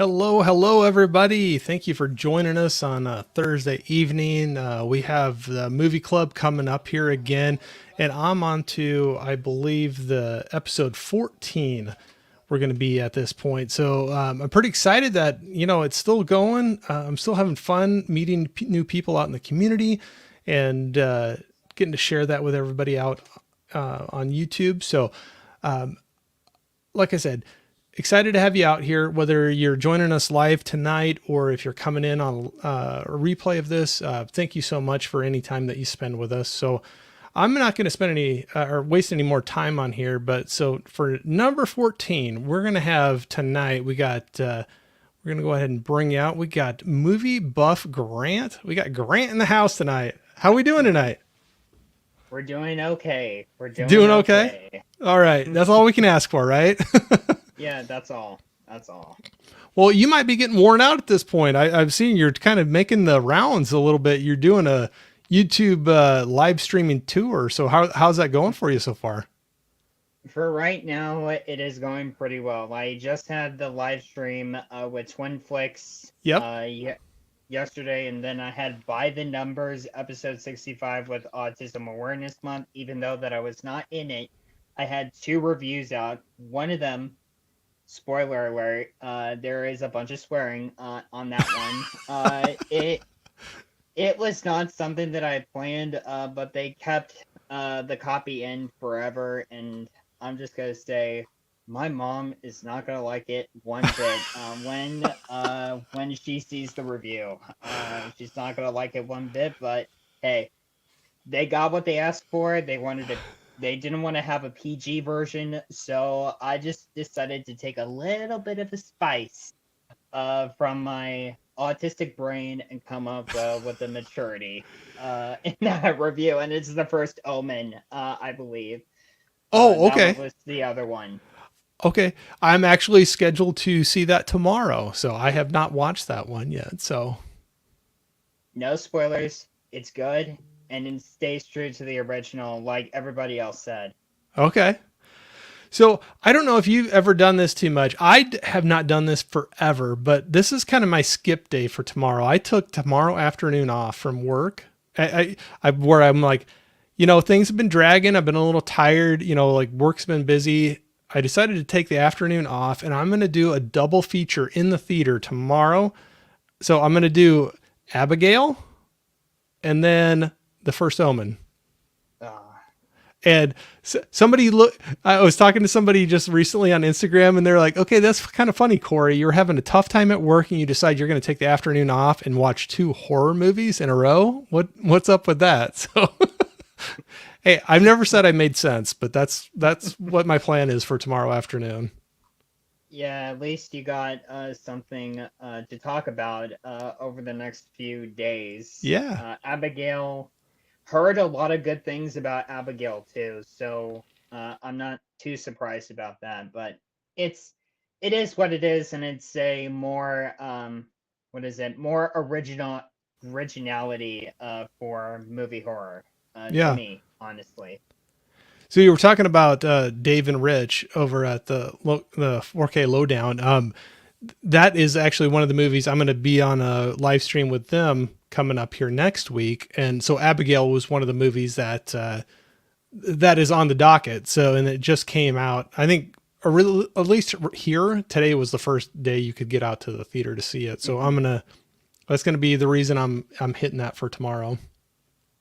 Hello, everybody. Thank you for joining us on a Thursday evening. We have the movie club coming up here again, and I'm on to, I believe, the episode 14 we're going to be at this point. So I'm pretty excited that, it's still going. I'm still having fun meeting new people out in the community and getting to share that with everybody out on YouTube. So, like I said, excited to have you out here, whether you're joining us live tonight or if you're coming in on a replay of this. Thank you so much for any time that you spend with us. So I'm not going to spend any or waste any more time on here, but so for number 14, we're going to have tonight, we're going to go ahead and bring out, we got movie buff Grant. We got Grant in the house tonight. How we doing tonight? We're doing okay. We're doing Doing okay? okay. All right. That's all we can ask for, right? Yeah, that's all. That's all. Well, you might be getting worn out at this point. I've seen you're kind of making the rounds a little bit. You're doing a YouTube live streaming tour. So how's that going for you so far? For right now, it is going pretty well. I just had the live stream with Twin Flicks Yep. yesterday, and then I had By the Numbers episode 65 with Autism Awareness Month. Even though that I was not in it, I had two reviews out. One of them, spoiler alert, there is a bunch of swearing on that one. It was not something that I planned, but they kept the copy in forever, and I'm just gonna say my mom is not gonna like it one bit when she sees the review. She's not gonna like it one bit, but hey, they got what they asked for. They didn't want to have a PG version, so I just decided to take a little bit of the spice from my autistic brain and come up with the maturity in that review. And it's the first Omen, I believe. Oh, That okay. was the other one. Okay. I'm actually scheduled to see that tomorrow. So I have not watched that one yet. So, No spoilers. It's good, and it stays true to the original, like everybody else said. okay. So I don't know if you've ever done this too much. Have not done this forever, but this is kind of my skip day for tomorrow. I took tomorrow afternoon off from work. Where I'm like, things have been dragging. I've been a little tired. Like work's been busy. I decided to take the afternoon off, and I'm going to do a double feature in the theater tomorrow. So I'm going to do Abigail and then The First Omen. Uh, And somebody I was talking to somebody just recently on Instagram, and they're like, okay, that's kind of funny, Corey. You're having a tough time at work and you decide you're going to take the afternoon off and watch two horror movies in a row. What's up with that? So, hey, I've never said I made sense, but that's what my plan is for tomorrow afternoon. yeah, at least you got something to talk about over the next few days. Yeah. Abigail, heard a lot of good things about Abigail too, so I'm not too surprised about that. But it's it is what it is, and it's a more what is it? More originality for movie horror to Yeah. me, honestly. So you were talking about Dave and Rich over at the 4K Lowdown. That is actually one of the movies I'm going to be on a live stream with them coming up here next week. And so Abigail was one of the movies that is on the docket. So, and it just came out, I think, at least here today was the first day you could get out to the theater to see it. So Hmm. that's going to be the reason I'm hitting that for tomorrow.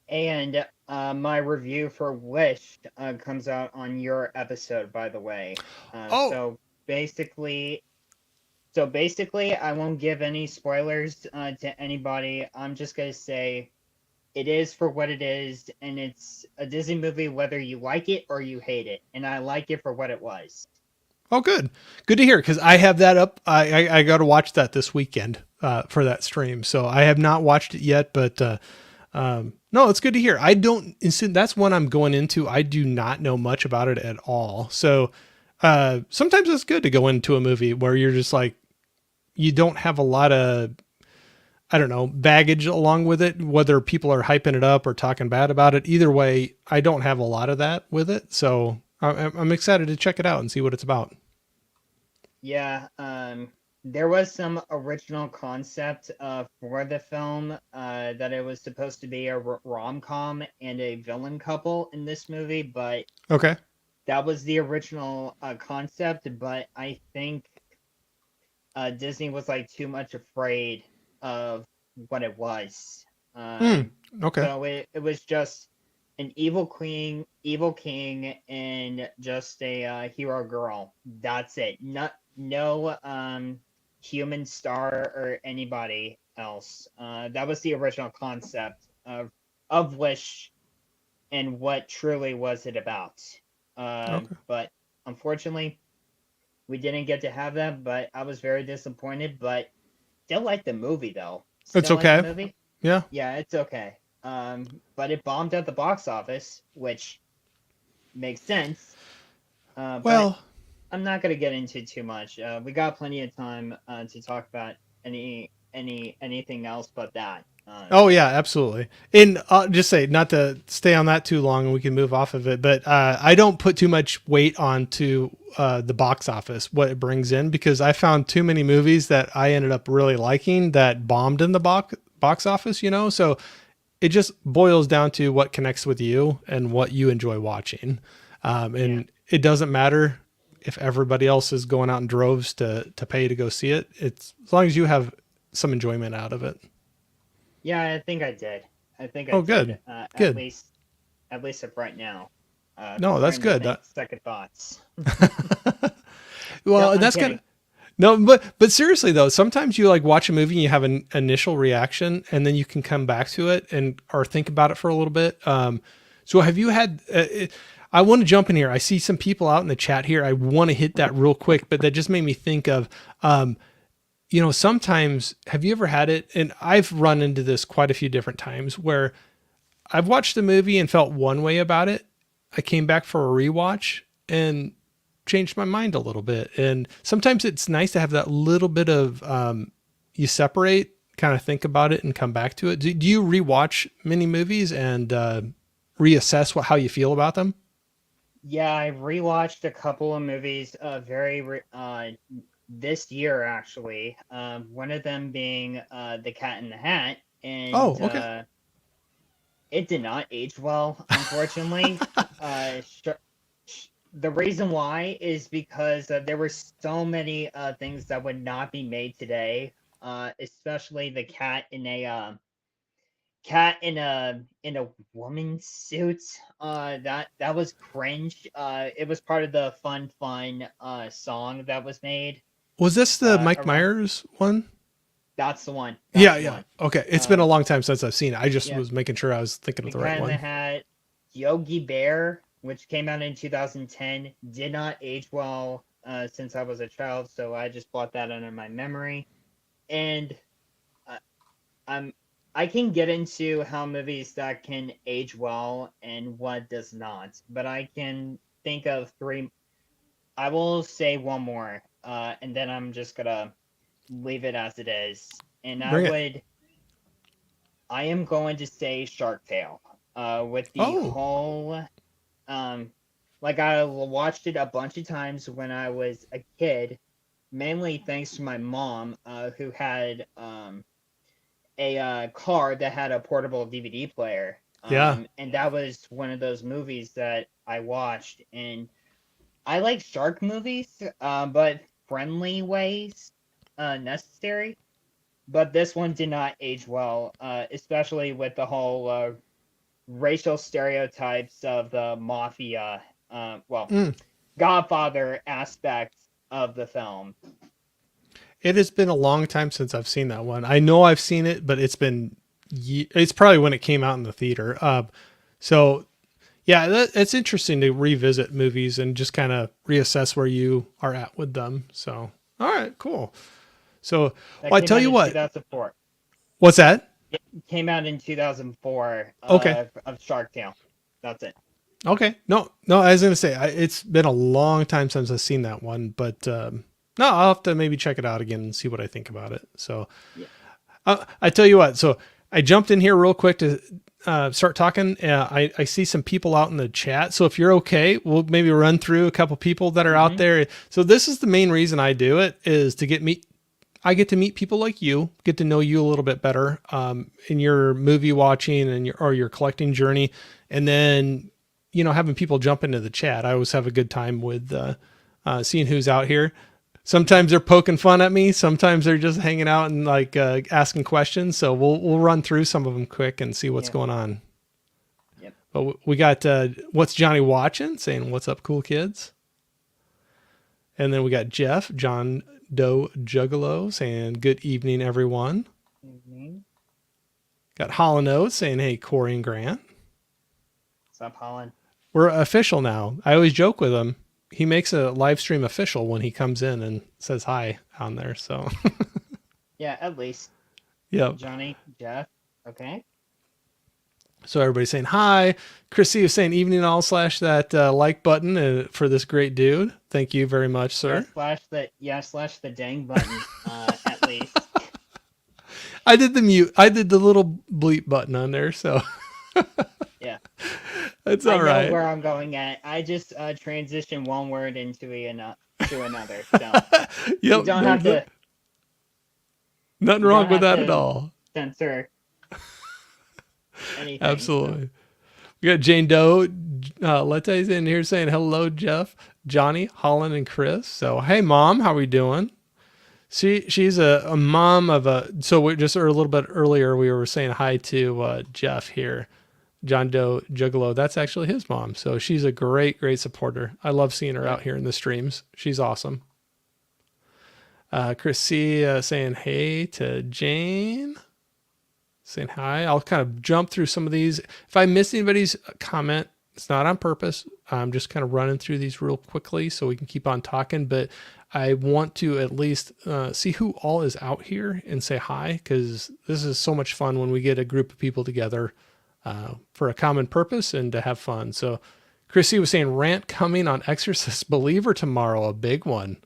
And my review for Wish comes out on your episode, by the way. Uh, Oh, so basically, I won't give any spoilers to anybody. I'm just gonna say it is for what it is, and it's a Disney movie whether you like it or you hate it. And I like it for what it was. oh, good. Good to hear. Because I have that up. I got to watch that this weekend for that stream. So I have not watched it yet, but no, it's good to hear. I don't. That's one I'm going into. I do not know much about it at all. So sometimes it's good to go into a movie where you're just like you don't have a lot of, I don't know, baggage along with it. Whether people are hyping it up or talking bad about it, either way, I don't have a lot of that with it. So I'm excited to check it out and see what it's about. Yeah. there was some original concept for the film that it was supposed to be a rom-com and a villain couple in this movie, but Okay. that was the original concept. But I think Disney was like too much afraid of what it was. Hmm. Okay. So it was just an evil king, and just a hero girl. That's it. Not no human star or anybody else. That was the original concept of Wish and what truly was it about. Okay. But unfortunately, we didn't get to have that. But I was very disappointed. But still like the movie though. It's Still like the okay. movie. Yeah. Yeah, it's okay. But it bombed at the box office, which makes sense. But Well, I'm not gonna get into too much. We got plenty of time to talk about anything else but that. oh yeah, absolutely. And I'll just say, not to stay on that too long, and we can move off of it, but I don't put too much weight onto the box office, what it brings in, because I found too many movies that I ended up really liking that bombed in the box office, you know? So it just boils down to what connects with you and what you enjoy watching. Yeah, And it doesn't matter if everybody else is going out in droves to pay to go see it. It's as long as you have some enjoyment out of it. yeah, I think I did. I think I Oh, good. did. Good. At least of right now. No, that's Starting to good. think second thoughts. Well, No, and I'm that's kind of, kidding. no, but seriously though, sometimes you like watch a movie and you have an initial reaction and then you can come back to it and or think about it for a little bit. So have you had? I want to jump in here. I see some people out in the chat here. I want to hit that real quick, but that just made me think of, sometimes have you ever had it? And I've run into this quite a few different times where I've watched the movie and felt one way about it. I came back for a rewatch and changed my mind a little bit. And sometimes it's nice to have that little bit of you separate, kind of think about it, and come back to it. Do you rewatch many movies and reassess how you feel about them? Yeah, I rewatched a couple of movies this year actually. One of them being The Cat in the Hat, Oh, and okay. it did not age well, unfortunately. The reason why is because there were so many things that would not be made today, especially the cat in a woman's suit. That was cringe. It was part of the fun song that was made. Was this the Mike Around Myers one? That's the one. That's Yeah, the yeah. one. Okay. It's been Uh, a long time since I've seen it. I just yeah, was making sure I was thinking of the the right Cat in the one. Hat, Yogi Bear, which came out in 2010, did not age well since I was a child, so I just bought that under my memory. And uh, I'm I can get into how movies that can age well and what does not, but I can think of three. I will say one more, and then I'm just gonna leave it as it is. And Bring it. I am going to say Shark Tale. With the Oh, whole, um, like I watched it a bunch of times when I was a kid, mainly thanks to my mom, who had a car that had a portable DVD player. yeah. And that was one of those movies that I watched. And I like shark movies, but friendly ways necessary. But this one did not age well, especially with the whole racial stereotypes of the mafia, Mm. Godfather aspect of the film. It has been a long time since I've seen that one. I know I've seen it, but it's been it's probably when it came out in the theater. So yeah, it's interesting to revisit movies and just kind of reassess where you are at with them. So all right, cool. So That well, I came tell out you in what, 2004. what's that? It came out in 2004 Okay, of Shark Tale. That's it. okay. No, no, I was gonna say it's been a long time since I've seen that one, but no, I'll have to maybe check it out again and see what I think about it. So Yeah. I tell you what, so I jumped in here real quick to start talking. I see some people out in the chat. So if you're okay, we'll maybe run through a couple people that are out Mm-hmm. there. So this is the main reason I do it is to get me I get to meet people like you, get to know you a little bit better in your movie watching and your collecting journey, and then having people jump into the chat. I always have a good time with seeing who's out here. Sometimes they're poking fun at me. Sometimes they're just hanging out and like asking questions. So we'll run through some of them quick and see what's going on. Yep. But we got what's Johnny watching saying what's up, cool kids. And then we got John Doe Juggalo saying good evening, everyone. Mm-hmm. Got Holland saying hey, Corey and Grant. What's up, Holland? We're official now. I always joke with him. He makes a live stream official when he comes in and says hi on there. So yeah, at least. Yep. Johnny, Jeff. Okay. So everybody's saying hi. Chrissy is saying evening all / that like button for this great dude. Thank you very much, sir. Yeah, slash the dang button, at least. I did the mute. I did the little bleep button on there. So yeah. That's all right. I know where I'm going at. I just transition one word into another. So yep, you don't have to. Nothing wrong with that at all. Censor anything. Absolutely. So. We got Jane Doe. Letty's in here saying hello, Jeff, Johnny, Holland, and Chris. So hey, Mom, how are we doing? She's a mom of a. So we just a little bit earlier we were saying hi to Jeff here. John Doe Juggalo, that's actually his mom. So she's a great supporter. I love seeing her out here in the streams. She's awesome. Chris C saying hey to Jane. Saying hi. I'll kind of jump through some of these. If I miss anybody's comment, it's not on purpose. I'm just kind of running through these real quickly so we can keep on talking. But I want to at least see who all is out here and say hi, because this is so much fun when we get a group of people together for a common purpose and to have fun. So Chrissy was saying rant coming on Exorcist Believer tomorrow, a big one.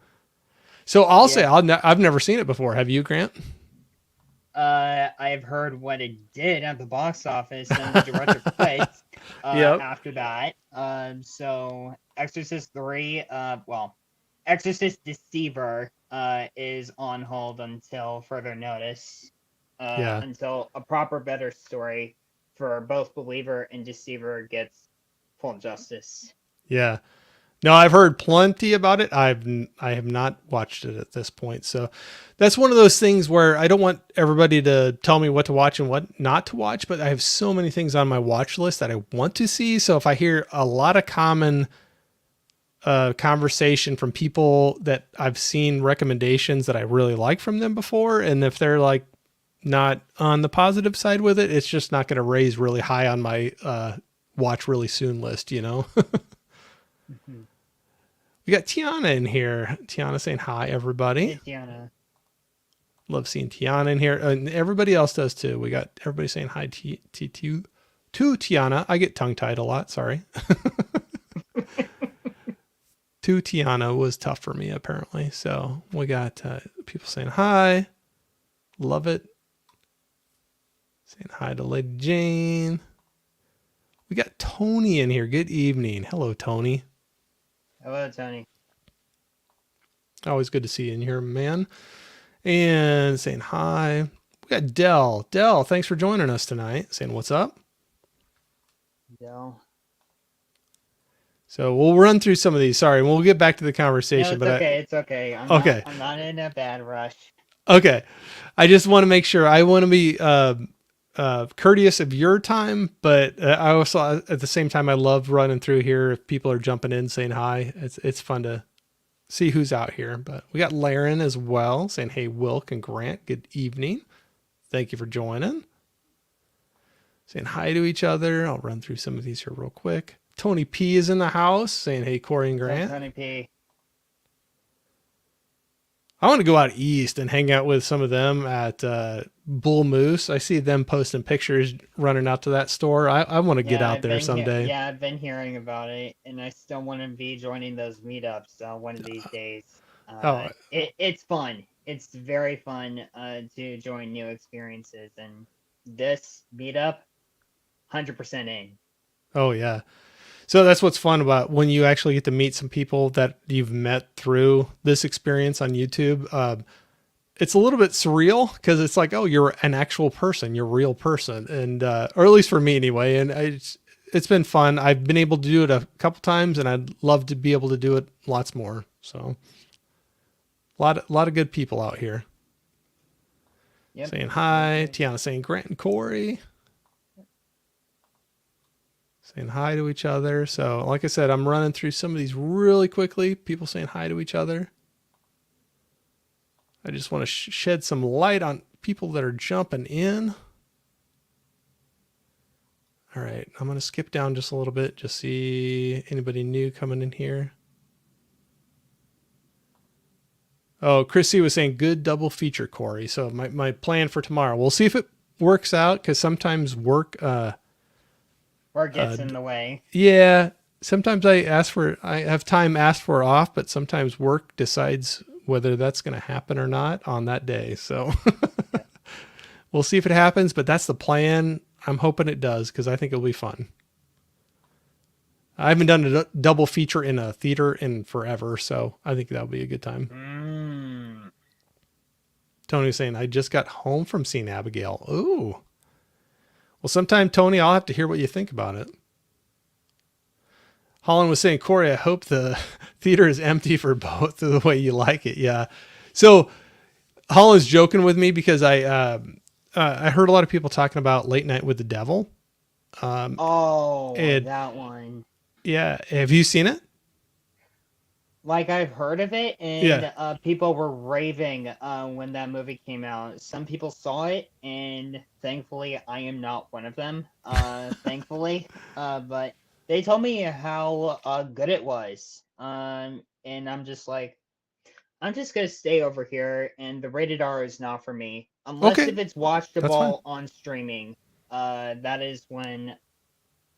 So I'll say I've never seen it before. Have you, Grant? I've heard what it did at the box office and the director quit after that. So Exorcist 3, Exorcist Deceiver is on hold until further notice. Until a proper, better story for both Believer and Deceiver gets full justice. Yeah. No, I've heard plenty about it. I have not watched it at this point. So that's one of those things where I don't want everybody to tell me what to watch and what not to watch, but I have so many things on my watch list that I want to see. So if I hear a lot of common conversation from people that I've seen recommendations that I really like from them before, and if they're like not on the positive side with it, it's just not going to raise really high on my watch really soon list, Mm-hmm. We got Tiana in here. Tiana saying hi, everybody. Hey, Tiana. Love seeing Tiana in here. And everybody else does too. We got everybody saying hi to Tiana. I get tongue-tied a lot. Sorry. To Tiana was tough for me, apparently. So we got people saying hi. Love it. Saying hi to Lady Jane. We got Tony in here. Good evening. Hello, Tony. Hello, Tony. Always good to see you in here, man. And saying hi. We got Dell. Dell, thanks for joining us tonight. Saying what's up. Dell. So we'll run through some of these. Sorry, we'll get back to the conversation. No, it's okay. I'm not in a bad rush. Okay. I just want to make sure. I want to be courteous of your time, but I also, at the same time, I love running through here. If people are jumping in saying hi, it's fun to see who's out here. But we got Laren as well saying, hey, Wilk and Grant, good evening. Thank you for joining. Saying hi to each other. I'll run through some of these here real quick. Tony P is in the house saying, hey, Corey and Grant. Tony P. I want to go out east and hang out with some of them at Bull Moose. I see them posting pictures running out to that store. I want to get out there someday. I've been hearing about it, and I still want to be joining those meetups one of these days. It's fun. It's very fun to join new experiences, and this meetup, 100% in. Oh, yeah. So that's what's fun about when you actually get to meet some people that you've met through this experience on YouTube. it's a little bit surreal because it's like, oh, you're an actual person, you're a real person. And, or at least for me anyway. And it's been fun. I've been able to do it a couple times and I'd love to be able to do it lots more. So a lot of good people out here Yep. saying hi. Tiana saying Grant and Corey saying hi to each other. So like I said, I'm running through some of these really quickly. People saying hi to each other. I just want to shed some light on people that are jumping in. All right, I'm going to skip down just a little bit, just see anybody new coming in here. Oh, Chrissy was saying good double feature, Corey. So my plan for tomorrow, we'll see if it works out because sometimes work gets in the way. Yeah, sometimes I have time asked for off, but sometimes work decides whether that's going to happen or not on that day. So we'll see if it happens, but that's the plan. I'm hoping it does because I think it'll be fun. I haven't done a double feature in a theater in forever, so I think that'll be a good time. Tony's saying, I just got home from seeing Abigail. Ooh. Well, sometime, Tony, I'll have to hear what you think about it. Holland was saying, Corey, I hope the theater is empty for both of the way you like it. Yeah. So Holland's joking with me because I heard a lot of people talking about Late Night with the Devil. That one. Yeah. Have you seen it? Like, I've heard of it, and people were raving when that movie came out. Some people saw it, and thankfully, I am not one of them. Thankfully, but they told me how good it was, and I'm just like, I'm just gonna stay over here, and the rated R is not for me unless if it's watchable on streaming. That is when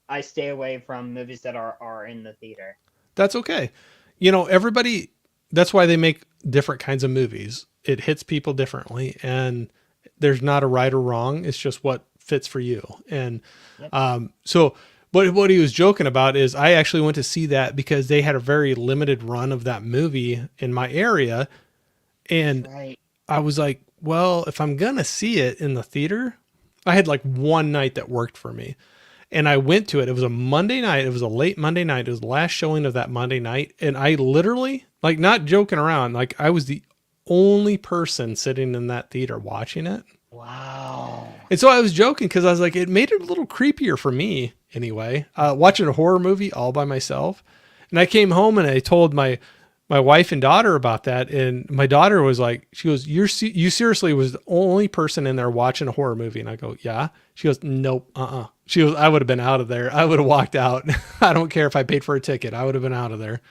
I stay away from movies that are in the theater. That's okay. You know, everybody, that's why they make different kinds of movies. It hits people differently and there's not a right or wrong. It's just what fits for you. And, so what he was joking about is I actually went to see that because they had a very limited run of that movie in my area. And I was like, well, if I'm going to see it in the theater, I had like one night that worked for me. And I went to it. It was a Monday night. It was a late Monday night. It was the last showing of that Monday night. And I literally, like, not joking around, like I was the only person sitting in that theater watching it. Wow. And so I was joking because I was like, it made it a little creepier for me anyway, watching a horror movie all by myself. And I came home and I told my wife and daughter about that. And my daughter was like, she goes, you seriously was the only person in there watching a horror movie. And I go, yeah. She goes, nope. She goes, I would have been out of there. I would have walked out. I don't care if I paid for a ticket. I would have been out of there.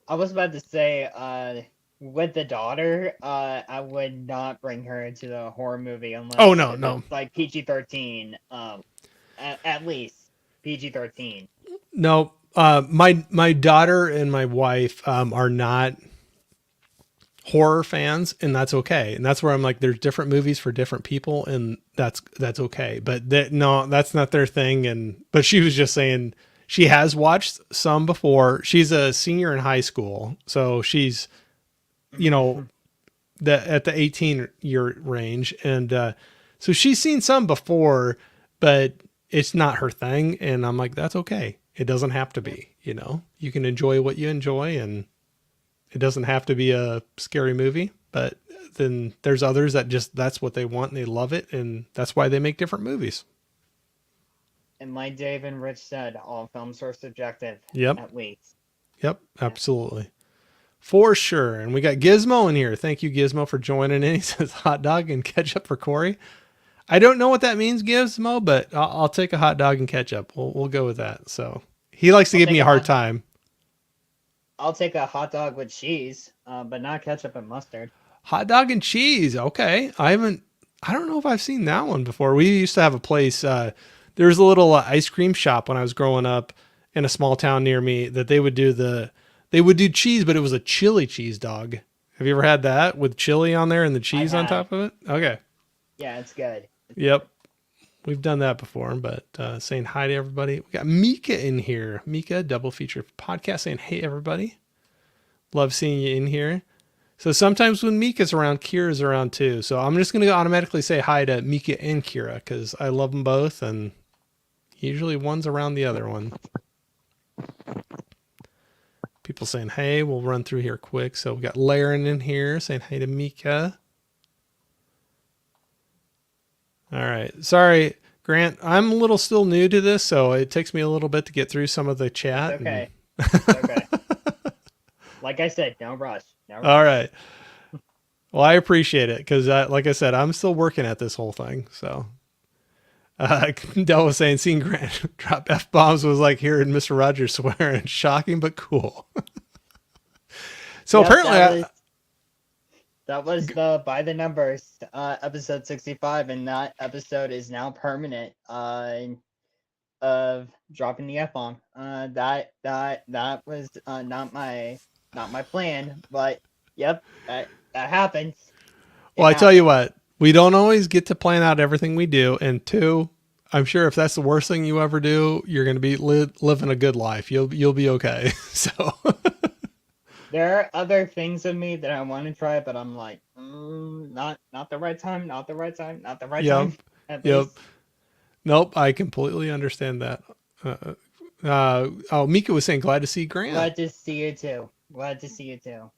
I was about to say, with the daughter, I would not bring her into the horror movie unless no. Like PG-13, at least PG-13. No, my daughter and my wife are not horror fans, and that's okay. And that's where I'm like, there's different movies for different people, and that's okay. But no, that's not their thing. But she was just saying she has watched some before. She's a senior in high school, so she's, you know, at the 18-year range, and so she's seen some before, but it's not her thing. And I'm like, that's okay. It doesn't have to be, you know, you can enjoy what you enjoy, and it doesn't have to be a scary movie. But then there's others that just, that's what they want and they love it. And that's why they make different movies. And like Dave and Rich said, all films are subjective. Yep. At least. Yep. Absolutely. For sure. And we got Gizmo in here. Thank you, Gizmo, for joining in. He says hot dog and ketchup for Corey. I don't know what that means, Gizmo, but I'll take a hot dog and ketchup. We'll go with that. So he likes to give me a hard time. I'll take a hot dog with cheese, but not ketchup and mustard. Hot dog and cheese. Okay. I don't know if I've seen that one before. We used to have a place. There was a little ice cream shop when I was growing up in a small town near me that they would do cheese, but it was a chili cheese dog. Have you ever had that with chili on there and the cheese on top of it? Okay. Yeah, it's good. Yep. We've done that before, but saying hi to everybody. We got Mika in here. Mika, Double Feature Podcast, saying, hey, everybody. Love seeing you in here. So sometimes when Mika's around, Kira's around too. So I'm just going to automatically say hi to Mika and Kira because I love them both, and usually one's around the other one. People saying hey, we'll run through here quick. So we got Laren in here saying hey to Mika. All right. Sorry, Grant. I'm a little still new to this, so it takes me a little bit to get through some of the chat. It's okay. It's okay. Like I said, no rush. No rush. All right. Well, I appreciate it because, like I said, I'm still working at this whole thing. So, Dell was saying seeing Grant drop F bombs was like hearing Mr. Rogers swearing. Shocking, but cool. So Yep, apparently, that was the By the Numbers episode 65, and that episode is now permanent of dropping the F bomb. That was not my plan, but yep, that happens. well, I tell you what, we don't always get to plan out everything we do. And two, I'm sure if that's the worst thing you ever do, you're going to be living a good life. You'll be okay. So there are other things in me that I want to try, but I'm like, not the right time, not the right time, not the right time. At least. Nope, I completely understand that. Mika was saying glad to see Grant. Glad to see you too. Glad to see you too.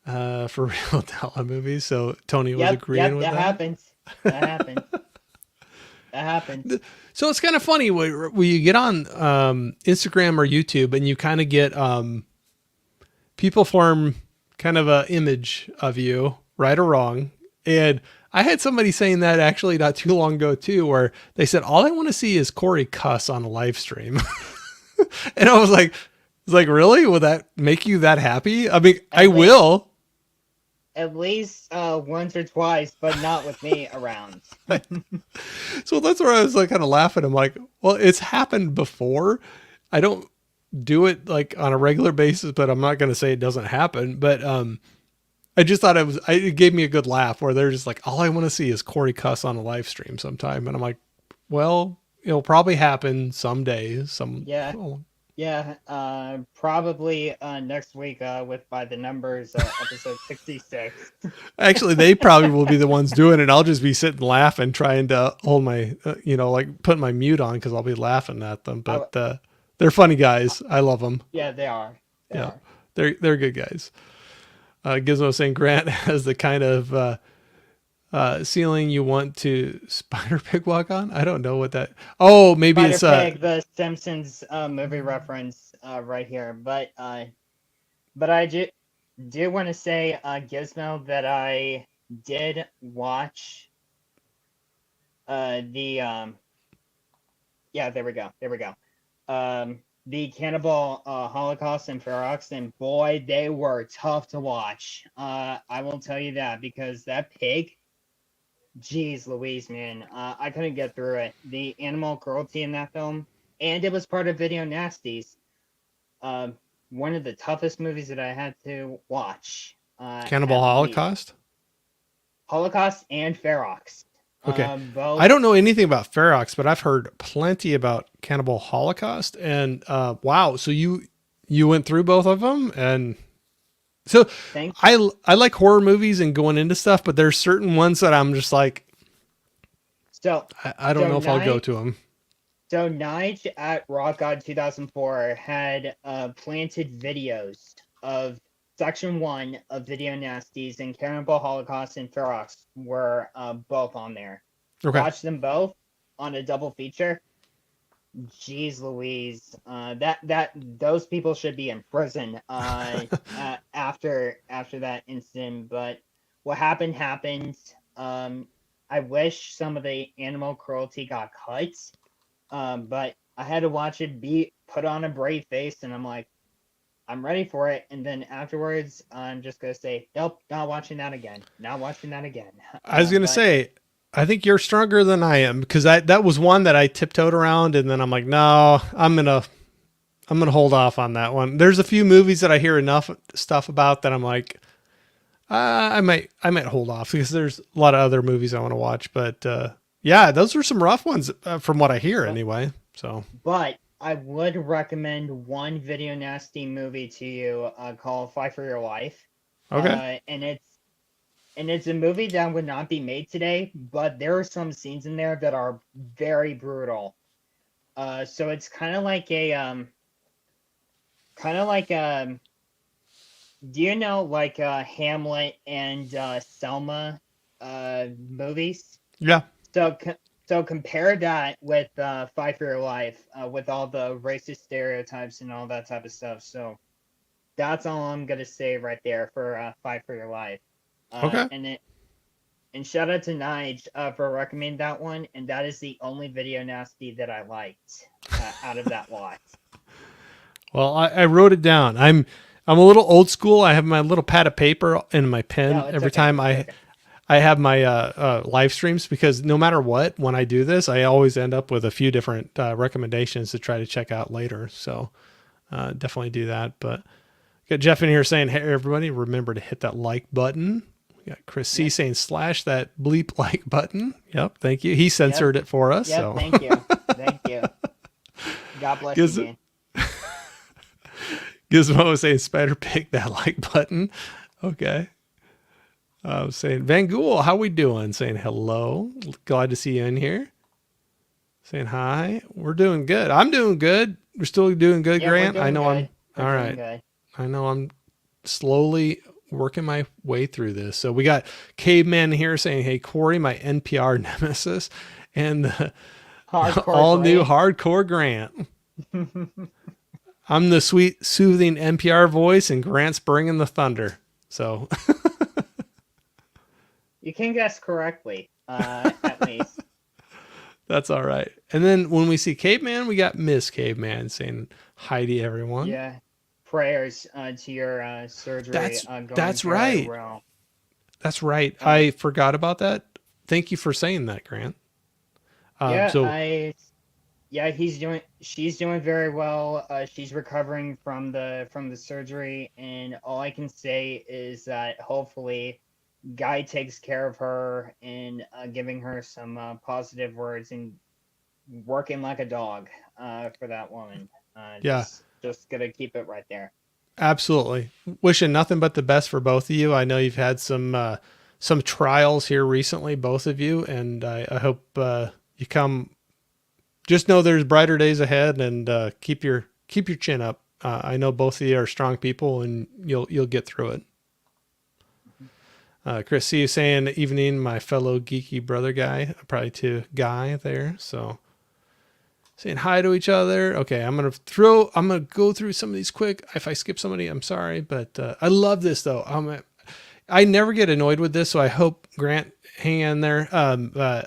For real Della movies. So Tony was agreeing with that. Happens. That happens. That happens. So it's kind of funny when you get on Instagram or YouTube and you kind of get people form kind of a image of you, right or wrong. And I had somebody saying that actually not too long ago too, where they said, all I want to see is Corey cuss on a live stream. And I was like, really? Will that make you that happy? I mean, I will. At least once or twice, but not with me around. So that's where I was like kind of laughing. I'm like, well, it's happened before. I don't do it like on a regular basis, but I'm not going to say it doesn't happen. But I just thought it gave me a good laugh where they're just like, all I want to see is Corey cuss on a live stream sometime. And I'm like, well, it'll probably happen someday. Probably next week with By the Numbers episode 66. Actually, they probably will be the ones doing it. I'll just be sitting laughing, trying to hold my, like putting my mute on because I'll be laughing at them. But they're funny guys. I love them. Yeah, they are. They're good guys. Gizmo saying Grant has the kind of ceiling you want to Spider Pig walk on. I don't know what that. Oh, maybe Spider Pig, the Simpsons movie reference right here. But I do want to say, Gizmo, that I did watch there we go. The Cannibal Holocaust and Ferox, and boy, they were tough to watch. I will tell you that, because that pig, jeez Louise, man, I couldn't get through it. The animal cruelty in that film, and it was part of Video Nasties. One of the toughest movies that I had to watch. Cannibal Holocaust? Holocaust and Ferox. Okay. I don't know anything about Ferox, but I've heard plenty about Cannibal Holocaust. And wow, so you went through both of them, and so I like horror movies and going into stuff, but there's certain ones that I'm just like, so I don't know if I'll go to them. So Nige at Rock God 2004 had planted videos of Section 1 of Video Nasties, and Cannibal Holocaust and Ferox were both on there. Okay. Watch them both on a double feature. Jeez Louise. Those people should be in prison after that incident. But what happened. I wish some of the animal cruelty got cut. But I had to watch it put on a brave face, and I'm like, I'm ready for it. And then afterwards, I'm just going to say, nope, not watching that again. Not watching that again. I was going to say, I think you're stronger than I am, because that was one that I tiptoed around, and then I'm like, no, I'm going to hold off on that one. There's a few movies that I hear enough stuff about that I'm like, I might hold off, because there's a lot of other movies I want to watch. But yeah, those are some rough ones from what I hear anyway. So, but I would recommend one video nasty movie to you called Fight for Your Life. Okay. And it's a movie that would not be made today, but there are some scenes in there that are very brutal. So it's kind of like do you know like Hamlet and Selma movies? Yeah. So so compare that with Fight for Your Life with all the racist stereotypes and all that type of stuff. So that's all I'm gonna say right there for Fight for Your Life. Uh, Okay. and it and shout out to Nige for recommending that one. And that is the only video nasty that I liked out of that lot. Well, I wrote it down. I'm a little old school. I have my little pad of paper and my pen No, it's every okay. time It's okay. I have my live streams, because no matter what, when I do this, I always end up with a few different recommendations to try to check out later. So definitely do that. But got Jeff in here saying, "Hey everybody, remember to hit that like button." We got Chris C Yep. saying, "Slash that bleep like button." Yep, thank you. He Yep. censored it for us. Yep. So Thank you. Thank you. God bless you, gives man. Gizmo was saying, "Spider pick that like button." Okay. Saying Van Gool, how we doing? Saying hello. Glad to see you in here. Saying hi. We're doing good. I'm doing good. We're still doing good, Yeah, we're Grant. I doing know I'm good. We're all doing right. good. I know I'm slowly working my way through this. So we got Caveman here saying, "Hey Corey, my NPR nemesis," and the Hardcore all new Grant. hardcore Grant. I'm the sweet, soothing NPR voice, and Grant's bringing the thunder. So You can guess correctly, at least. that's all right. And then when we see Caveman, we got Miss Caveman saying hi to everyone. Yeah. Prayers to your surgery That's going that's very right. well. That's right. Uh, I forgot about that. Thank you for saying that, Grant. yeah, So I yeah, she's doing very well. She's recovering from the surgery, and all I can say is that hopefully Guy takes care of her and giving her some positive words and working like a dog for that woman. yeah, Just gonna keep it right there. absolutely. Wishing nothing but the best for both of you. I know you've had some trials here recently, both of you, and I hope you come. Just know there's brighter days ahead, and keep your chin up. I know both of you are strong people, and you'll get through it. Chris, see you saying evening, my fellow geeky brother guy, probably to Guy there. So saying hi to each other. Okay, I'm gonna go through some of these quick. If I skip somebody, I'm sorry, but I love this though. I never get annoyed with this, so I hope Grant hang in there.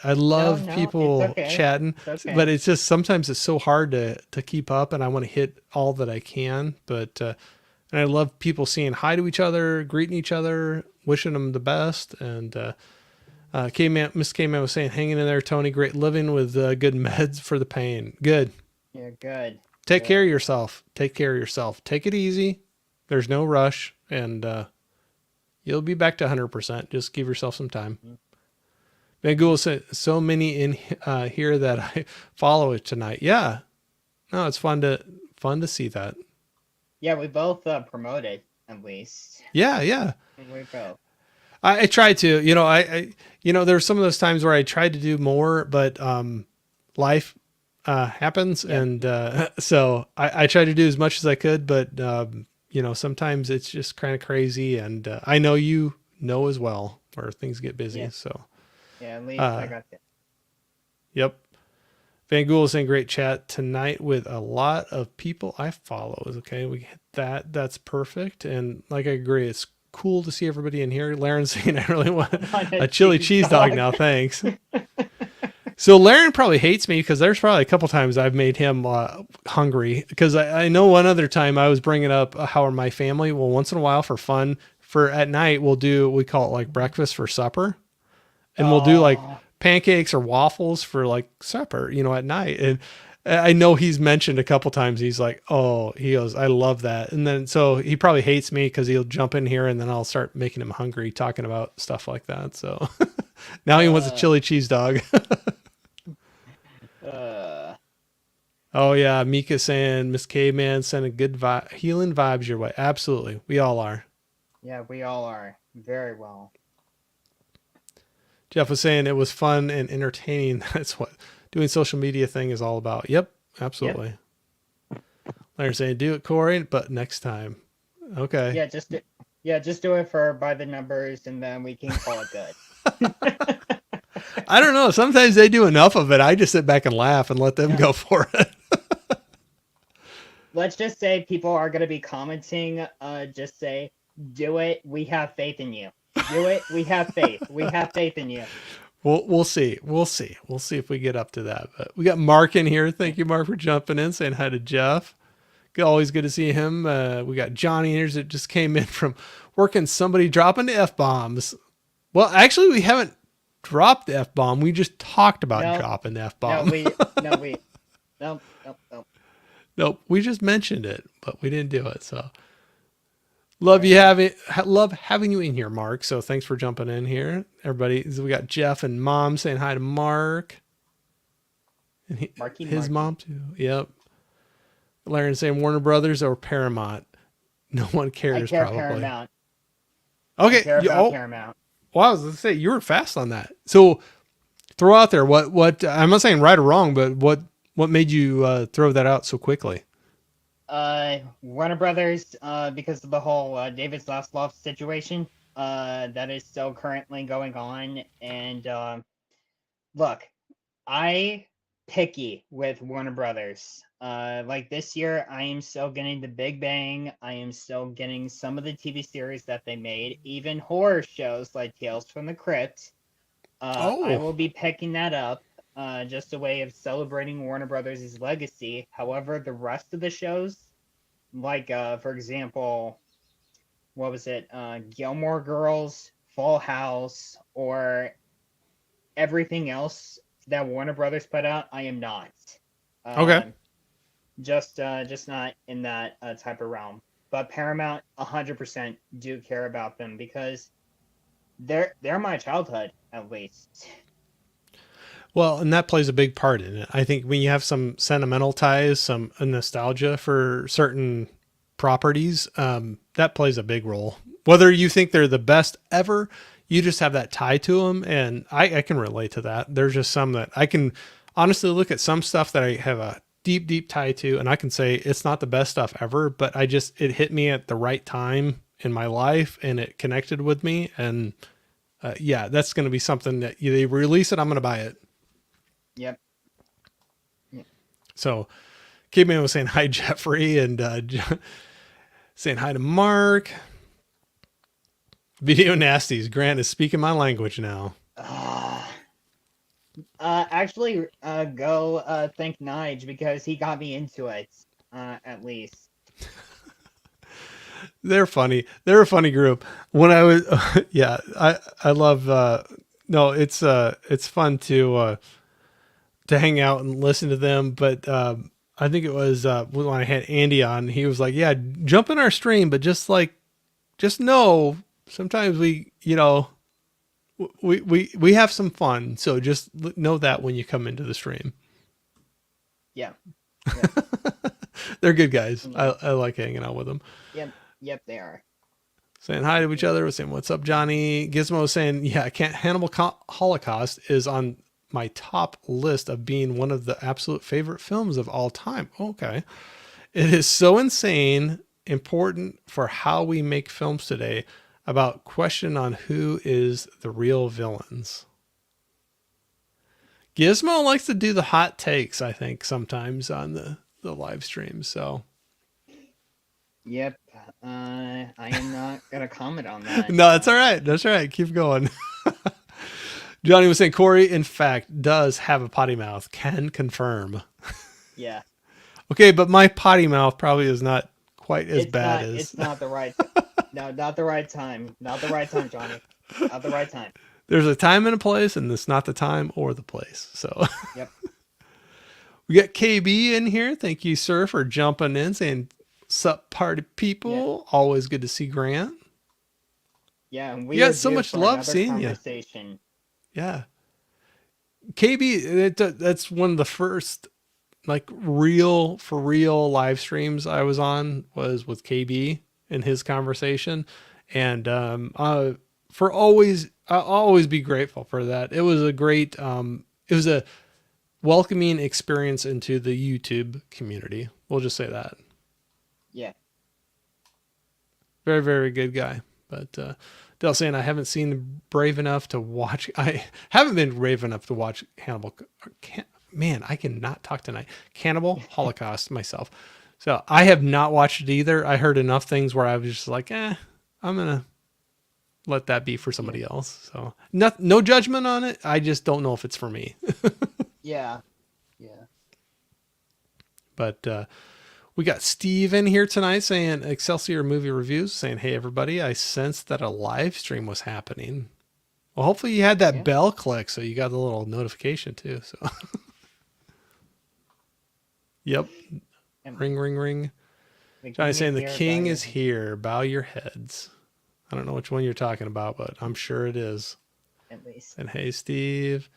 I No, love no, it's people okay. chatting, It's but okay. it's just sometimes it's so hard to keep up, and I want to hit all that I can. But and I love people saying hi to each other, greeting each other, wishing them the best. And K-Man, Miss K-Man was saying, hanging in there, Tony. Great living with good meds for the pain. Good. You're good. Take care Good. of yourself. Take care of yourself. Take it easy. There's no rush, and you'll be back to 100%. Just give yourself some time. Van Gool said, so many in here that I follow it tonight. Yeah, no, it's fun to see that. Yeah, we both promoted at least. Yeah, yeah. We both. I try to, there's some of those times where I tried to do more, but life happens, Yep. and so I try to do as much as I could, but sometimes it's just kind of crazy, and I know you know as well where things get busy. Yeah. So, Yeah, at least I got that. yep. Van Gool is saying great chat tonight with a lot of people I follow. Okay, we hit that. That's perfect, and like I agree, it's cool to see everybody in here. Laren saying I really want a chili cheese dog now. Thanks. So Laren probably hates me because there's probably a couple times I've made him hungry, because I know one other time I was bringing up how are my family. Well, once in a while for fun, for at night we call it like breakfast for supper, and we'll do like Oh, pancakes or waffles for like supper, at night. And I know he's mentioned a couple times. He's like, "Oh," he goes, "I love that." And then so he probably hates me because he'll jump in here and then I'll start making him hungry talking about stuff like that. So now he wants a uh, chili cheese dog. uh, Oh yeah, Mika saying Miss Caveman sending good healing vibes your way. Absolutely, we all are. Yeah, we all are. Very well. Jeff was saying it was fun and entertaining. That's what doing social media thing is all about. Yep, Yep. absolutely. Larry saying do it, Corey, but next time. Okay. Yeah, just do it for by the numbers, and then we can call it good. I don't know. Sometimes they do enough of it. I just sit back and laugh and let them Yeah. go for it. Let's just say people are going to be commenting. Just say, do it. We have faith in you. Do it. We have faith. We have faith in you. We'll see. We'll see. We'll see if we get up to that. But we got Mark in here. Thank you, Mark, for jumping in, saying hi to Jeff. Always good to see him. We got Johnny here that just came in from working. Somebody dropping the F bombs. Well, actually, we haven't dropped the F bomb. We just talked about No, dropping the F no, bomb. nope. Nope, we just mentioned it, but we didn't do it. So love you having love having you in here, Mark. So thanks for jumping in here, everybody. We got Jeff and Mom saying hi to Mark, and his Marky. mom too. Yep. Larry saying Warner Brothers or Paramount. No one I cares, care probably. Paramount. Okay. I care about Paramount. Well, I was going to say you were fast on that. So throw out there what I'm not saying right or wrong, but what made you throw that out so quickly? Warner Brothers, because of the whole David Zaslav situation, that is still currently going on. And look, I picky with Warner Brothers. Like this year, I am still getting The Big Bang. I am still getting some of the TV series that they made, even horror shows like Tales from the Crypt. I will be picking that up. Just a way of celebrating Warner Brothers' legacy. However, the rest of the shows, like for example, what was it? Gilmore Girls, Full House, or everything else that Warner Brothers put out, I am not. Okay. Just not in that type of realm. But Paramount, 100% do care about them because they're my childhood, at least. Well, and that plays a big part in it. I think when you have some sentimental ties, some nostalgia for certain properties, that plays a big role. Whether you think they're the best ever, you just have that tie to them. And I can relate to that. There's just some that I can honestly look at some stuff that I have a deep, deep tie to, and I can say it's not the best stuff ever, but it hit me at the right time in my life and it connected with me. And yeah, that's going to be something that they release it. I'm going to buy it. Yep. So Caveman was saying hi, Jeffrey, and saying hi to Mark. Video Nasties. Grant is speaking my language now. Actually, go thank Nige because he got me into it, at least. They're funny. They're a funny group. When I was, yeah, I love, no, it's fun to hang out and listen to them. But, I think it was, when I had Andy on, he was like, yeah, jump in our stream, but just know sometimes we have some fun. So just know that when you come into the stream. Yeah. They're good guys. I like hanging out with them. Yep, they are. Saying hi to each other. Saying, what's up, Johnny? Gizmo saying, yeah, Hannibal Holocaust is on my top list of being one of the absolute favorite films of all time. Okay. It is so insane, important for how we make films today about question on who is the real villains. Gizmo likes to do the hot takes, I think, sometimes on the live stream. So Yep. I am not gonna comment on that. no, that's all right. That's all right. Keep going. Johnny was saying Corey, in fact, does have a potty mouth. Can confirm. Yeah. Okay, but my potty mouth probably is not quite as bad as. It's not the right. No, not the right time. Not the right time, Johnny. Not the right time. There's a time and a place, and it's not the time or the place. So. Yep. We got KB in here. Thank you, sir, for jumping in, saying, sup, party people. Yeah. Always good to see Grant. Yeah, and we got so much love seeing you. Yeah. KB, that's one of the first like real for real live streams I was on was with KB and his conversation, and for always I'll always be grateful for that. It was a great it was a welcoming experience into the YouTube community. We'll just say that. Yeah. Very, very good guy. But Dale saying I haven't seen Brave enough to watch. I haven't been brave enough to watch Hannibal. Man, I cannot talk tonight. Cannibal Holocaust myself. So I have not watched it either. I heard enough things where I was just like, I'm gonna let that be for somebody else. So no judgment on it. I just don't know if it's for me. Yeah. Yeah. But we got Steve in here tonight saying Excelsior movie reviews, saying, hey, everybody, I sensed that a live stream was happening. Well, hopefully you had that bell click so you got a little notification too. So, yep. Ring, ring, ring. Johnny's saying the king is here. Bow your heads. I don't know which one you're talking about, but I'm sure it is. At least. And hey, Steve.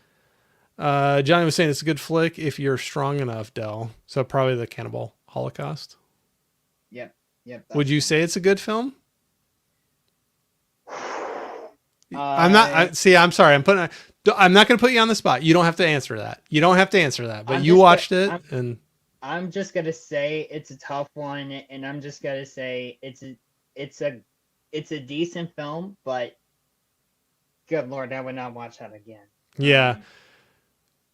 Johnny was saying it's a good flick if you're strong enough, Dell. So probably the Cannibal Holocaust. Yep. Would you say it's a good film? I'm not. I'm sorry. I'm not going to put you on the spot. You don't have to answer that. But you watched it, and I'm just gonna say it's a tough one, and I'm just gonna say it's a decent film, but good Lord, I would not watch that again. Yeah.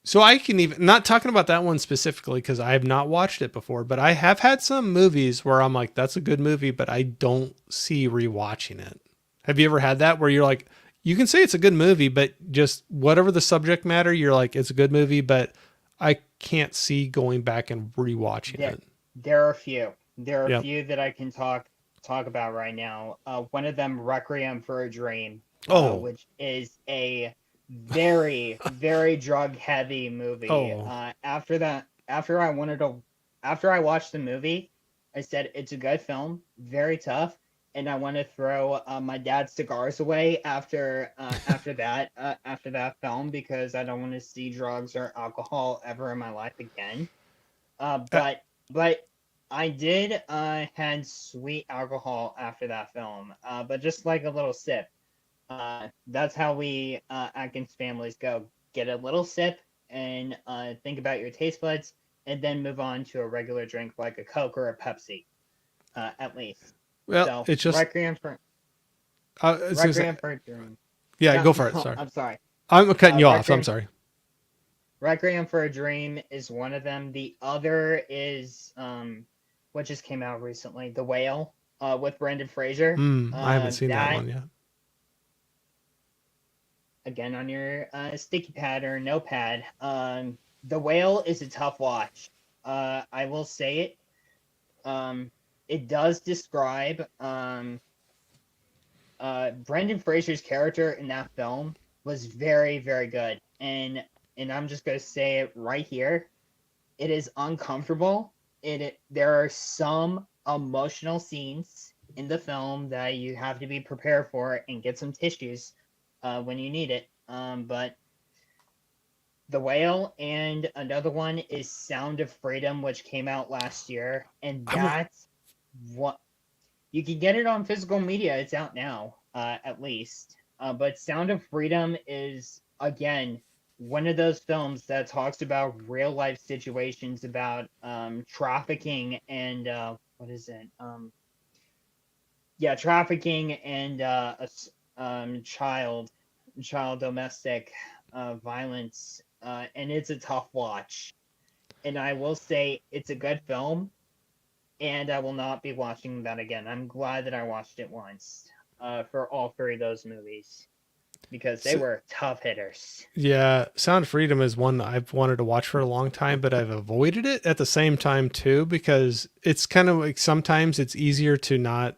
So I can even not talking about that one specifically because I have not watched it before, but I have had some movies where I'm like, that's a good movie, but I don't see rewatching it. Have you ever had that where you're like, you can say it's a good movie, but just whatever the subject matter, you're like, it's a good movie, but I can't see going back and rewatching it. There are a few. There are a few that I can talk about right now. One of them, Requiem for a Dream, which is a very, very drug heavy movie. After I watched the movie, I said it's a good film, very tough, and I want to throw my dad's cigars away after that film because I don't want to see drugs or alcohol ever in my life again. But I did had sweet alcohol after that film, but just like a little sip. That's how we Atkins families go. Get a little sip and think about your taste buds, and then move on to a regular drink like a Coke or a Pepsi, at least. Well, so, it's just Requiem for a Dream. Yeah, no, go for it. No, sorry. I'm sorry. I'm cutting you off. I'm sorry. Requiem for a Dream is one of them. The other is what just came out recently, The Whale, with Brendan Fraser. I haven't seen that one yet. Again, on your sticky pad or notepad, The Whale is a tough watch. I will say it. It does describe Brendan Fraser's character in that film was very, very good, and I'm just gonna say it right here. It is uncomfortable. There are some emotional scenes in the film that you have to be prepared for and get some tissues when you need it. But The Whale, and another one is Sound of Freedom, which came out last year, and that's what you can get it on physical media. It's out now, at least. But Sound of Freedom is again one of those films that talks about real life situations about trafficking and what is it? Trafficking and child domestic violence, and it's a tough watch. And I will say it's a good film, and I will not be watching that again. I'm glad that I watched it once for all three of those movies because they were tough hitters. Yeah, Sound of Freedom is one that I've wanted to watch for a long time, but I've avoided it at the same time too because it's kind of like sometimes it's easier to not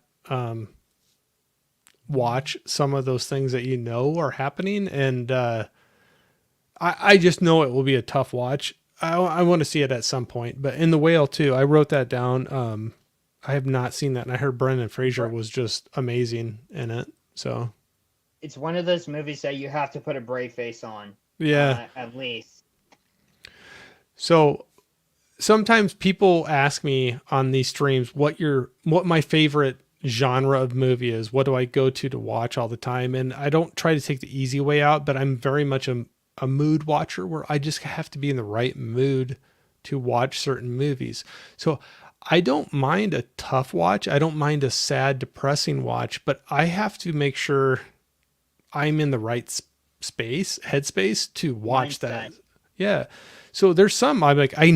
watch some of those things that you know are happening, and I just know it will be a tough watch. I want to see it at some point, but in The Whale too, I wrote that down. I have not seen that, and I heard Brendan Fraser was just amazing in it. So it's one of those movies that you have to put a brave face on. Yeah, at least. So sometimes people ask me on these streams what my favorite genre of movie is. What do I go to watch all the time? And I don't try to take the easy way out, but I'm very much a mood watcher where I just have to be in the right mood to watch certain movies. So I don't mind a tough watch. I don't mind a sad, depressing watch, but I have to make sure I'm in the right headspace to watch that. Mindset. Yeah. So there's some I'm like, I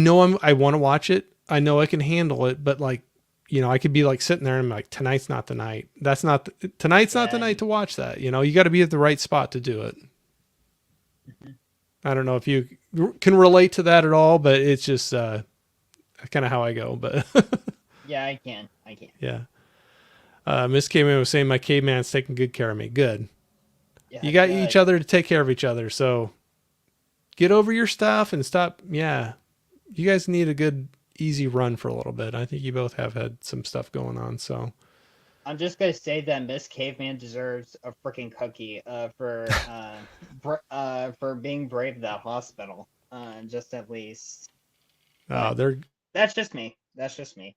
want to watch it. I know I can handle it, but like, I could be like sitting there and I'm like, tonight's not the night. Tonight's not the Yeah. night to watch that. You got to be at the right spot to do it. Mhm. I don't know if you can relate to that at all, but it's just kind of how I go. But Yeah, I can. I can. yeah. Miss Caveman was saying my caveman's taking good care of me. Good. Yeah, You got good. each other to take care of each other. So get over your stuff and stop. Yeah. You guys need a good, easy run for a little bit. I think you both have had some stuff going on. So I'm just gonna say that Miss Caveman deserves a freaking cookie for being brave at that hospital. Just at least. But they're that's just me. That's just me.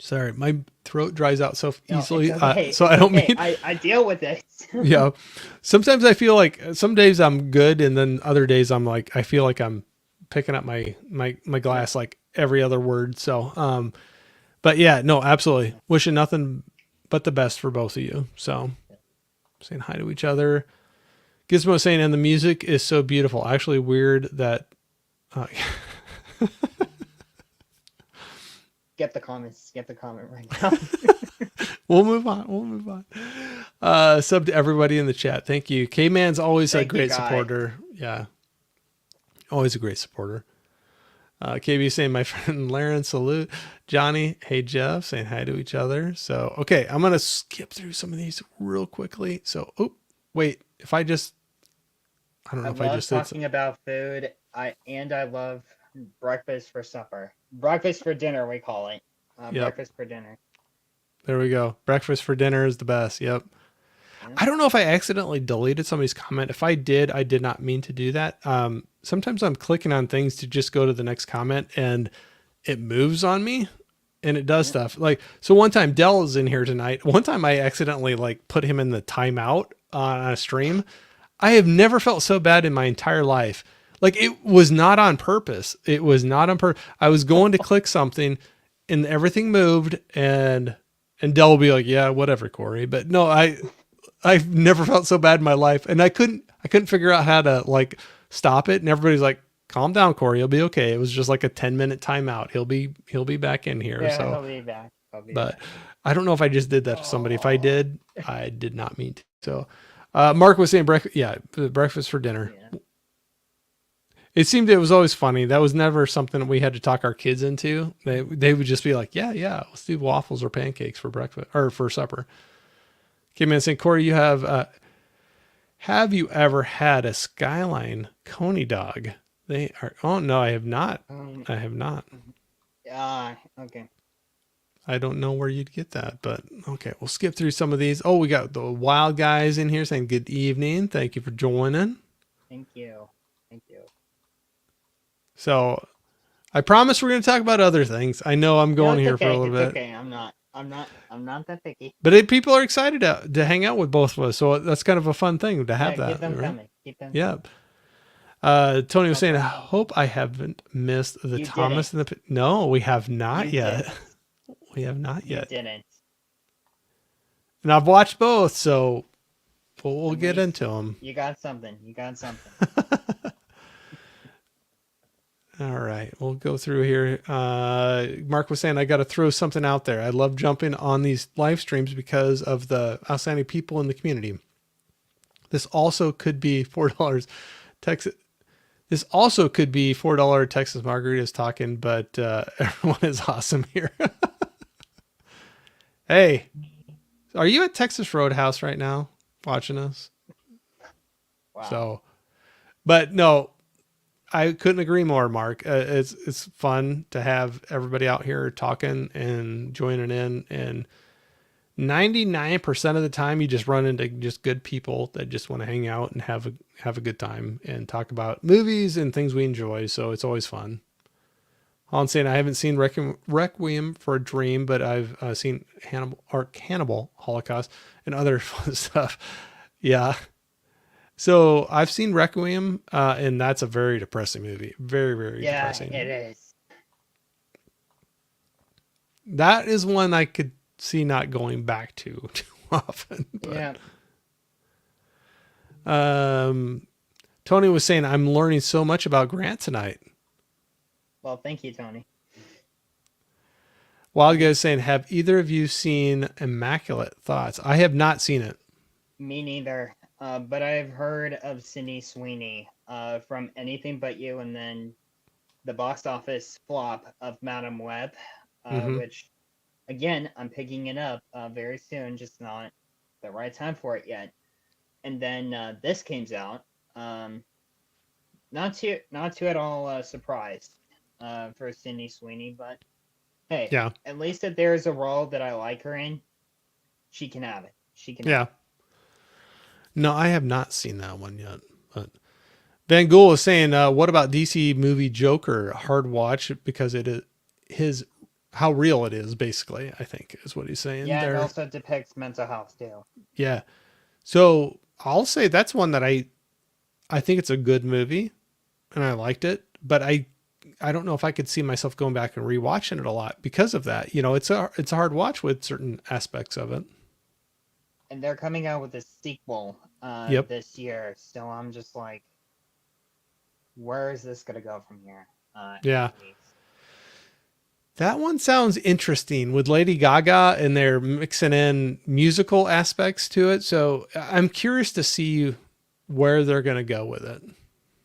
sorry. My throat dries out so No, easily. it's okay. So It's I don't okay. mean, I deal with it. yeah. Sometimes I feel like some days I'm good. And then other days I'm like, I feel like I'm picking up my glass, like every other word. So, but yeah, no, absolutely. Wishing nothing but the best for both of you. So saying hi to each other. Gizmo saying, and the music is so beautiful. Actually weird that, Get the comments. Get the comment right now. we'll move on. We'll move on. Sub to everybody in the chat. Thank you. K-Man's always a Thank you, great Guy. supporter. Yeah. Always a great supporter. KB saying, my friend Laren, salute. Johnny, hey Jeff, saying hi to each other. So, okay, I'm going to skip through some of these real quickly. So, wait, I don't know I if I love just did talking about food. I love breakfast for supper. Breakfast for dinner, we call it. Yep. Breakfast for dinner. There we go. Breakfast for dinner is the best. Yep. Yeah. I don't know if I accidentally deleted somebody's comment. If I did, I did not mean to do that. Sometimes I'm clicking on things to just go to the next comment and it moves on me and it does stuff. Like, so one time Dell is in here tonight. One time I accidentally like put him in the timeout on a stream. I have never felt so bad in my entire life. Like, it was not on purpose. It was not on purpose. I was going to click something and everything moved and Dell will be like, yeah, whatever, Corey. But no, I've never felt so bad in my life. And I couldn't figure out how to like stop it. And everybody's like, calm down, Corey. You'll be okay. It was just like a 10-minute timeout. He'll be back in here. Yeah, so he'll be back. but I don't know if I just did that to somebody. If I did, I did not mean to. So Mark was saying breakfast for dinner. Yeah. It seemed it was always funny. That was never something that we had to talk our kids into. They would just be like, yeah, let's do waffles or pancakes for breakfast or for supper. Came in saying, Corey, you have you ever had a Skyline Coney dog? They are, oh no, I have not. I have not. Okay. I don't know where you'd get that, but okay, we'll skip through some of these. Oh, we got the wild guys in here saying good evening. Thank you for joining. Thank you. So I promise we're going to talk about other things. I know I'm going here for a little bit. Okay, I'm not that picky. But people are excited to hang out with both of us. So that's kind of a fun thing to have that. Keep them right? coming. Keep them Yeah. Tony was saying, I hope I haven't missed the You Thomas and the... No, we have not You yet. didn't. We have not yet. You didn't. And I've watched both, so we'll At get least into them. You got something. All right, we'll go through here. Mark was saying, I got to throw something out there. I love jumping on these live streams because of the outstanding people in the community. This also could be $4 Texas. This also could be $4 Texas margaritas talking, but everyone is awesome here. Hey, are you at Texas Roadhouse right now watching us? Wow. So, but no, I couldn't agree more, Mark. It's fun to have everybody out here talking and joining in, and 99% of the time you just run into just good people that just want to hang out and have a good time and talk about movies and things we enjoy. So it's always fun. I'm saying I haven't seen Requiem for a Dream, but I've seen Cannibal Holocaust and other fun stuff. Yeah. So I've seen Requiem, and that's a very depressing movie. Very, very depressing. Yeah, it is. That is one I could see not going back to too often. But, yeah. Tony was saying, I'm learning so much about Grant tonight. Well, thank you, Tony. Wild Guy is saying, have either of you seen Immaculate Thoughts? I have not seen it. Me neither. But I've heard of Sydney Sweeney from Anything But You, and then the box office flop of Madam Web, which, again, I'm picking it up very soon, just not the right time for it yet. And then this came out. Not too at all surprised for Sydney Sweeney, but hey, yeah, at least if there's a role that I like her in, she can have it. She can. Yeah. No, I have not seen that one yet. But Van Gool is saying, what about DC movie Joker? Hard watch because it is how real it is, basically, I think is what he's saying. Yeah, it also depicts mental health too. Yeah. So I'll say that's one that I think it's a good movie and I liked it, but I don't know if I could see myself going back and rewatching it a lot because of that. You know, it's a hard watch with certain aspects of it. And they're coming out with a sequel this year, so I'm just like, where is this gonna go from here? Yeah. That one sounds interesting with Lady Gaga and they're mixing in musical aspects to it. So I'm curious to see where they're going to go with it.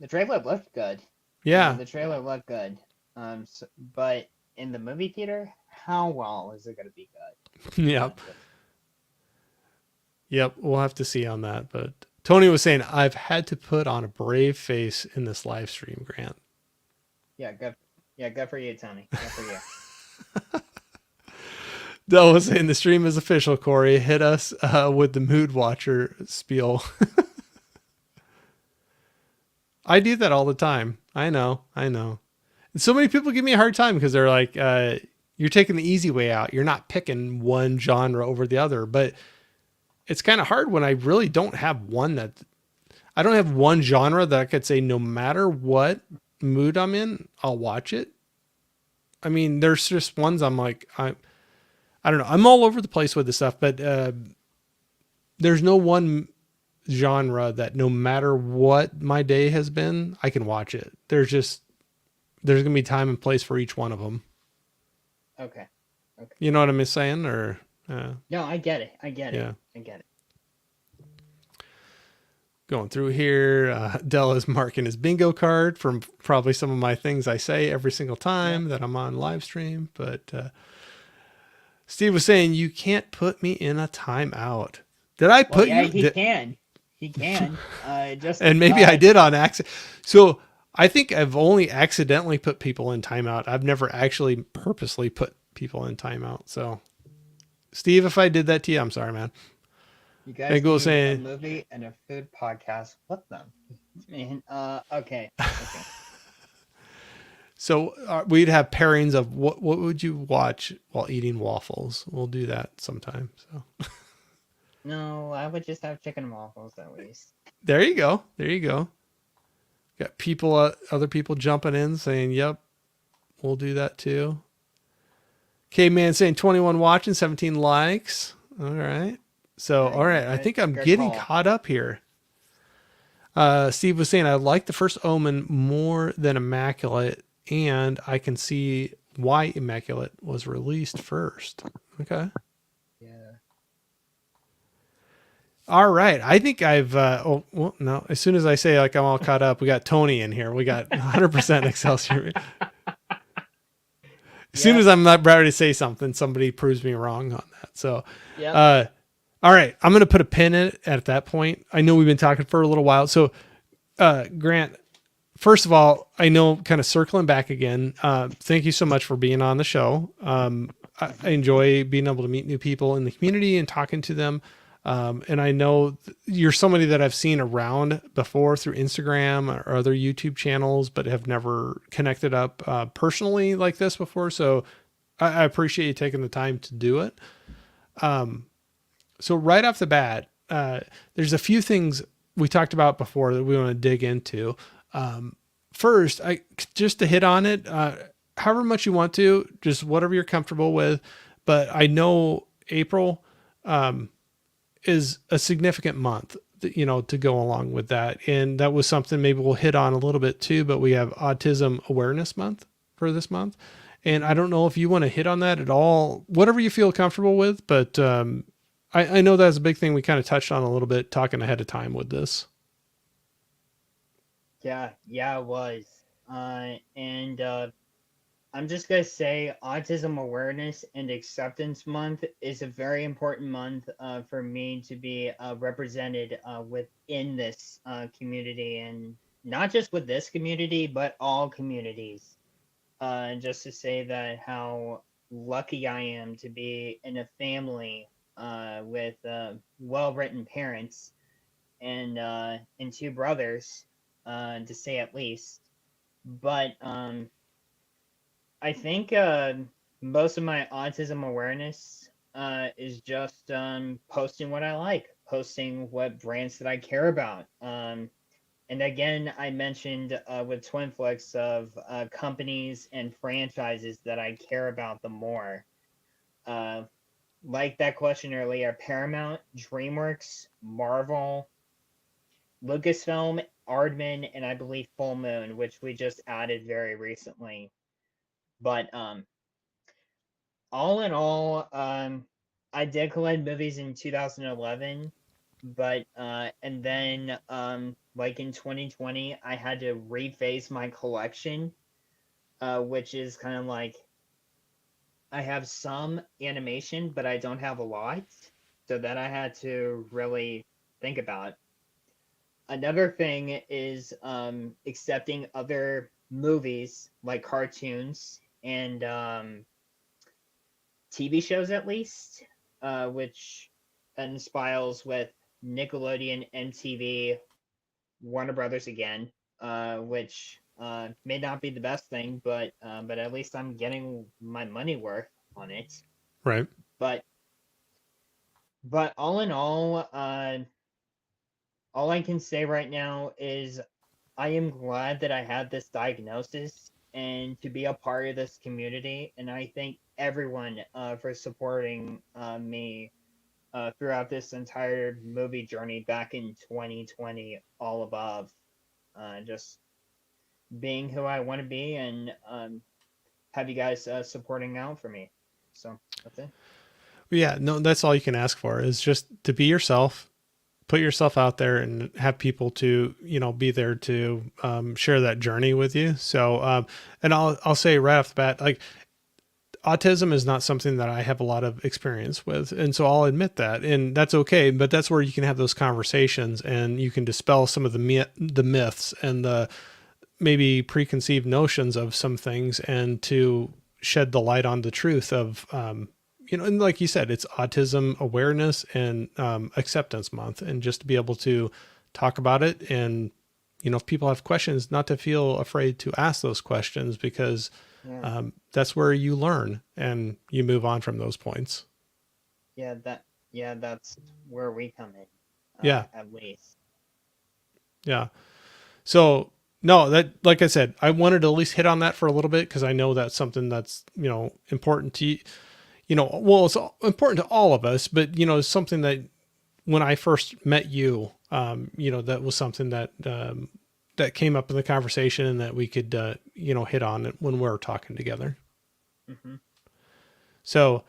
The trailer looked good. Yeah. The trailer looked good. But in the movie theater, how well is it going to be good? Yep. Yep. We'll have to see on that. But Tony was saying, I've had to put on a brave face in this live stream, Grant. Yeah. Good. Yeah. Good for you, Tony. Good for you. Dell was saying the stream is official, Corey. Hit us with the Mood Watcher spiel. I do that all the time. I know. And so many people give me a hard time because they're like, you're taking the easy way out. You're not picking one genre over the other. But it's kind of hard when I really don't have one I don't have one genre that I could say no matter what mood I'm in, I'll watch it. I mean, there's just ones I'm like, I don't know. I'm all over the place with this stuff, but there's no one genre that no matter what my day has been, I can watch it. There's going to be time and place for each one of them. Okay. You know what I'm saying? Or no, I get it. I get it. Going through here, Dell is marking his bingo card from probably some of my things I say every single time that I'm on live stream. But Steve was saying, you can't put me in a timeout. Did I put you? He can. He can. And maybe I did on accident. So I think I've only accidentally put people in timeout. I've never actually purposely put people in timeout. So Steve, if I did that to you, I'm sorry, man. You guys do a movie and a food podcast with them. Okay. So we'd have pairings of what would you watch while eating waffles? We'll do that sometime. So. No, I would just have chicken and waffles at least. There you go. Got people, other people jumping in saying, "Yep, we'll do that too." K-Man saying 21 watching, 17 likes. All right. So, all right. I think I'm getting caught up here. Steve was saying, I like the first Omen more than Immaculate, and I can see why Immaculate was released first. Okay. Yeah. All right. I think I've, no. As soon as I say like I'm all caught up, we got Tony in here. We got 100% Excelsior. As soon as I'm not ready to say something, somebody proves me wrong on that. So, all right, I'm going to put a pin in it at that point. I know we've been talking for a little while. So, Grant, first of all, I know kind of circling back again, thank you so much for being on the show. I enjoy being able to meet new people in the community and talking to them. And I know you're somebody that I've seen around before through Instagram or other YouTube channels, but have never connected up personally like this before. So I appreciate you taking the time to do it. So right off the bat, there's a few things we talked about before that we want to dig into. First, just to hit on it, however much you want to, just whatever you're comfortable with. But I know April is a significant month, to go along with that. And that was something maybe we'll hit on a little bit too, but we have Autism Awareness Month for this month. And I don't know if you want to hit on that at all, whatever you feel comfortable with, but I know that's a big thing we kind of touched on a little bit talking ahead of time with this. Yeah, it was. And I'm just gonna say Autism Awareness and Acceptance Month is a very important month for me to be represented within this community, and not just with this community, but all communities. Just to say that how lucky I am to be in a family with well-written parents and two brothers, to say at least. But I think most of my autism awareness is just posting what I like, posting what brands that I care about. And again, I mentioned with Twinflix of companies and franchises that I care about the more. Like that question earlier, Paramount, DreamWorks, Marvel, Lucasfilm, Aardman, and I believe Full Moon, which we just added very recently. But all in all, I did collect movies in 2011, but and then like in 2020, I had to rephase my collection, which is kind of like I have some animation, but I don't have a lot, so that I had to really think about. Another thing is accepting other movies like cartoons and TV shows at least, which inspires with Nickelodeon, MTV, Warner Brothers again, which may not be the best thing, but at least I'm getting my money worth on it. Right. But all in all I can say right now is I am glad that I had this diagnosis and to be a part of this community. And I thank everyone for supporting me throughout this entire movie journey back in 2020, all above. Just being who I want to be and have you guys supporting out for me. So that's it. Yeah, no, that's all you can ask for is just to be yourself, put yourself out there and have people to, be there to share that journey with you. So, and I'll say right off the bat, like autism is not something that I have a lot of experience with. And so I'll admit that, and that's okay. But that's where you can have those conversations and you can dispel some of the myths and the maybe preconceived notions of some things and to shed the light on the truth of, and like you said, it's Autism Awareness and Acceptance Month, and just to be able to talk about it. And, if people have questions, not to feel afraid to ask those questions, because that's where you learn and you move on from those points. That's where we come in. Yeah. At least. Yeah. So, no, that, like I said, I wanted to at least hit on that for a little bit because I know that's something that's, important to you. Well, it's important to all of us, but, it's something that when I first met you, that was something that, that came up in the conversation and that we could, hit on it when we were talking together. Mm-hmm. So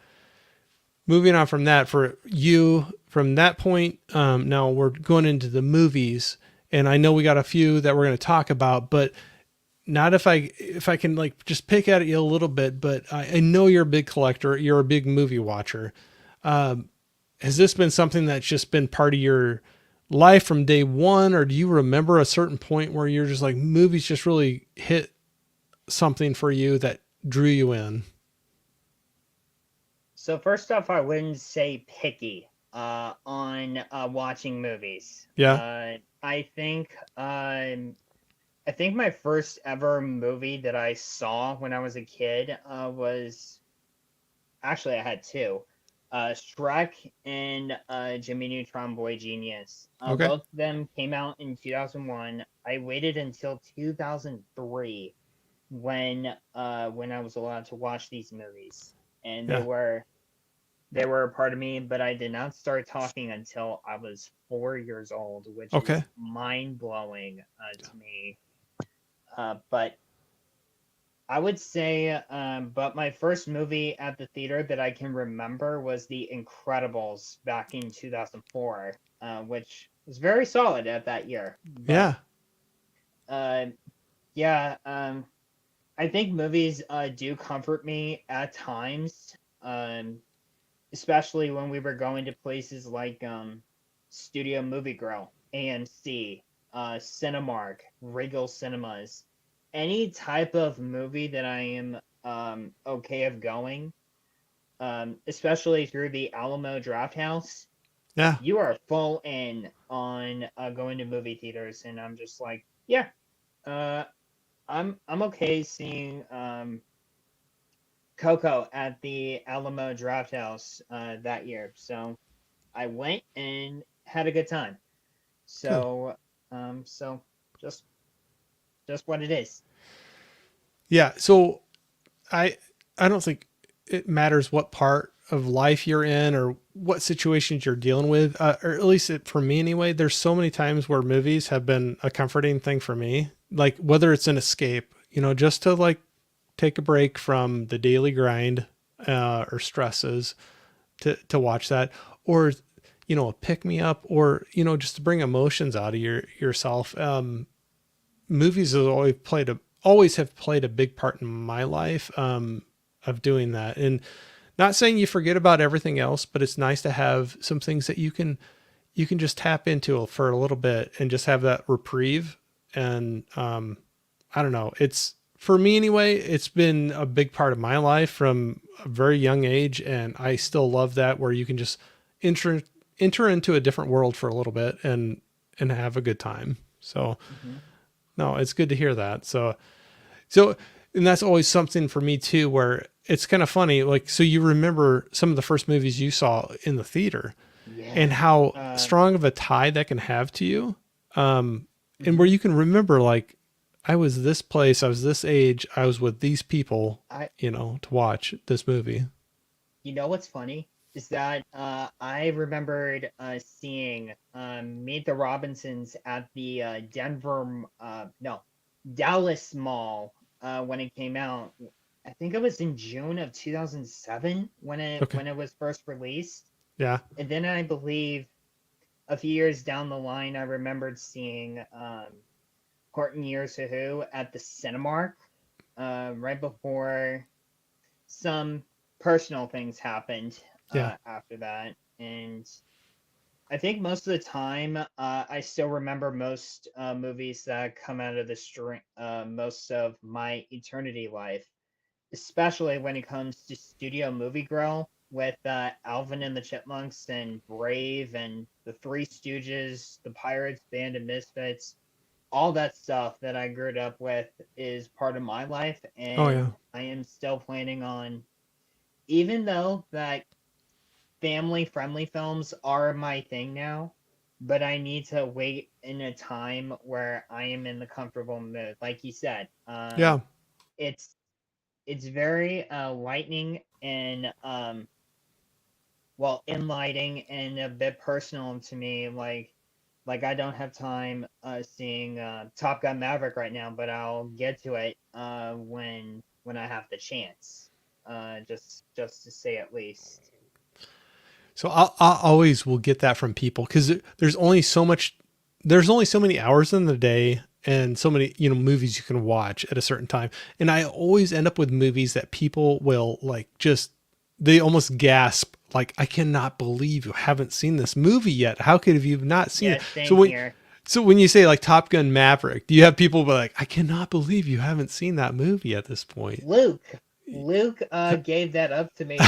moving on from that, for you, from that point, now we're going into the movies, and I know we got a few that we're going to talk about, but not if I can like just pick at you a little bit, but I know you're a big collector. You're a big movie watcher. Has this been something that's just been part of your life from day one? Or do you remember a certain point where you're just like, movies just really hit something for you that drew you in? So first off, I wouldn't say picky on watching movies. Yeah. I think my first ever movie that I saw when I was a kid was actually I had two. Shrek and Jimmy Neutron Boy Genius. Okay. Both of them came out in 2001. I waited until 2003 when I was allowed to watch these movies, and Yeah. they were a part of me. But I did not start talking until I was 4 years old, which is Okay. mind blowing to me. But I would say, but my first movie at the theater that I can remember was The Incredibles back in 2004, which was very solid at that year. But Yeah. uh, yeah, I think movies do comfort me at times, especially when we were going to places like Studio Movie Grill, AMC, Cinemark, Regal Cinemas. Any type of movie that I am okay of going, especially through the Alamo Drafthouse, Yeah. you are full in on going to movie theaters, and I'm just like, yeah, uh, I'm okay seeing Coco at the Alamo Drafthouse that year. So I went and had a good time. Good. So just what it is. Yeah. So I I don't think it matters what part of life you're in or what situations you're dealing with, or at least for me anyway. There's so many times where movies have been a comforting thing for me, like whether it's an escape, just to like take a break from the daily grind or stresses to watch that, or a pick me up, or just to bring emotions out of yourself. Movies have always have played a big part in my life, of doing that. And not saying you forget about everything else, but it's nice to have some things that you can just tap into for a little bit and just have that reprieve. And I don't know, it's for me anyway, it's been a big part of my life from a very young age, and I still love that, where you can just enter enter into a different world for a little bit and have a good time. So Mm-hmm. no, it's good to hear that. So, and that's always something for me too, where it's kind of funny. Like, so you remember some of the first movies you saw in the theater and Yeah. how Uh, strong of a tie that can have to you. And where mhm. you can remember, like, I was this place, I was this age, I was with these people, I to watch this movie. You know what's funny is that I remembered seeing Meet the Robinsons at the no, Dallas Mall when it came out. I think it was in June of 2007 Okay. when it was first released. Yeah. And then I believe a few years down the line, I remembered seeing Courtney Years to Who at the Cinemark right before some personal things happened Yeah. after that. And I think most of the time, I still remember most movies that come out of the string, most of my eternity life, especially when it comes to Studio Movie Grill with Alvin and the Chipmunks and Brave and the Three Stooges, the Pirates, Band of Misfits. All that stuff that I grew up with is part of my life, Oh yeah. and I am still planning on, even though that family friendly films are my thing now, but I need to wait in a time where I am in the comfortable mood. Like you said, Yeah. it's very lightning and well, enlightening and a bit personal to me. Like I don't have time seeing Top Gun Maverick right now, but I'll get to it when I have the chance. Just to say at least. So I always will get that from people, because there's only so many hours in the day and so many, movies you can watch at a certain time. And I always end up with movies that people will like, just, they almost gasp, like, I cannot believe you haven't seen this movie yet. How could have you not seen Yeah, it? same here. So when you say like Top Gun Maverick, do you have people be like, I cannot believe you haven't seen that movie at this point? Luke, Luke gave that up to me.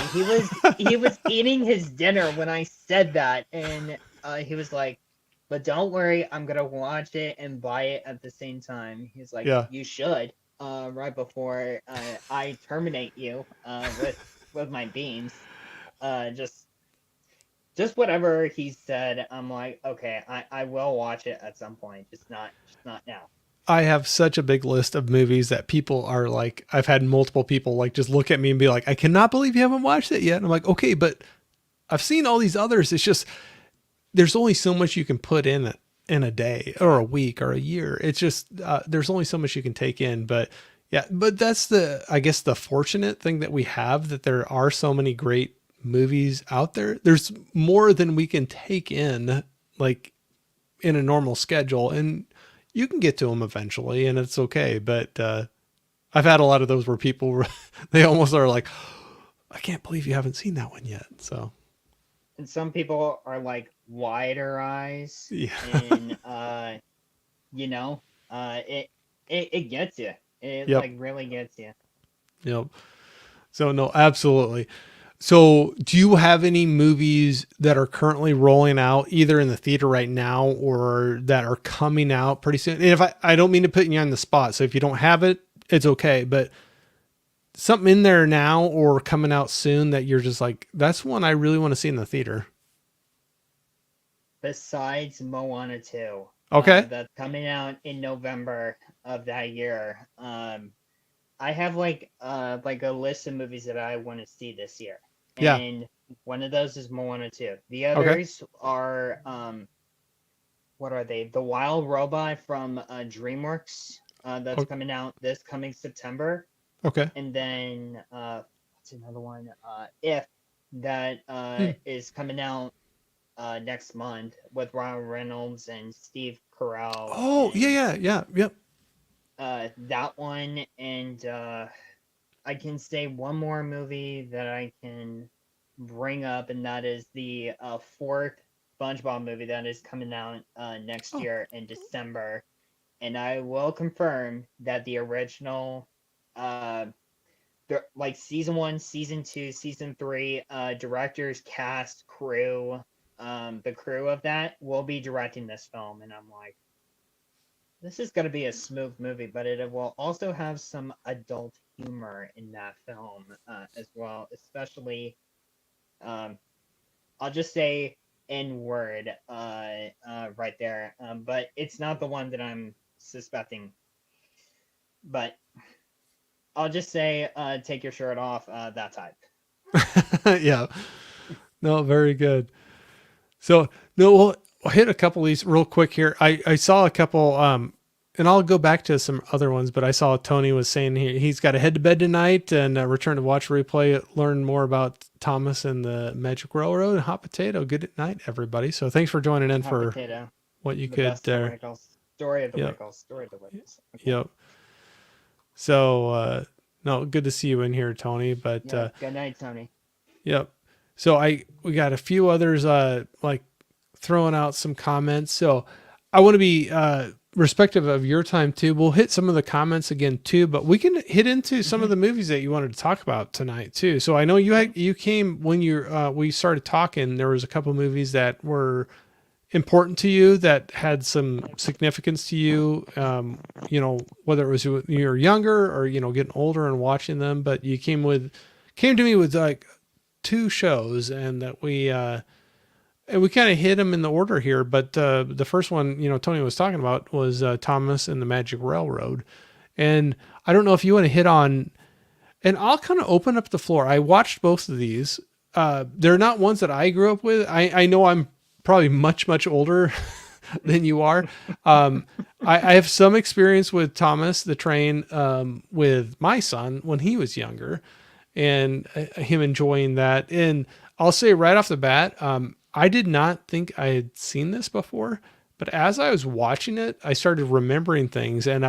He was eating his dinner when I said that, and he was like, "But don't worry, I'm gonna watch it and buy it at the same time." He's like, Yeah. "You should." Right before I terminate you with my beams, just whatever he said. I'm like, okay, I will watch it at some point, just not now. I have such a big list of movies that people are like, I've had multiple people like just look at me and be like, I cannot believe you haven't watched it yet. And I'm like, okay, but I've seen all these others. It's just, there's only so much you can put in a day or a week or a year. It's just, there's only so much you can take in, but yeah, but that's I guess the fortunate thing that we have, that there are so many great movies out there. There's more than we can take in, like in a normal schedule, and you can get to them eventually and it's okay. But, I've had a lot of those where people, they almost are like, I can't believe you haven't seen that one yet. So And some people are like wider eyes, yeah. and you know, it gets you. It Yep. like really gets you. Yep. So no, absolutely. So do you have any movies that are currently rolling out either in the theater right now or that are coming out pretty soon? And if I don't mean to put you on the spot, so if you don't have it, it's okay. But something in there now or coming out soon that you're just like, that's one I really want to see in the theater. Besides Moana 2, Okay. that's coming out in November of that year. I have like a list of movies that I want to see this year, Yeah. and one of those is Moana 2. The Okay. others are what are they? The Wild Robot from DreamWorks, that's coming out this coming September, Okay. and then what's another one? If that Hmm. is coming out next month with Ryan Reynolds and Steve Carell, Oh yeah, and yeah, yeah. Yep. that one, and I can say one more movie that I can bring up, and that is the fourth SpongeBob movie that is coming out next Oh. year in December. And I will confirm that the original, like season one, season two, season three, directors, cast, crew, the crew of that will be directing this film. And I'm like, this is going to be a smooth movie, but it will also have some adult humor in that film as well, especially, I'll just say N word right there. But it's not the one that I'm suspecting. But I'll just say take your shirt off, that type. Yeah. No, very good. So no, we'll hit a couple of these real quick here. I saw a couple, and I'll go back to some other ones, but I saw Tony was saying he's got to head to bed tonight and return to watch replay, learn more about Thomas and the Magic Railroad and Hot Potato. Good night, everybody. So thanks for joining in Hot for Potato, what you the could best there. Wiggles. Story of the Yep. Wiggles. Story of the Wiggles. Okay. Yep. So, no, good to see you in here, Tony, but, Yeah. Good night, Tony. yep. So we got a few others, like throwing out some comments. So I want to be, respective of your time too. We'll hit some of the comments again too, but we can hit into some of the movies that you wanted to talk about tonight too. So I know you came when we started talking, there was a couple movies that were important to you that had some significance to you. Whether it was when you were younger or, getting older and watching them, but you came to me with like two shows and that and we kind of hit them in the order here, but the first one, Tony was talking about was Thomas and the Magic Railroad. And I don't know if you want to hit on, and I'll kind of open up the floor. I watched both of these. They're not ones that I grew up with. I know I'm probably much, much older than you are. I have some experience with Thomas the Train with my son when he was younger and him enjoying that. And I'll say right off the bat, I did not think I had seen this before, but as I was watching it, I started remembering things, and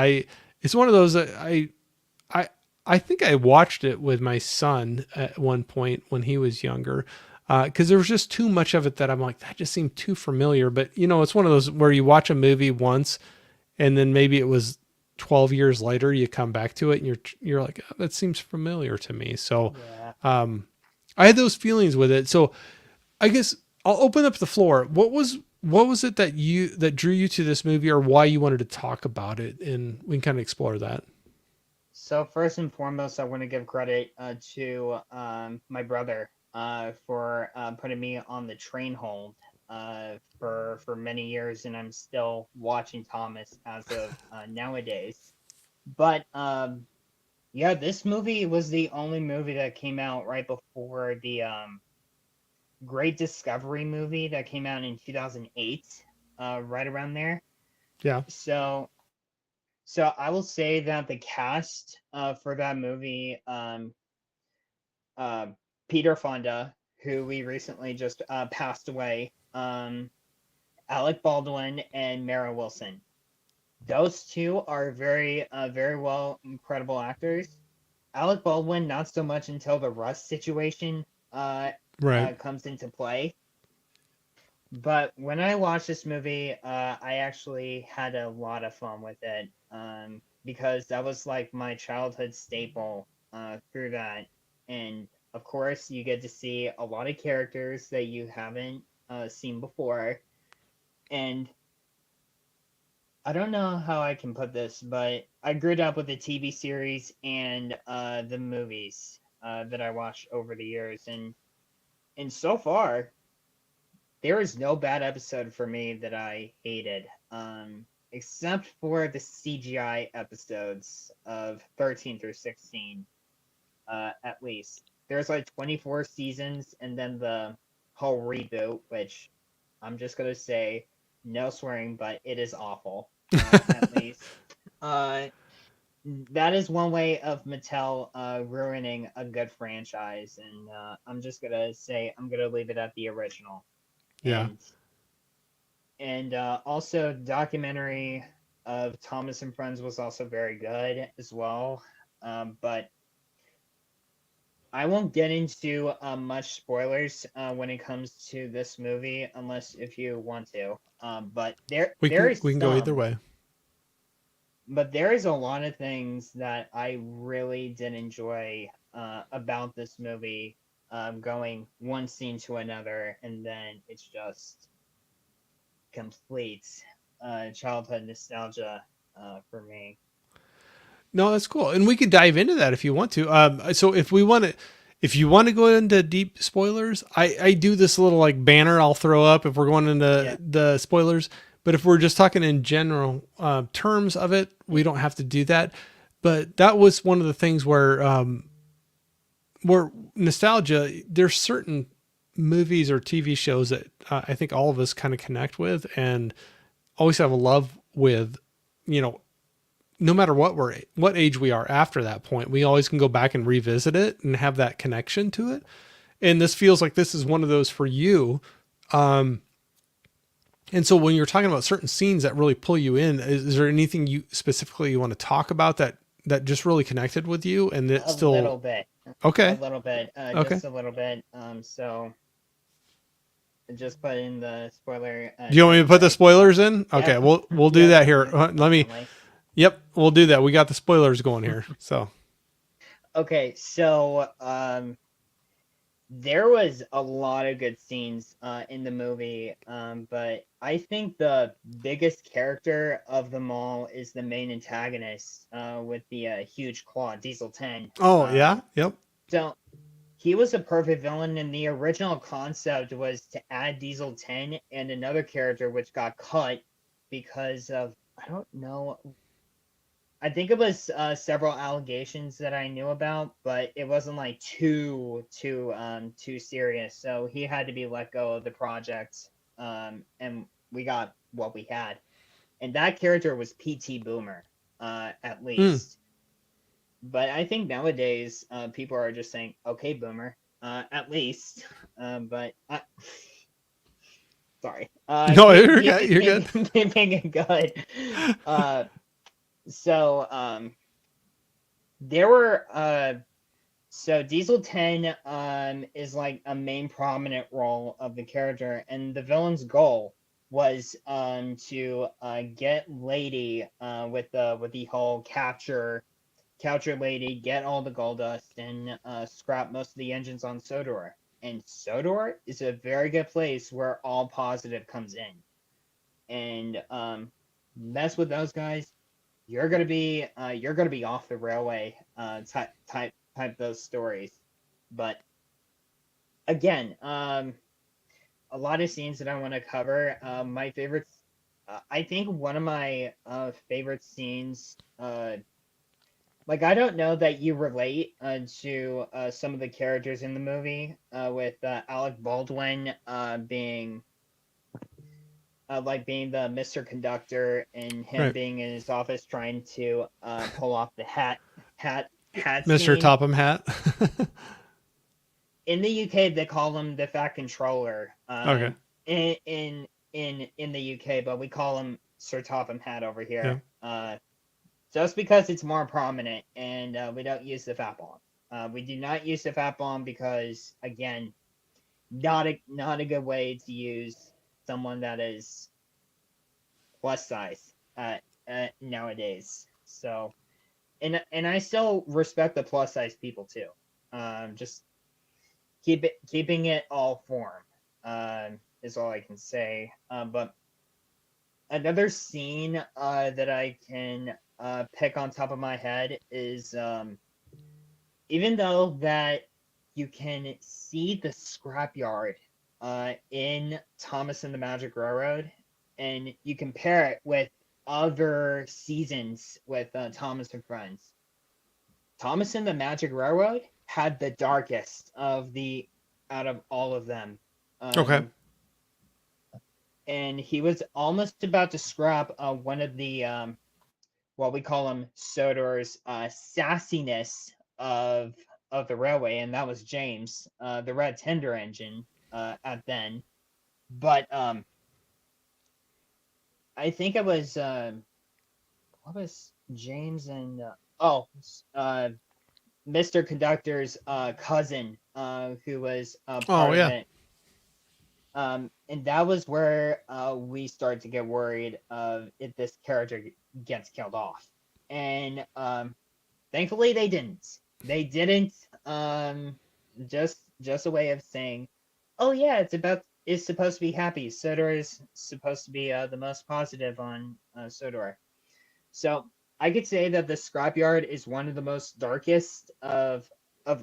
it's one of those that I think I watched it with my son at one point when he was younger, because there was just too much of it that I'm like, that just seemed too familiar. But it's one of those where you watch a movie once, and then maybe it was 12 years later you come back to it and you're like, oh, that seems familiar to me. So Yeah. I had those feelings with it. So I guess I'll open up the floor. What was it that drew you to this movie, or why you wanted to talk about it, and we can kind of explore that. So first and foremost, I want to give credit to my brother for putting me on the train hold for many years, and I'm still watching Thomas as of nowadays. But yeah, this movie was the only movie that came out right before the Great Discovery movie that came out in 2008, right around there. Yeah. So so I will say that the cast for that movie, uh, Peter Fonda, who we recently just passed away, Alec Baldwin, and Mara Wilson. Those two are very well, incredible actors. Alec Baldwin, not so much until the Rust situation Right. comes into play. But when I watched this movie, I actually had a lot of fun with it because that was like my childhood staple through that. And of course, you get to see a lot of characters that you haven't seen before. And I don't know how I can put this, but I grew up with the TV series and the movies that I watched over the years. And so far, there is no bad episode for me that I hated, except for the CGI episodes of 13 through 16, at least. There's like 24 seasons, and then the whole reboot, which I'm just gonna say, no swearing, but it is awful, at least. Uh, that is one way of Mattel ruining a good franchise, and I'm just gonna say I'm gonna leave it at the original. Yeah. And also documentary of Thomas and Friends was also very good as well. But I won't get into much spoilers when it comes to this movie, unless if you want to. But We there can is we can go either some, way. but there is a lot of things that I really did enjoy about this movie, going one scene to another, and then it's just complete childhood nostalgia for me. No, that's cool, and we could dive into that if you want to. So if you want to go into deep spoilers, I do this little like banner I'll throw up if we're going into Yeah. the spoilers. But if we're just talking in general terms of it, we don't have to do that. But that was one of the things where nostalgia. There's certain movies or TV shows that I think all of us kind of connect with and always have a love with. You know, no matter what age we are after that point, we always can go back and revisit it and have that connection to it. And this feels like this is one of those for you. And so when you're talking about certain scenes that really pull you in, is there anything you specifically you want to talk about that just really connected with you and it A little still bit, a okay. little bit, Okay. just a little bit. So just put in the spoiler Do you want me to put the category. spoilers in? Okay, Yep. we'll do Yep. that here. Let me. Definitely. Yep, we'll do that. We got the spoilers going here. So Okay, so there was a lot of good scenes in the movie, but I think the biggest character of them all is the main antagonist with the huge claw, Diesel 10. oh yeah, yep. So he was a perfect villain, and the original concept was to add Diesel 10 and another character which got cut because of, I don't know, I think it was several allegations that I knew about, but it wasn't like too serious. So he had to be let go of the project, and we got what we had. And that character was PT Boomer, at Mm. least. But I think nowadays people are just saying, "Okay, Boomer," at least. But sorry, No, you're good. You're good. keeping it good. So there were so Diesel 10 is like a main prominent role of the character, and the villain's goal was to get Lady with the whole capture Lady, get all the gold dust, and scrap most of the engines on Sodor. And Sodor is a very good place where all positive comes in. And mess with those guys, you're gonna be off the railway type those stories. But again, a lot of scenes that I want to cover. My favorites, I think one of my favorite scenes, like I don't know that you relate to some of the characters in the movie, with Alec Baldwin being like being the Mr. Conductor and him Right. being in his office trying to pull off the hat Mr. scene. Topham Hat. In the UK, they call him the Fat Controller. Okay. In the UK, but we call him Sir Topham Hat over Yeah. here. Just because it's more prominent, and we don't use the fat bomb. We do not use the fat bomb because, again, not a good way to use someone that is plus size nowadays. So, and I still respect the plus size people too. Just keeping it all form is all I can say. But another scene that I can pick on top of my head is even though that you can see the scrapyard in Thomas and the Magic Railroad, and you compare it with other seasons with Thomas and Friends. Thomas and the Magic Railroad had the darkest of the out of all of them. Okay. And he was almost about to scrap one of the what we call him Sodor's sassiness of the railway, and that was James, the Red Tender engine at then. But I think it was what was James and Mr. Conductor's cousin who was part of it. And that was where we start to get worried if this character gets killed off. And thankfully they didn't. They didn't. Just a way of saying, oh yeah, it's supposed to be happy. Sodor is supposed to be the most positive on Sodor. So I could say that the scrapyard is one of the most darkest of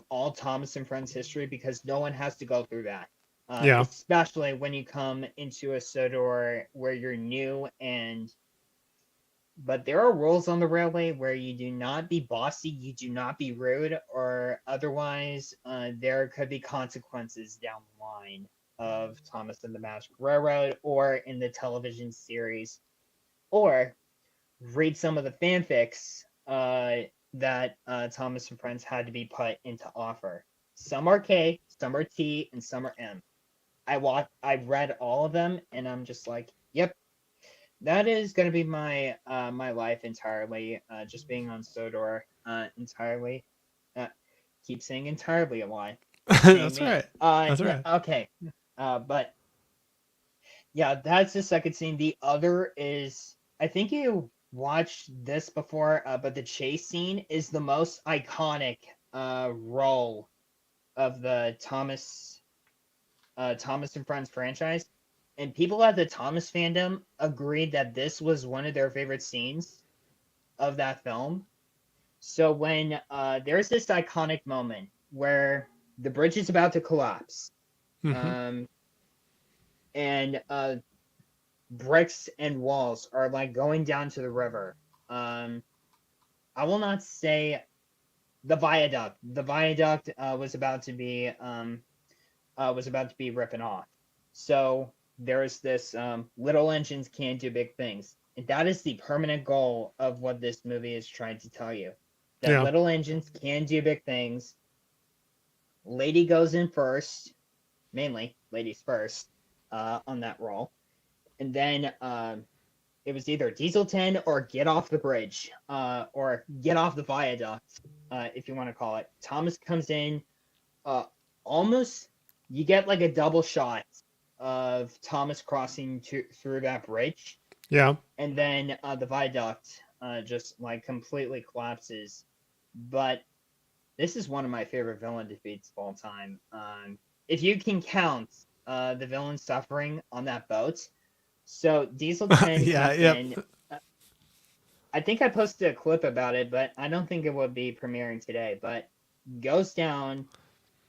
all Thomas and Friends history because no one has to go through that. Especially when you come into a Sodor where you're new but there are rules on the railway where you do not be bossy, you do not be rude, or otherwise there could be consequences down the line of Thomas and the Magic Railroad or in the television series. Or read some of the fanfics that Thomas and Friends had to be put into offer. Some are K, some are T, and some are M. I read all of them, and I'm just like, yep, that is going to be my my life entirely. Just being on Sodor entirely. Keep saying entirely a lie. That's right. That's right. Okay, but yeah, that's the second scene. The other is, I think you watched this before, but the chase scene is the most iconic role of the Thomas and Friends franchise, and people at the Thomas fandom agreed that this was one of their favorite scenes of that film. So when there's this iconic moment where the bridge is about to collapse, and bricks and walls are like going down to the river. I will not say the viaduct. The viaduct was about to be ripping off. So there's this little engines can do big things. And that is the permanent goal of what this movie is trying to tell you. That little engines can do big things. Lady goes in first, mainly ladies first, on that role. And then it was either Diesel 10 or get off the bridge, or get off the viaduct, if you want to call it. Thomas comes in, almost, you get like a double shot of Thomas crossing through that bridge, Yeah. and then the viaduct just like completely collapses. But this is one of my favorite villain defeats of all time. If you can count the villain suffering on that boat, so Diesel 10 Yeah. comes Yep. in. I think I posted a clip about it, but I don't think it would be premiering today. But goes down,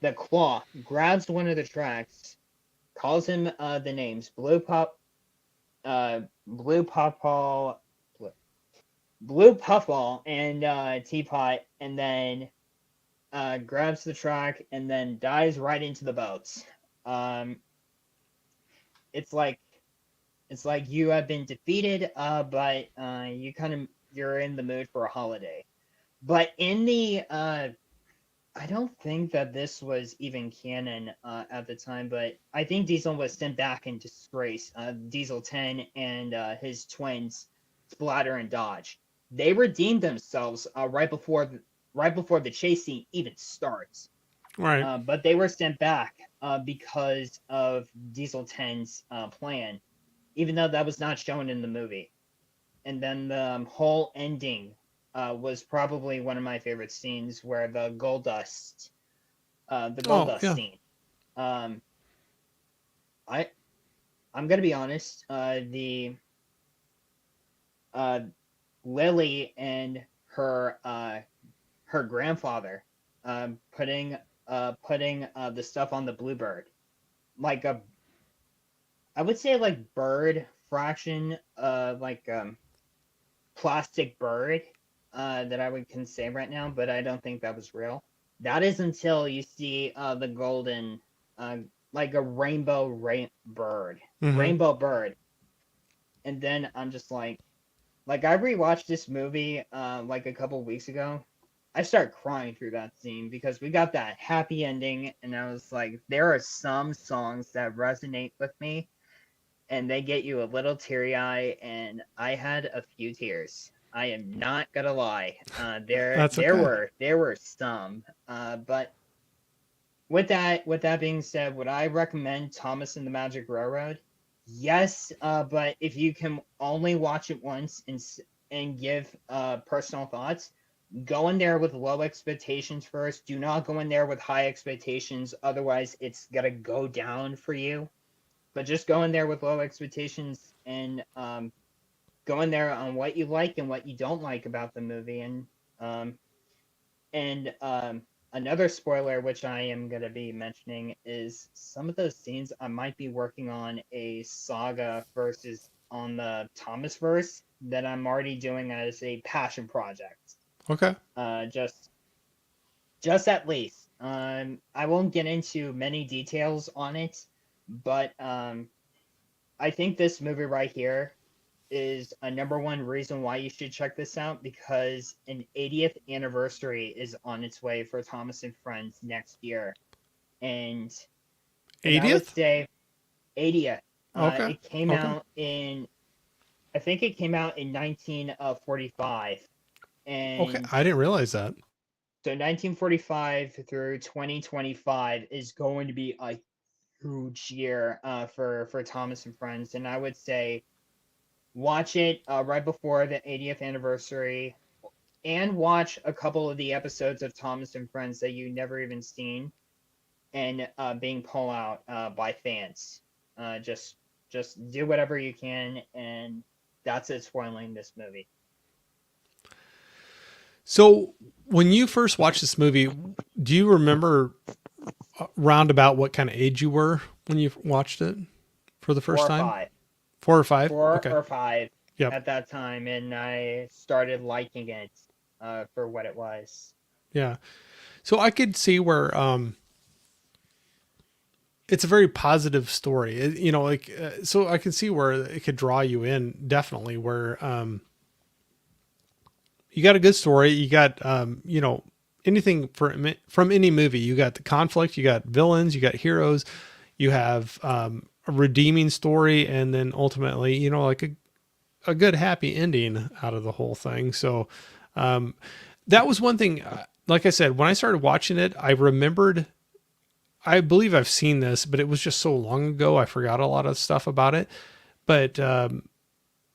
the claw grabs one of the tracks, calls him the names Blue Puffball, Blue Puffball, and Teapot, and then grabs the track and then dives right into the boats. Um, it's like you have been defeated, but you're in the mood for a holiday. But in the I don't think that this was even canon at the time, but I think Diesel was sent back in disgrace. Diesel 10 and his twins, Splatter and Dodge, they redeemed themselves right before the chase scene even starts. Right. But they were sent back because of Diesel 10's plan, even though that was not shown in the movie. And then the whole ending was probably one of my favorite scenes, where the gold Oh, dust yeah. scene. Um, I I'm gonna be honest. The uh, Lily and her grandfather putting the stuff on the bluebird, like a I would say like bird fraction, like plastic bird that I would can say right now, but I don't think that was real. That is until you see the golden, uh, like a Hmm. rainbow bird, and then I'm just like I rewatched this movie like a couple weeks ago. I started crying through that scene because we got that happy ending, and I was like, there are some songs that resonate with me, and they get you a little teary eye, and I had a few tears. I am not gonna lie. That's okay. There were some, but with that being said, would I recommend Thomas and the Magic Railroad? Yes, but if you can only watch it once and give personal thoughts, go in there with low expectations first. Do not go in there with high expectations, otherwise it's gonna go down for you. But just go in there with low expectations, and go in there on what you like and what you don't like about the movie. Um, and another spoiler, which I am going to be mentioning, is some of those scenes I might be working on a Saga versus on the Thomas verse that I'm already doing as a passion project. Okay. Uh, just just at least. I won't get into many details on it, but I think this movie right here is a number one reason why you should check this out, because an 80th anniversary is on its way for Thomas and Friends next year, and I would 80th. say 80th. Okay. It came Okay. out in I think it came out in 1945, Okay. and I didn't realize that. so 1945 through 2025 is going to be a huge year for Thomas and Friends, and I would say watch it right before the 80th anniversary, and watch a couple of the episodes of Thomas and Friends that you never even seen, and being pulled out by fans. Just do whatever you can, and that's it spoiling this movie. So, when you first watched this movie, do you remember roundabout what kind of age you were when you watched it for the Four first or time? five, 4 or 5? four Okay. or five Yep. at that time, and I started liking it for what it was. Yeah. So I could see where it's a very positive story. Like so I can see where it could draw you in definitely where you got a good story, you got anything from any movie, you got the conflict, you got villains, you got heroes, you have a redeeming story, and then ultimately, like a good happy ending out of the whole thing. So that was one thing. Like I said, when I started watching it, I remembered I believe I've seen this, but it was just so long ago. I forgot a lot of stuff about it. But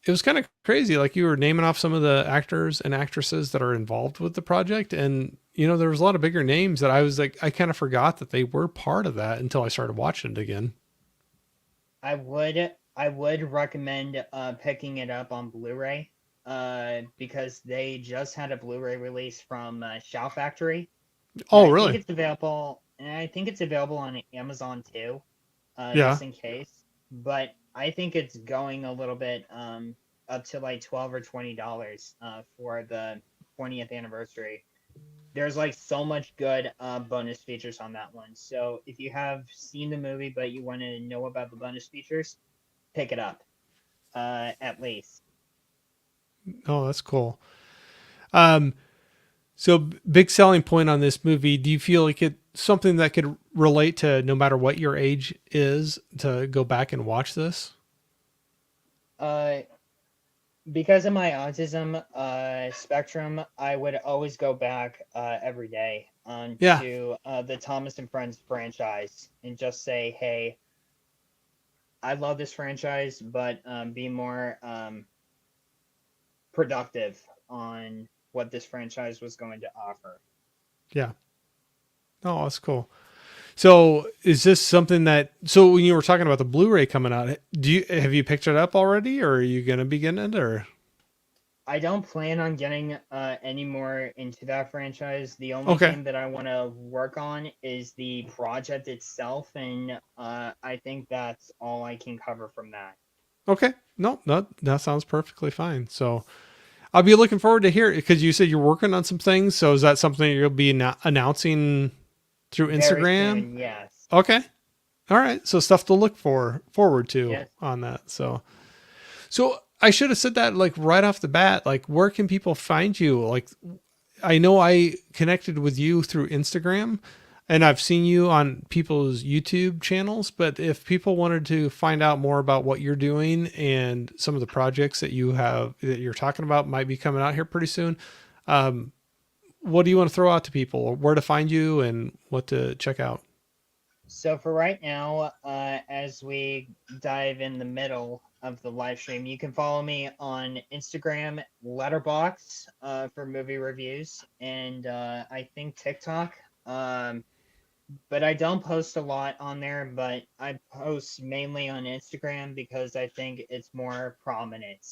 it was kind of crazy. Like you were naming off some of the actors and actresses that are involved with the project. And, there was a lot of bigger names that I was like, I kind of forgot that they were part of that until I started watching it again. I would recommend picking it up on Blu-ray because they just had a Blu-ray release from Shout Factory, and Oh, I think really? it's available. And I think it's available on Amazon too, Yeah. just in case. But I think it's going a little bit up to like $12 or $20 for the 20th anniversary. There's like so much good bonus features on that one. So if you have seen the movie but you want to know about the bonus features, pick it up at least. Oh, that's cool. Um, so big selling point on this movie. Do you feel like it's something that could relate to no matter what your age is to go back and watch this? Uh, because of my autism spectrum, I would always go back every day Yeah. to the Thomas and Friends franchise and just say, hey, I love this franchise, but be more productive on what this franchise was going to offer. Yeah. Oh, that's cool. So is this something that, so when you were talking about the Blu-ray coming out, have you picked it up already or are you going to be getting it or? I don't plan on getting any more into that franchise. The only Okay. thing that I want to work on is the project itself, and I think that's all I can cover from that. Okay. No, that sounds perfectly fine. So I'll be looking forward to hear it because you said you're working on some things. So is that something you'll be announcing through Very Instagram? soon, yes. Okay. All right. So stuff to look forward to Yes. on that. So I should have said that like right off the bat. Like, where can people find you? Like, I know I connected with you through Instagram and I've seen you on people's YouTube channels, but if people wanted to find out more about what you're doing and some of the projects that you're talking about might be coming out here pretty soon, what do you want to throw out to people or where to find you and what to check out? So for right now, as we dive in the middle of the live stream, you can follow me on Instagram, Letterbox for movie reviews, and I think TikTok. But I don't post a lot on there, but I post mainly on Instagram because I think it's more prominent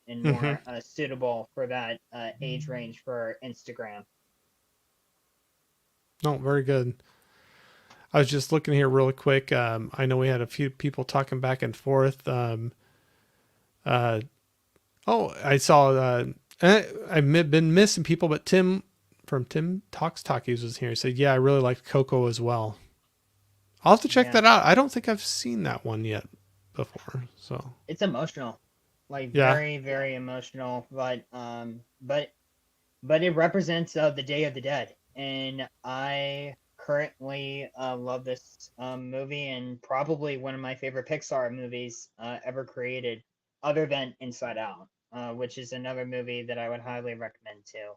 and Mm-hmm. more suitable for that age range for Instagram. No, very good. I was just looking here really quick. I know we had a few people talking back and forth. Uh, oh, I saw. I've been missing people, but Tim from Tim Talks Talkies was here. He said, "Yeah, I really liked Coco as well." I'll have to check Yeah, that out. I don't think I've seen that one yet before. So it's emotional, like yeah, very, very emotional, but it represents the Day of the Dead, and I currently love this movie and probably one of my favorite Pixar movies ever created, other than Inside Out, which is another movie that I would highly recommend too,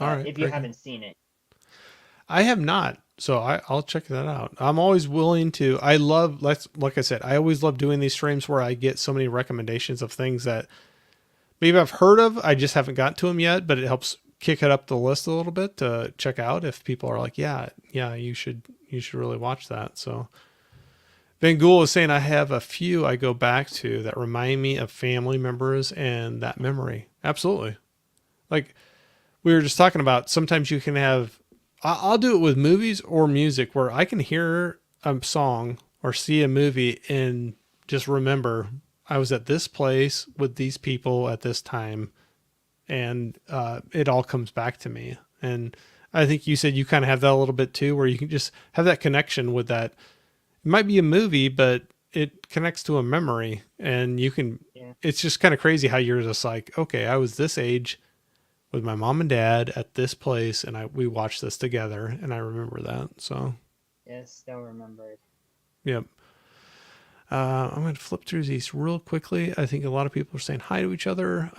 all right, if you very good. haven't seen it. I have not, so I'll check that out. I'm always willing to. I love, like I said, I always love doing these streams where I get so many recommendations of things that maybe I've heard of. I just haven't gotten to them yet, but it helps kick it up the list a little bit to check out if people are like, yeah, you should really watch that. So Van Gool is saying I have a few I go back to that remind me of family members and that memory. Absolutely. Like we were just talking about, sometimes you can have, I'll do it with movies or music where I can hear a song or see a movie and just remember I was at this place with these people at this time, and it all comes back to me. And I think you said you kind of have that a little bit too, where you can just have that connection with that. It might be a movie, but it connects to a memory, and you can. Yeah. It's just kind of crazy how you're just like, okay, I was this age with my mom and dad at this place, and we watched this together, and I remember that. So, Yes, still remembered. yep. I'm going to flip through these real quickly. I think a lot of people are saying hi to each other.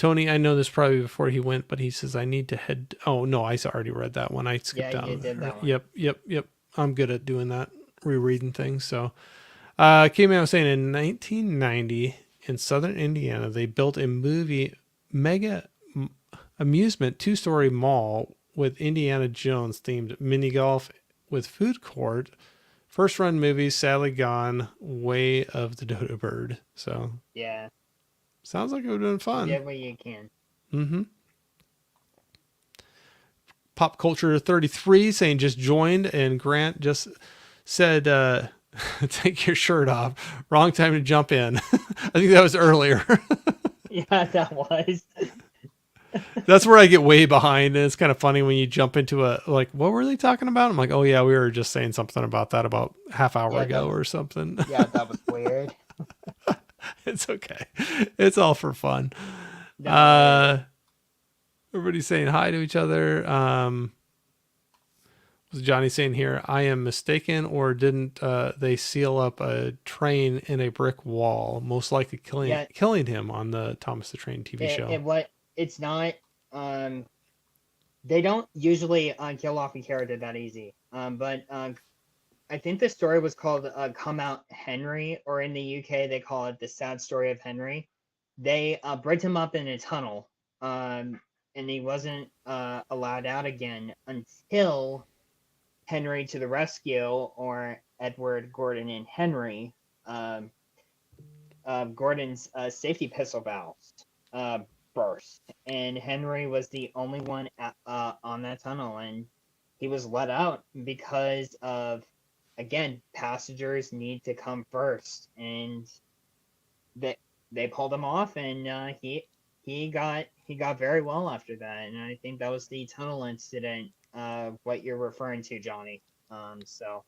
Tony, I know this probably before he went, but he says, I need to head. Oh, no, I already read that one. I skipped Yeah, down. you did that one. Yep. I'm good at doing that, rereading things. So, came out saying in 1990 in southern Indiana, they built a mega amusement 2-story mall with Indiana Jones themed mini golf with food court. First run movies, sadly gone. Way of the Dodo Bird. So, Yeah, sounds like it would have been you fun. did what you can. Mm-hmm. Pop Culture 33 saying just joined, and Grant just said, take your shirt off. Wrong time to jump in. I think that was earlier. Yeah, that was. That's where I get way behind. And it's kind of funny when you jump into like, what were they talking about? I'm like, oh yeah, we were just saying something about that about half hour Yeah, ago or something. Yeah, that was weird. It's okay. It's all for fun. No, Everybody's saying hi to each other. Was Johnny saying here, I am mistaken, or didn't they seal up a train in a brick wall, most likely yeah, killing him on the Thomas the Train TV show? it's not. Um, they don't usually kill off a character that easy. But I think the story was called "Come Out Henry," or in the UK they call it "The Sad Story of Henry." They bricked him up in a tunnel, and he wasn't allowed out again until Henry to the Rescue, or Edward Gordon and Henry, um, Gordon's safety pistol valves burst, and Henry was the only one on that tunnel, and he was let out because of, again, passengers need to come first, and they pulled him off, and he got very well after that, and I think that was the tunnel incident, what you're referring to, Johnny. So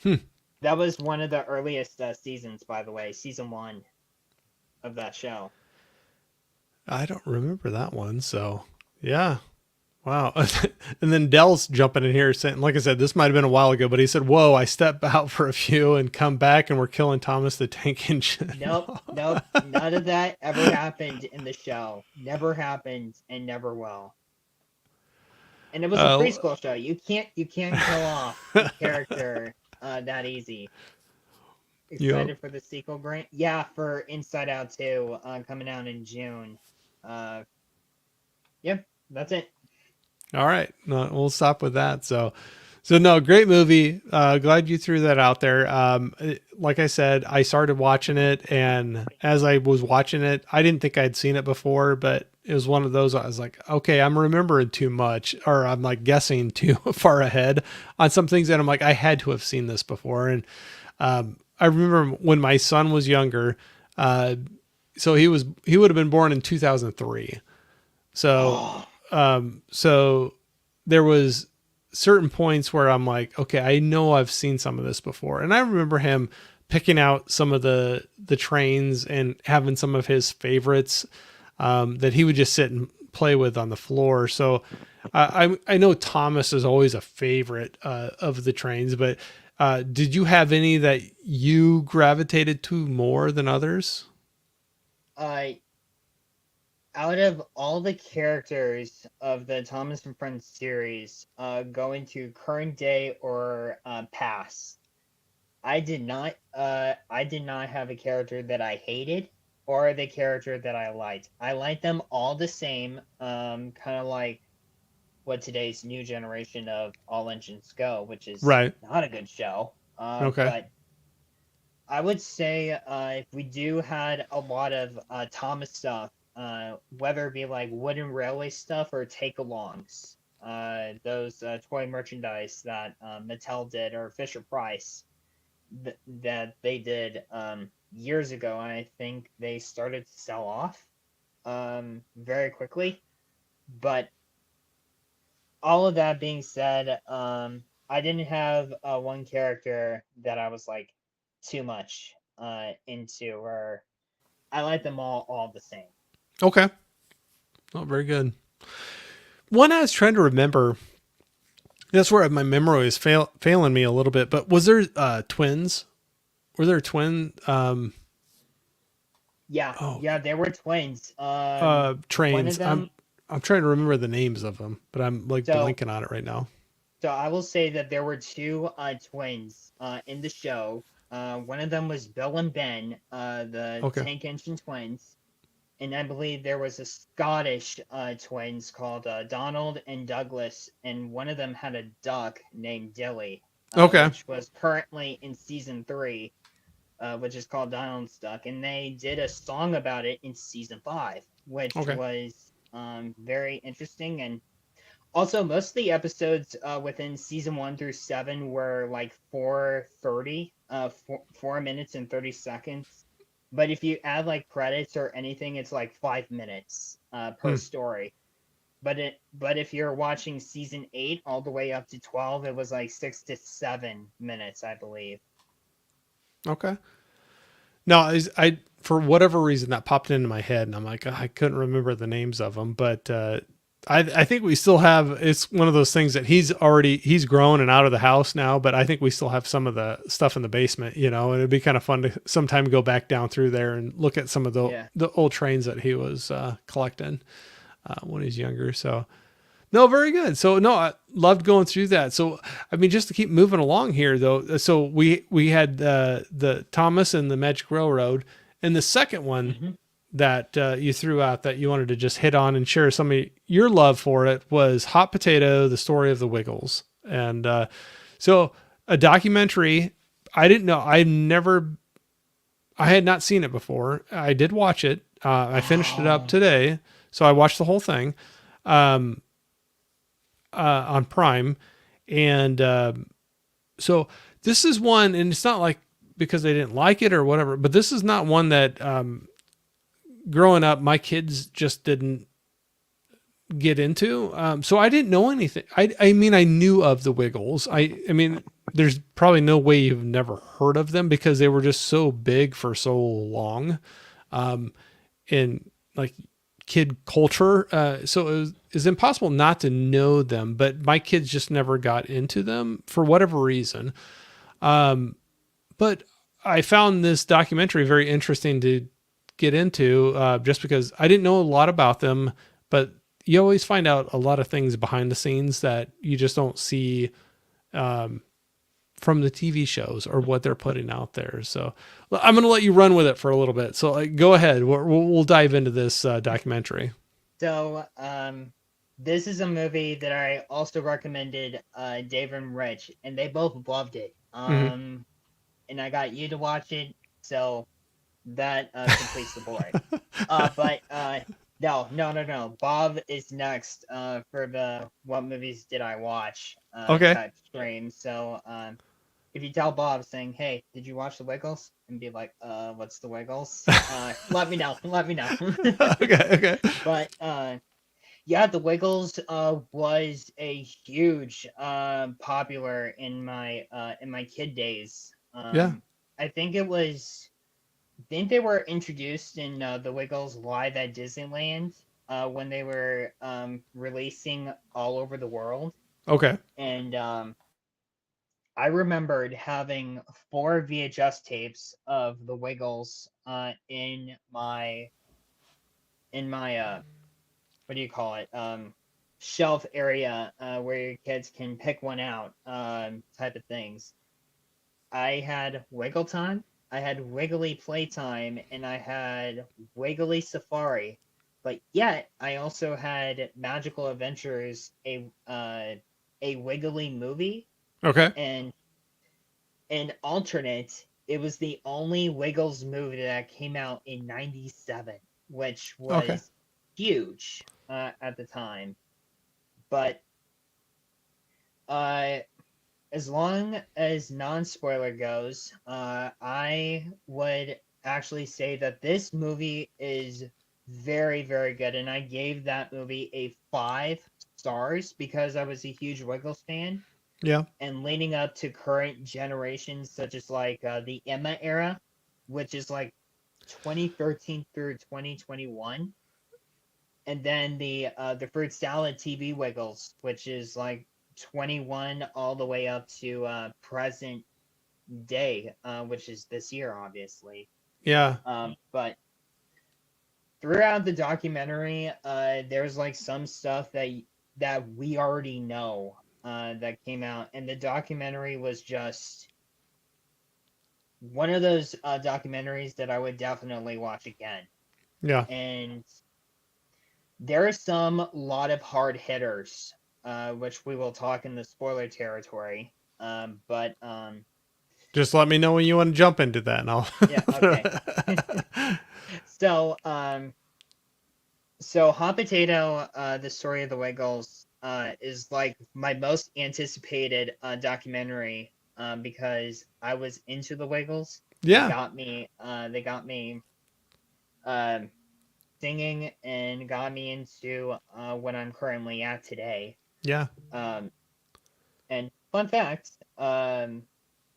Hmm. that was one of the earliest seasons, by the way, season 1 of that show. I don't remember that one. So yeah. Wow. And then Dell's jumping in here saying, like I said, this might have been a while ago, but he said, whoa, I step out for a few and come back and we're killing Thomas the Tank Engine. Nope, none of that ever happened in the show. Never happened and never will. And it was a preschool show. You can't kill off a character that easy. Excited for the sequel, Grant? Yeah, for Inside Out 2, coming out in June. Yep, that's it. All right. No, we'll stop with that. So no, great movie. Glad you threw that out there. Like I said, I started watching it, and as I was watching it, I didn't think I'd seen it before, but it was one of those, I was like, okay, I'm remembering too much, or I'm like guessing too far ahead on some things that I'm like, I had to have seen this before. And I remember when my son was younger, so he would have been born in 2003. So, so there was certain points where I'm like, okay, I know I've seen some of this before. And I remember him picking out some of the trains and having some of his favorites, that he would just sit and play with on the floor. So I know Thomas is always a favorite, of the trains, but, did you have any that you gravitated to more than others? Out of all the characters of the Thomas and Friends series, going to current day or past, I did not have a character that I hated or the character that I liked. I liked them all the same, kind of like what today's new generation of All Engines Go, which is Right. not a good show. Okay. But I would say if we do had a lot of Thomas stuff, whether it be like wooden railway stuff or take-alongs, those toy merchandise that Mattel did, or Fisher Price, that they did years ago, and I think they started to sell off very quickly. But all of that being said, I didn't have one character that I was like too much into, or I like them all the same. Okay. Oh, very good. One I was trying to remember, that's where my memory is failing me a little bit, but was there twins? Were there twin Yeah, Oh, yeah, they were twins. One of trains. them. I'm trying to remember the names of them, but I'm like So, blanking on it right now. so I will say that there were two twins in the show. One of them was Bill and Ben, the Okay. Tank Engine twins, and I believe there was a Scottish twins called Donald and Douglas, and one of them had a duck named Dilly, Okay. which was currently in season 3, which is called Donald's Duck, and they did a song about it in season 5, which Okay. was very interesting. And also, most of the episodes within season 1 through 7 were like 4:30, 4 minutes and 30 seconds. But if you add like credits or anything, it's like 5 minutes per Hmm. story. But if you're watching season 8 all the way up to 12, it was like 6 to 7 minutes, I believe. Okay. No, I for whatever reason that popped into my head, and I'm like, I couldn't remember the names of them, but I think we still have. It's one of those things that he's grown and out of the house now, but I think we still have some of the stuff in the basement, you know. And it'd be kind of fun to sometime go back down through there and look at some of Yeah. the old trains that he was collecting when he's younger. So no, very good. So no, I loved going through that. So I mean, just to keep moving along here, though. So we had the Thomas and the Magic Railroad, and the second one Hmm. that you threw out that you wanted to just hit on and share some of your love for it was Hot Potato: The Story of the Wiggles, and so a documentary. I didn't know. I had not seen it before. I did watch it. I finished it up Oh. today, so I watched the whole thing. Um, on Prime, and so this is one, and it's not like because they didn't like it or whatever, but this is not one that growing up my kids just didn't get into. So I didn't know anything. I mean, I knew of the Wiggles. I mean, there's probably no way you've never heard of them because they were just so big for so long, in like kid culture. So it's impossible not to know them, but my kids just never got into them for whatever reason. But I found this documentary very interesting to get into just because I didn't know a lot about them, but you always find out a lot of things behind the scenes that you just don't see from the TV shows or what they're putting out there. So I'm going to let you run with it for a little bit. So go ahead. We'll dive into this documentary. So, this is a movie that I also recommended Dave and Rich, and they both loved it. Mm-hmm. And I got you to watch it, so that completes the board. But no, no, no, no. Bob is next for the what movies did I watch Okay. type stream. So, if you tell Bob saying, "Hey, did you watch The Wiggles?" and be like, what's The Wiggles?" Let me know. Let me know. Okay. Okay. But yeah, The Wiggles was a huge popular in my kid days. Yeah. I think it was. I think they were introduced in The Wiggles live at Disneyland when they were releasing all over the world, Okay. and I remembered having 4 VHS tapes of The Wiggles in my what do you call it, shelf area where your kids can pick one out, type of things. I had Wiggle Time, I had Wiggly Playtime, and I had Wiggly Safari. But yet I also had Magical Adventures, a Wiggly movie, Okay. and an alternate. It was the only Wiggles movie that came out in '97, which Okay. was huge at the time. But uh, as long as non-spoiler goes, I would actually say that this movie is very, very good, and I gave that movie a 5 stars because I was a huge Wiggles fan. Yeah. And leading up to current generations, such as like the Emma era, which is like 2013 through 2021, and then the fruit salad TV Wiggles, which is like 21 all the way up to present day, which is this year, obviously. Yeah. But throughout the documentary, there's like some stuff that we already know that came out, and the documentary was just one of those documentaries that I would definitely watch again. Yeah. And there are some lot of hard hitters, which we will talk in the spoiler territory. But Just let me know when you want to jump into that, and I'll. yeah, okay. So so Hot Potato, the story of the Wiggles, is like my most anticipated documentary, because I was into the Wiggles. Yeah. They got me um, singing and got me into what I'm currently at today. Yeah. And fun fact,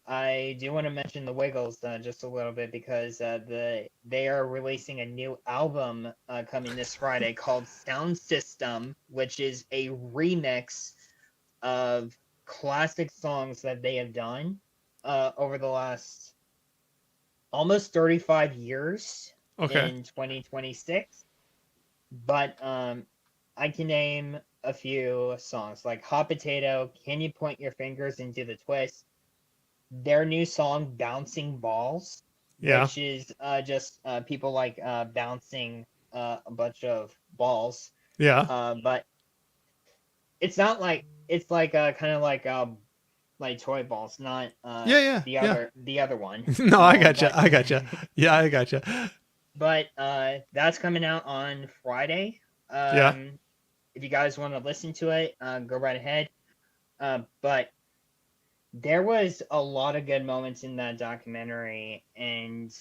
I do want to mention the Wiggles just a little bit because they are releasing a new album coming this Friday called Sound System, which is a remix of classic songs that they have done over the last almost 35 years Okay. in 2026. But I can name a few songs like Hot Potato, Can You Point Your Fingers and Do the Twist, their new song Bouncing Balls, Yeah. which is just people like bouncing a bunch of balls. Yeah. But it's not like it's like kind of like toy balls, not Yeah. Yeah. the Yeah. other one. No, I No, gotcha. but I gotcha. Yeah, I gotcha. but that's coming out on Friday. Yeah. If you guys want to listen to it, go right ahead. But there was a lot of good moments in that documentary, and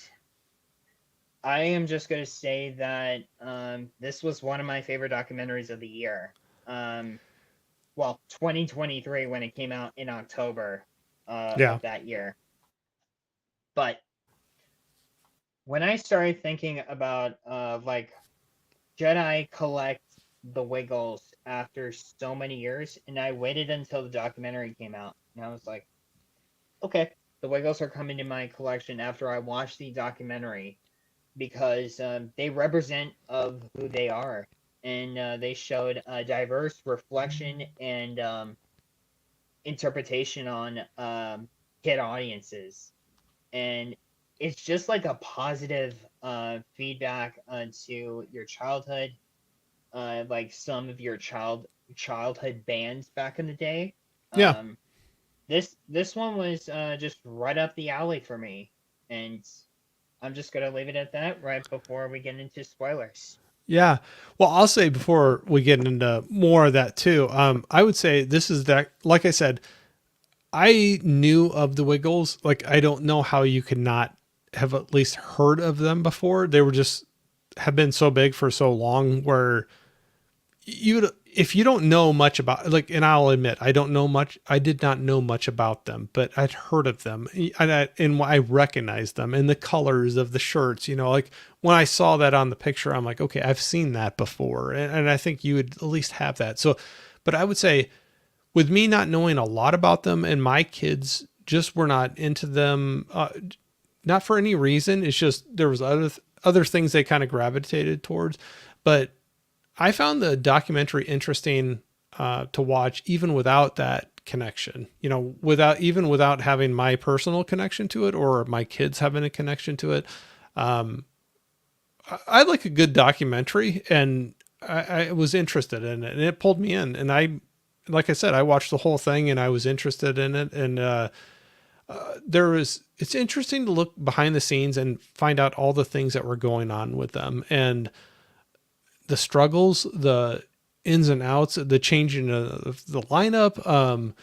I am just going to say that this was one of my favorite documentaries of the year. Well, 2023 when it came out in October Yeah. of that year. But when I started thinking about like should I collect the Wiggles after so many years, and I waited until the documentary came out, and I was like, okay, the Wiggles are coming to my collection after I watched the documentary because they represent of who they are, and they showed a diverse reflection and interpretation on kid audiences, and it's just like a positive feedback to your childhood, like some of your childhood bands back in the day. Yeah. This one was just right up the alley for me, and I'm just gonna leave it at that right before we get into spoilers. Yeah. Well, I'll say before we get into more of that too, I would say this is that, like I said, I knew of the Wiggles. Like, I don't know how you could not have at least heard of them before. They were just have been so big for so long where if you don't know much about, like, and I'll admit, I don't know much. I did not know much about them, but I'd heard of them, and I recognized them and the colors of the shirts. Like when I saw that on the picture, I'm like, okay, I've seen that before, and I think you would at least have that. So, but I would say, with me not knowing a lot about them, and my kids just were not into them, not for any reason. It's just there was other things they kind of gravitated towards, but I found the documentary interesting to watch, even without that connection. Without having my personal connection to it or my kids having a connection to it. I like a good documentary, and I was interested in it, and it pulled me in. And like I said, I watched the whole thing, and I was interested in it. And it's interesting to look behind the scenes and find out all the things that were going on with them, and the struggles, the ins and outs, the changing of the lineup.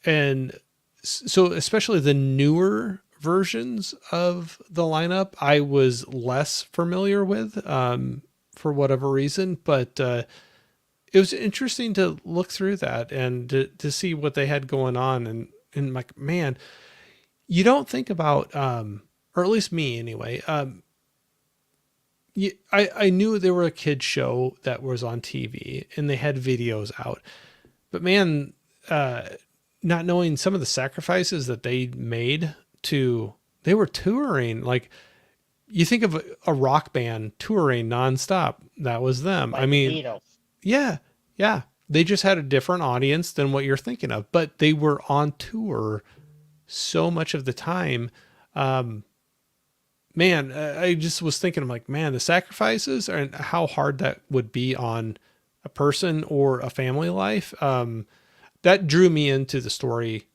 And so especially the newer versions of the lineup, I was less familiar with, for whatever reason, but, it was interesting to look through that and to see what they had going on. And like, man, you don't think about, or at least me anyway, I knew they were a kid show that was on TV and they had videos out, but man, not knowing some of the sacrifices that they made they were touring, like you think of a rock band touring nonstop. That was them. I like the mean, Beatles. yeah, yeah. They just had a different audience than what you're thinking of, but they were on tour so much of the time. Um, man, I just was thinking, I'm like, man, the sacrifices and how hard that would be on a person or a family life. That drew me into the story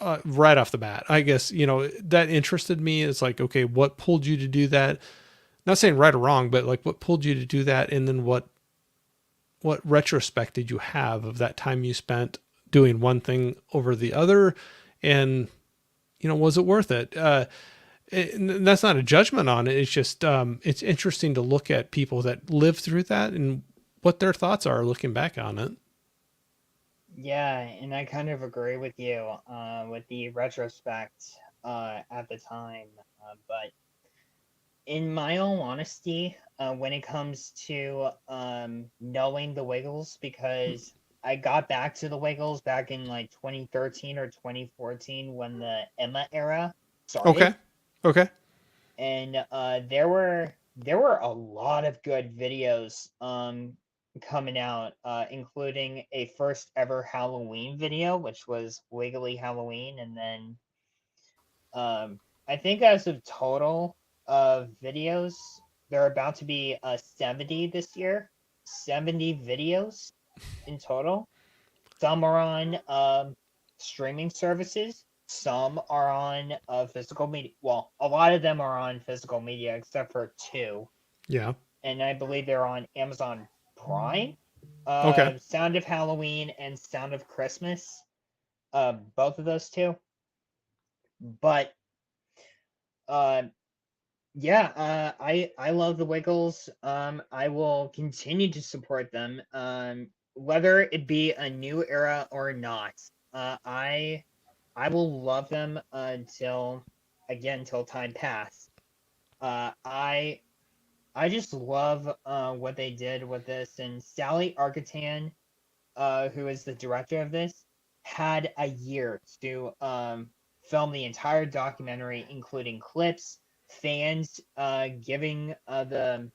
uh, right off the bat. I guess, that interested me. It's like, okay, what pulled you to do that? Not saying right or wrong, but like what pulled you to do that? And then what retrospect did you have of that time you spent doing one thing over the other? And, was it worth it? That's not a judgment on it. It's just, it's interesting to look at people that live through that and what their thoughts are looking back on it. Yeah, and I kind of agree with you with the retrospect at the time. But in my own honesty, when it comes to knowing the Wiggles, because I got back to the Wiggles back in like 2013 or 2014 when the Emma era Okay. started, Okay. and there were a lot of good videos coming out, including a first ever Halloween video, which was Wiggly Halloween, and then I think as of total of videos, there are about to be 70 this year, 70 videos in total. Some are on streaming services. Some are on physical media. Well, a lot of them are on physical media, except for two, Yeah. and I believe they're on Amazon Prime. Okay. Sound of Halloween and Sound of Christmas. Both of those two. But uh, yeah, I love the Wiggles. I will continue to support them. Whether it be a new era or not. I will love them until time pass. I just love what they did with this, and Sally Arcatan, who is the director of this, had a year to film the entire documentary, including clips, fans giving the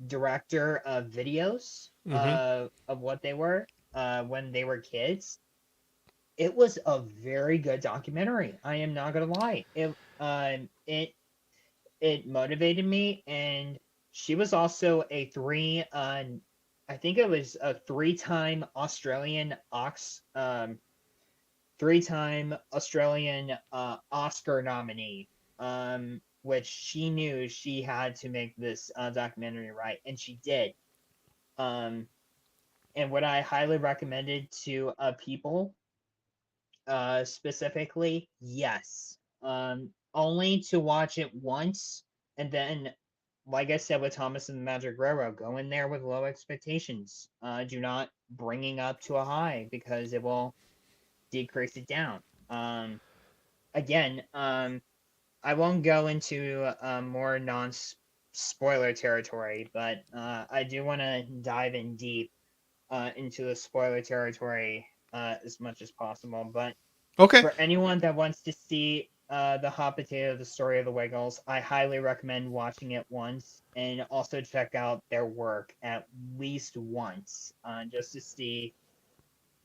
director videos Mm-hmm. of what they were when they were kids. It was a very good documentary. I am not gonna lie. It motivated me, and she was also a I think it was a three-time Australian three-time Australian Oscar nominee, which she knew she had to make this documentary right, and she did. Um, and what I highly recommended to people, specifically, yes, only to watch it once, and then, like I said with Thomas and the Magic Railroad, go in there with low expectations. Do not bringing up to a high because it will decrease it down. Again, I won't go into more non-spoiler territory, but I do want to dive in deep into the spoiler territory as much as possible. But Okay. for anyone that wants to see the hot potato, the story of the Wiggles, I highly recommend watching it once, and also check out their work at least once, just to see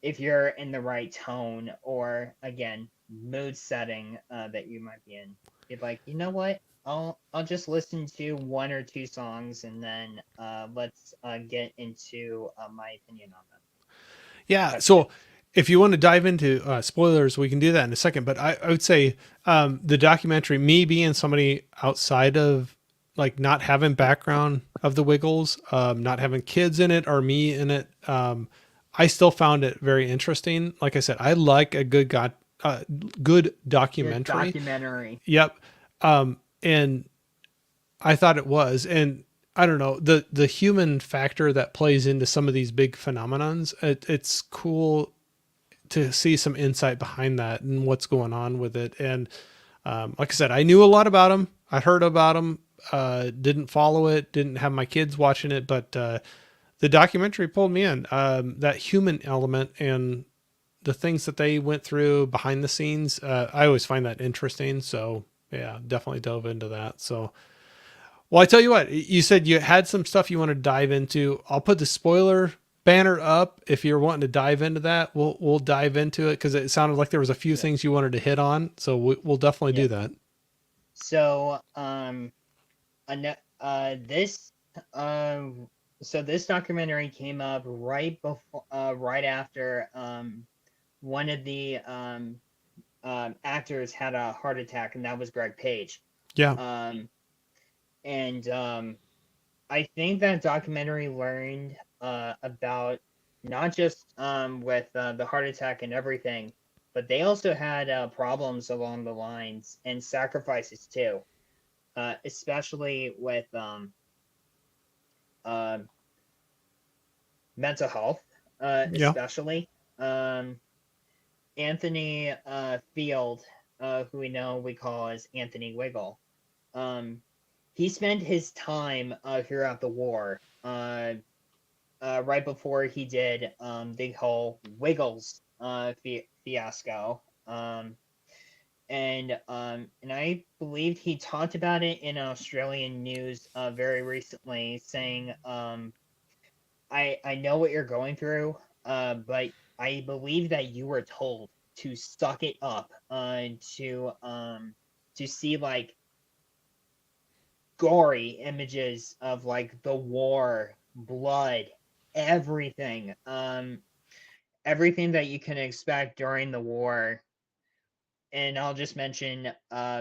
if you're in the right tone or, again, mood setting that you might be in. You're like, you know what? I'll just listen to one or two songs, and then let's get into my opinion on them. Yeah. Type of So thing. if you want to dive into spoilers, we can do that in a second. But I would say the documentary, me being somebody outside of like not having background of the Wiggles, not having kids in it or me in it, I still found it very interesting. Like I said, I like a good Good documentary. documentary. Yep. And I thought it was, and I don't know, the human factor that plays into some of these big phenomenons. It's cool to see some insight behind that and what's going on with it. And like I said, I knew a lot about them. I heard about them. Didn't follow it. Didn't have my kids watching it, but the documentary pulled me in. That human element and the things that they went through behind the scenes. I always find that interesting. So Yeah, definitely dove into that. So, well, I tell you what, you said you had some stuff you want to dive into. I'll put the spoiler banner up if you're wanting to dive into that. We'll dive into it because it sounded like there was a few Yeah. things you wanted to hit on. So we'll definitely Yeah. do that. So, this, so this documentary came up right before, right after, one of the actors had a heart attack, and that was Greg Page. Yeah. Um, and I think that documentary learned about not just with the heart attack and everything, but they also had problems along the lines and sacrifices too, especially with uh, mental health, Yeah. especially. Um, Anthony Field, who we call as Anthony Wiggle, um, he spent his time throughout the war, right before he did the whole Wiggles fiasco. And I believe he talked about it in Australian news very recently, saying, I know what you're going through, but I believe that you were told to suck it up, to see like gory images of like the war, blood, everything, everything that you can expect during the war. And I'll just mention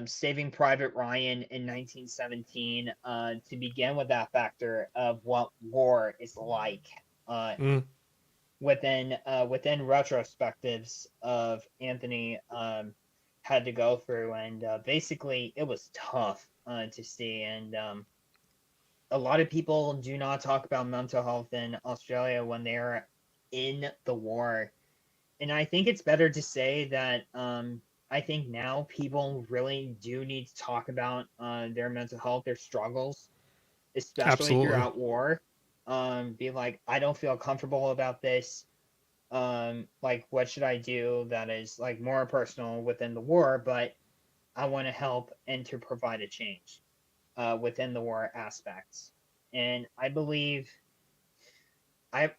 Saving Private Ryan in 1917 to begin with that factor of what war is like. Uh, Mm. within retrospectives of Anthony had to go through, and basically it was tough to see. And a lot of people do not talk about mental health in Australia when they're in the war, and I think it's better to say that I think now people really do need to talk about their mental health, their struggles, especially Absolutely. throughout war. Be like, I don't feel comfortable about this. Like, what should I do that is like more personal within the war, but I want to help and to provide a change within the war aspects. And I believe I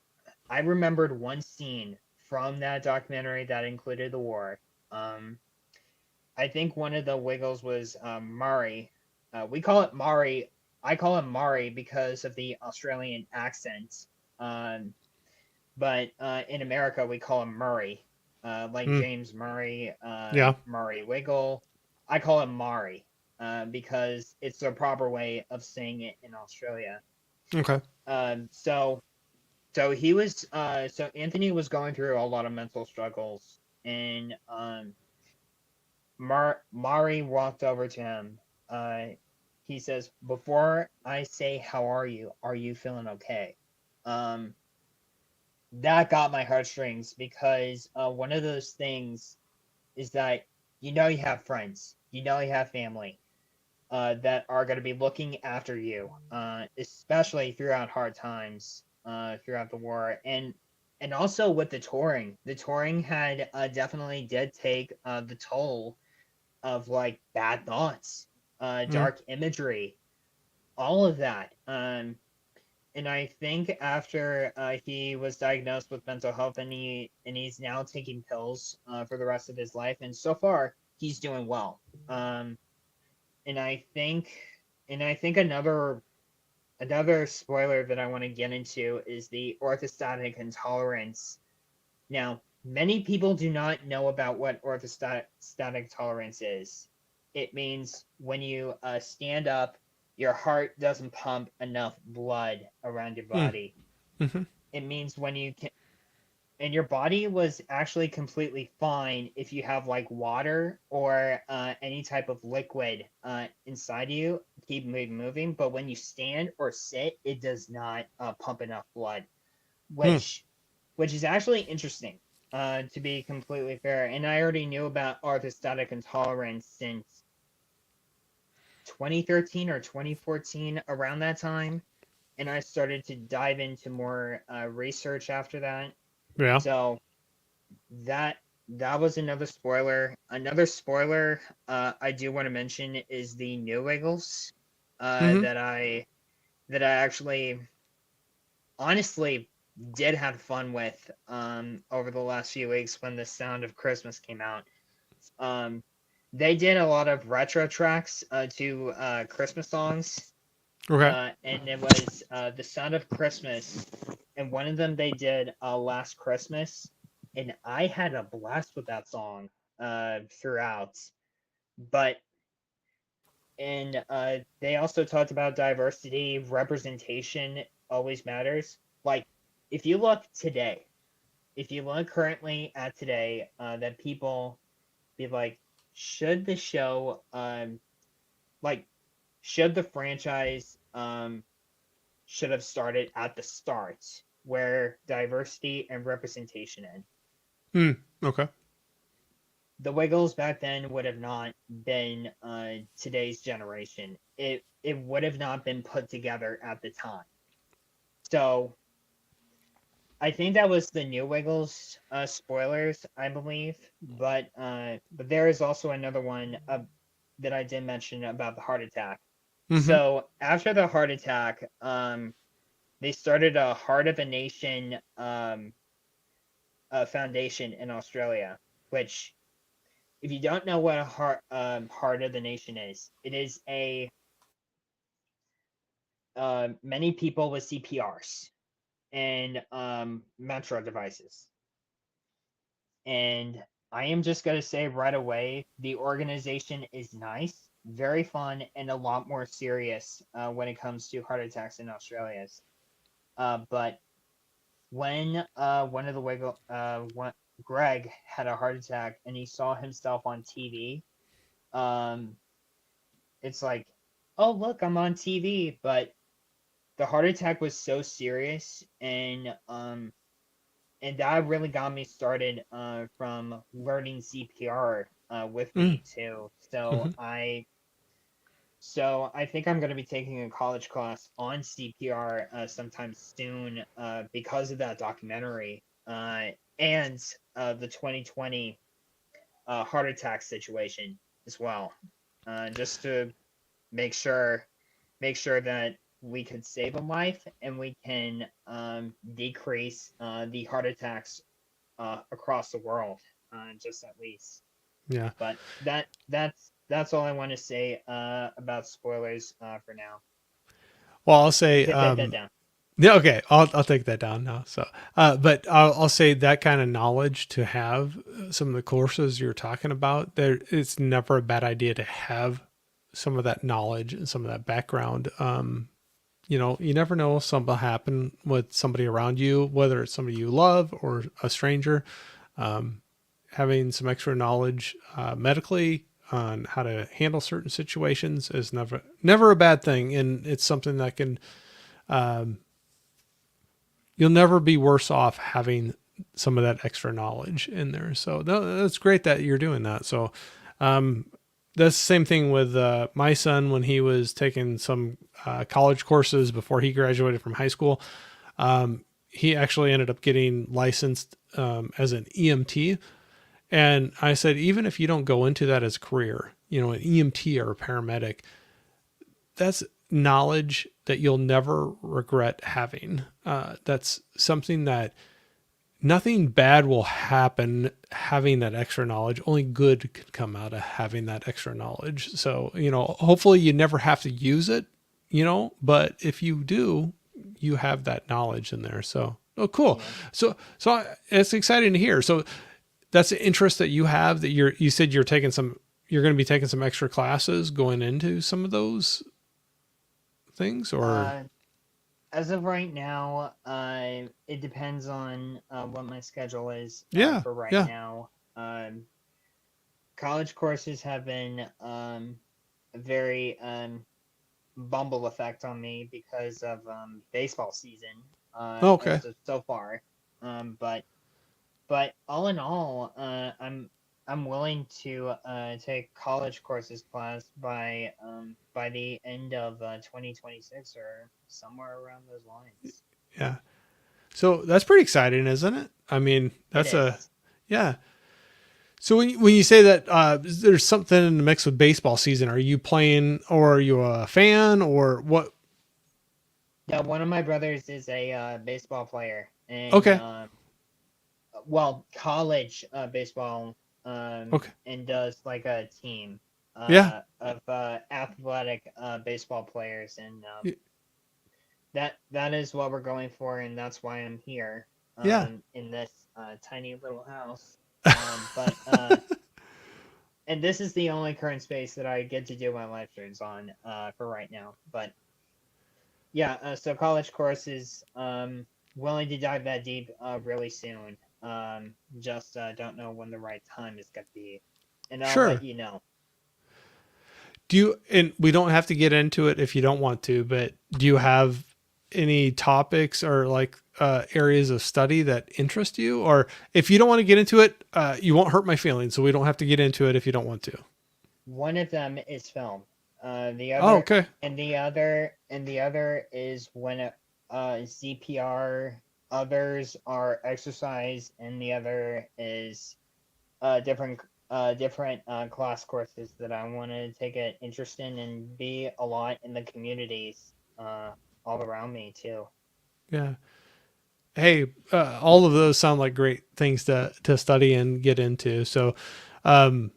I remembered one scene from that documentary that included the war. Um, I think one of the Wiggles was Murray. We call it Mari. I call him Mari because of the Australian accent. Um, but in America we call him Murray, like Mm. James Murray, Yeah. Murray Wiggle. I call him Mari because it's the proper way of saying it in Australia. Okay. So so Anthony was going through a lot of mental struggles, and Mari walked over to him. Uh, he says, "Before I say how are you feeling okay?" Um, that got my heartstrings because one of those things is that you have friends, you have family that are going to be looking after you, especially throughout hard times, throughout the war, and also with the touring. The touring had definitely did take the toll of like bad thoughts, Mm. dark imagery, all of that. And I think after he was diagnosed with mental health, and he's now taking pills for the rest of his life, and so far he's doing well. And I think another spoiler that I want to get into is the orthostatic intolerance. Now, many people do not know about what orthostatic tolerance is. It means when you stand up, your heart doesn't pump enough blood around your Mm. body. Mm-hmm. It means when you can, and your body was actually completely fine if you have like water or any type of liquid inside you, keep moving. But when you stand or sit, it does not pump enough blood, Mm. which is actually interesting, to be completely fair. And I already knew about orthostatic intolerance since 2013 or 2014, around that time. And I started to dive into more research after that. Yeah. So that that was another spoiler. Another spoiler I do want to mention is the New Wiggles Hmm. that I actually honestly did have fun with over the last few weeks when the Sound of Christmas came out. Um, they did a lot of retro tracks to Christmas songs, Okay. and it was the Sound of Christmas, and one of them they did Last Christmas, and I had a blast with that song throughout. But and they also talked about diversity, representation always matters. Like if you look today, if you look currently at today, that people be like, should the show like should the franchise should have started at the start where diversity and representation end. Mm, okay. The Wiggles back then would have not been today's generation. It would have not been put together at the time. So I think that was the New Wiggles spoilers, I believe. But there is also another one that I did mention about the heart attack. Hmm. So after the heart attack, they started a Heart of a Nation foundation in Australia, which if you don't know what a Heart of the Nation is, it is a many people with CPRs and Metro devices. And I am just going to say right away the organization is nice, very fun, and a lot more serious when it comes to heart attacks in Australia. But when one of the Greg had a heart attack and he saw himself on TV, um, it's like, oh look, I'm on TV, but the heart attack was so serious, and that really got me started from learning CPR with Mm, me too. hmm. So I think I'm going to be taking a college class on CPR sometime soon because of that documentary and the 2020 heart attack situation as well, just to make sure that we could save a life and we can decrease the heart attacks across the world, just at least. Yeah. But that's all I want to say about spoilers for now. Well, I'll say, Hit that down. yeah, okay, I'll take that down now. So, but I'll say that kind of knowledge to have some of the courses you're talking about there, it's never a bad idea to have some of that knowledge and some of that background. You never know, something will happen with somebody around you, whether it's somebody you love or a stranger. Having some extra knowledge medically on how to handle certain situations is never a bad thing, and it's something that can you'll never be worse off having some of that extra knowledge in there. So no, that's great that you're doing that. So that's the same thing with my son when he was taking some college courses before he graduated from high school. He actually ended up getting licensed as an EMT. And I said, even if you don't go into that as a career, an EMT or a paramedic, that's knowledge that you'll never regret having. That's something that nothing bad will happen having that extra knowledge. Only good can come out of having that extra knowledge. So, hopefully you never have to use it, but if you do, you have that knowledge in there. So, oh, cool. Yeah. So it's exciting to hear. So that's the interest that you have that you said you're going to be taking some extra classes going into some of those things or Uh, as of right now, it depends on what my schedule is yeah, for right yeah, now. College courses have been a very bumble effect on me because of baseball season okay, as of so far. But all in all, I'm willing to take college courses class by the end of 2026 or somewhere around those lines. yeah. So that's pretty exciting, isn't it? I mean, It that's a is. yeah. So when you say that there's something in the mix with baseball season, are you playing or are you a fan or what? Yeah, one of my brothers is a baseball player, and Okay. well, college baseball, Okay. and does like a team Yeah. of athletic baseball players, and Y- that is what we're going for, and that's why I'm here Yeah. in this tiny little house. But and this is the only current space that I get to do my live streams on for right now. But yeah, so college courses, willing to dive that deep really soon. Just don't know when the right time is gonna be, and I'll let Sure. you know. Do you, and we don't have to get into it if you don't want to, but do you have any topics or like areas of study that interest you? Or if you don't want to get into it, you won't hurt my feelings. So we don't have to get into it if you don't want to. One of them is film. The Oh, other okay. and the other is when CPR. Others are exercise, and the other is different class courses that I want to take an interest in and be a lot in the communities all around me too. Yeah. Hey, all of those sound like great things to study and get into. So, um,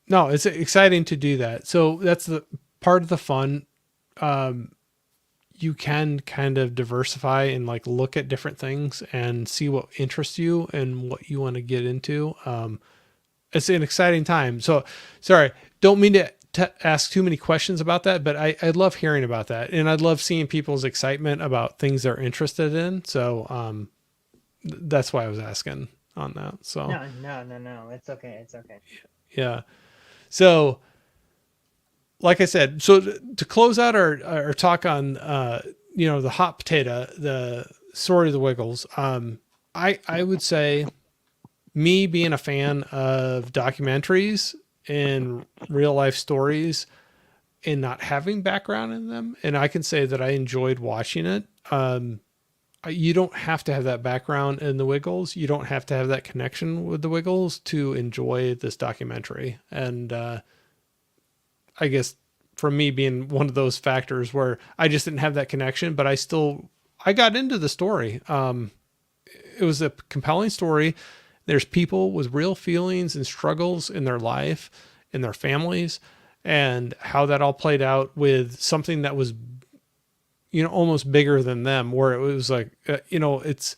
no, it's exciting to do that. So that's the part of the fun. Um, you can kind of diversify and like look at different things and see what interests you and what you want to get into. It's an exciting time. So, sorry, don't mean to ask too many questions about that, but I love hearing about that, and I'd love seeing people's excitement about things they're interested in. So, that's why I was asking on that. So, No, no, no, no. It's okay. It's okay. yeah. So, like I said, so to close out our talk on, the hot potato, the story of the Wiggles, I would say me being a fan of documentaries and real life stories and not having background in them, and I can say that I enjoyed watching it. You don't have to have that background in the Wiggles. You don't have to have that connection with the Wiggles to enjoy this documentary. And I guess for me being one of those factors where I just didn't have that connection, but I got into the story. It was a compelling story. There's people with real feelings and struggles in their life, in their families, and how that all played out with something that was, almost bigger than them, where it was like, it's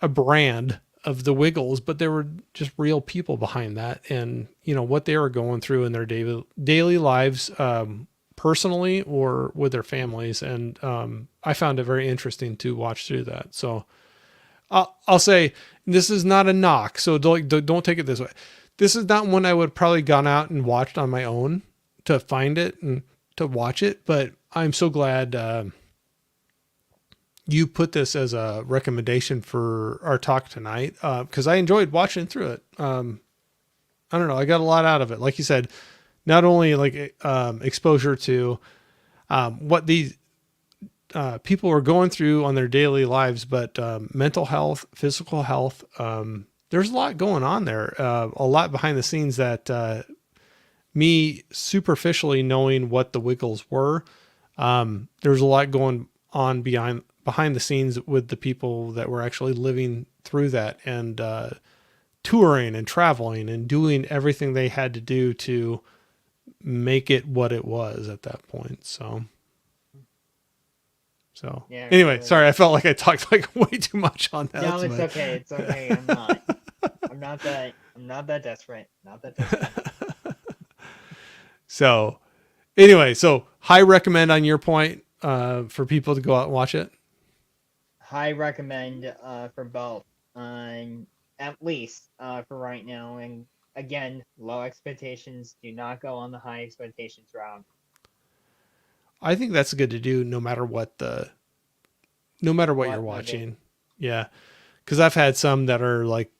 a brand of the Wiggles, but there were just real people behind that, and what they were going through in their daily lives, personally or with their families, and I found it very interesting to watch through that. So I'll say this is not a knock, so don't take it this way. This is not one I would probably gone out and watched on my own to find it and to watch it, but I'm so glad you put this as a recommendation for our talk tonight, because I enjoyed watching through it. I don't know, I got a lot out of it. Like you said, not only like exposure to what these people are going through on their daily lives, but mental health, physical health. There's a lot going on there, a lot behind the scenes that me superficially knowing what the Wiggles were. There's a lot going on behind the scenes with the people that were actually living through that and touring and traveling and doing everything they had to do to make it what it was at that point. So Yeah, anyway, really. sorry, I felt like I talked like way too much on that. No, it's okay. It's okay. I'm not. I'm not that. I'm not that desperate. Not that desperate. So anyway, so high recommend on your point for people to go out and watch it. High recommend for both. At least for right now. And again, low expectations. Do not go on the high expectations route. I think that's good to do no matter what you're What movie? watching. Yeah. Cause I've had some that are like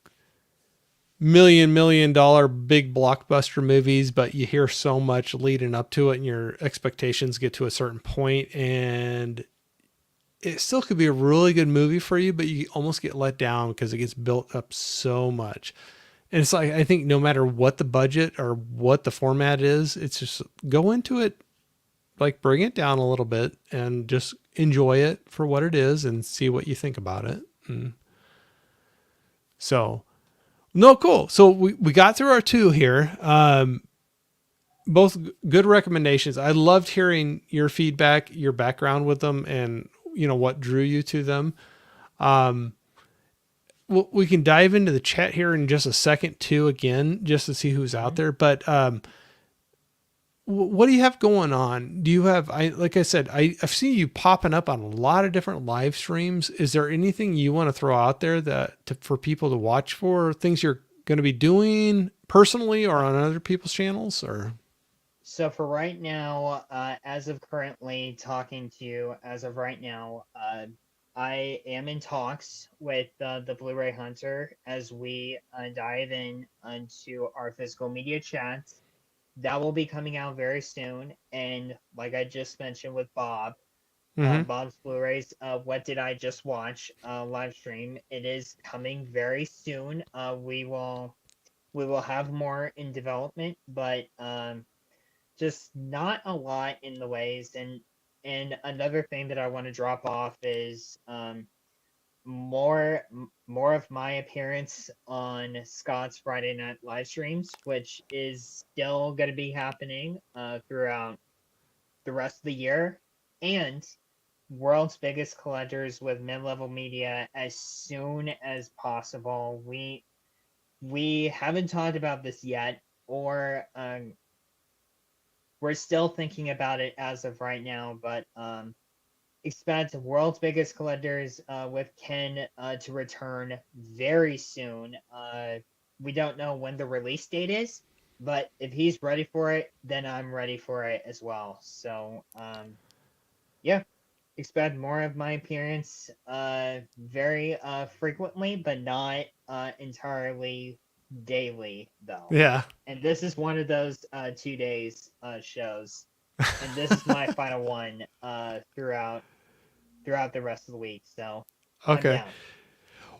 million dollar big blockbuster movies, but you hear so much leading up to it and your expectations get to a certain point and it still could be a really good movie for you, but you almost get let down because it gets built up so much. And it's like, I think no matter what the budget or what the format is, it's just go into it, like bring it down a little bit and just enjoy it for what it is and see what you think about it. And so, no, cool. So we got through our two here. Both good recommendations. I loved hearing your feedback, your background with them, and what drew you to them. We can dive into the chat here in just a second too, again, just to see who's out there. But what do you have going on? Do you have, like I said, I've seen you popping up on a lot of different live streams. Is there anything you want to throw out there for people to watch for, things you're going to be doing personally or on other people's channels? Or So for right now, as of currently talking to you, as of right now, I am in talks with the Blu-ray Hunter as we dive in onto our physical media chats. That will be coming out very soon. And like I just mentioned with Bob, Bob's Blu-rays, What Did I Just Watch live stream. It is coming very soon. We will have more in development, but just not a lot in the ways. And another thing that I want to drop off is more of my appearance on Scott's Friday night live streams, which is still going to be happening throughout the rest of the year, and World's Biggest Collectors with Mid-Level Media as soon as possible. We haven't talked about this yet, or we're still thinking about it as of right now, but expect World's Biggest Collectors with Ken to return very soon. We don't know when the release date is, but if he's ready for it, then I'm ready for it as well. So, yeah, expect more of my appearance very frequently, but not entirely daily, though. yeah. And this is one of those 2 days shows. And this is my final one throughout the rest of the week. So Okay. I'm down.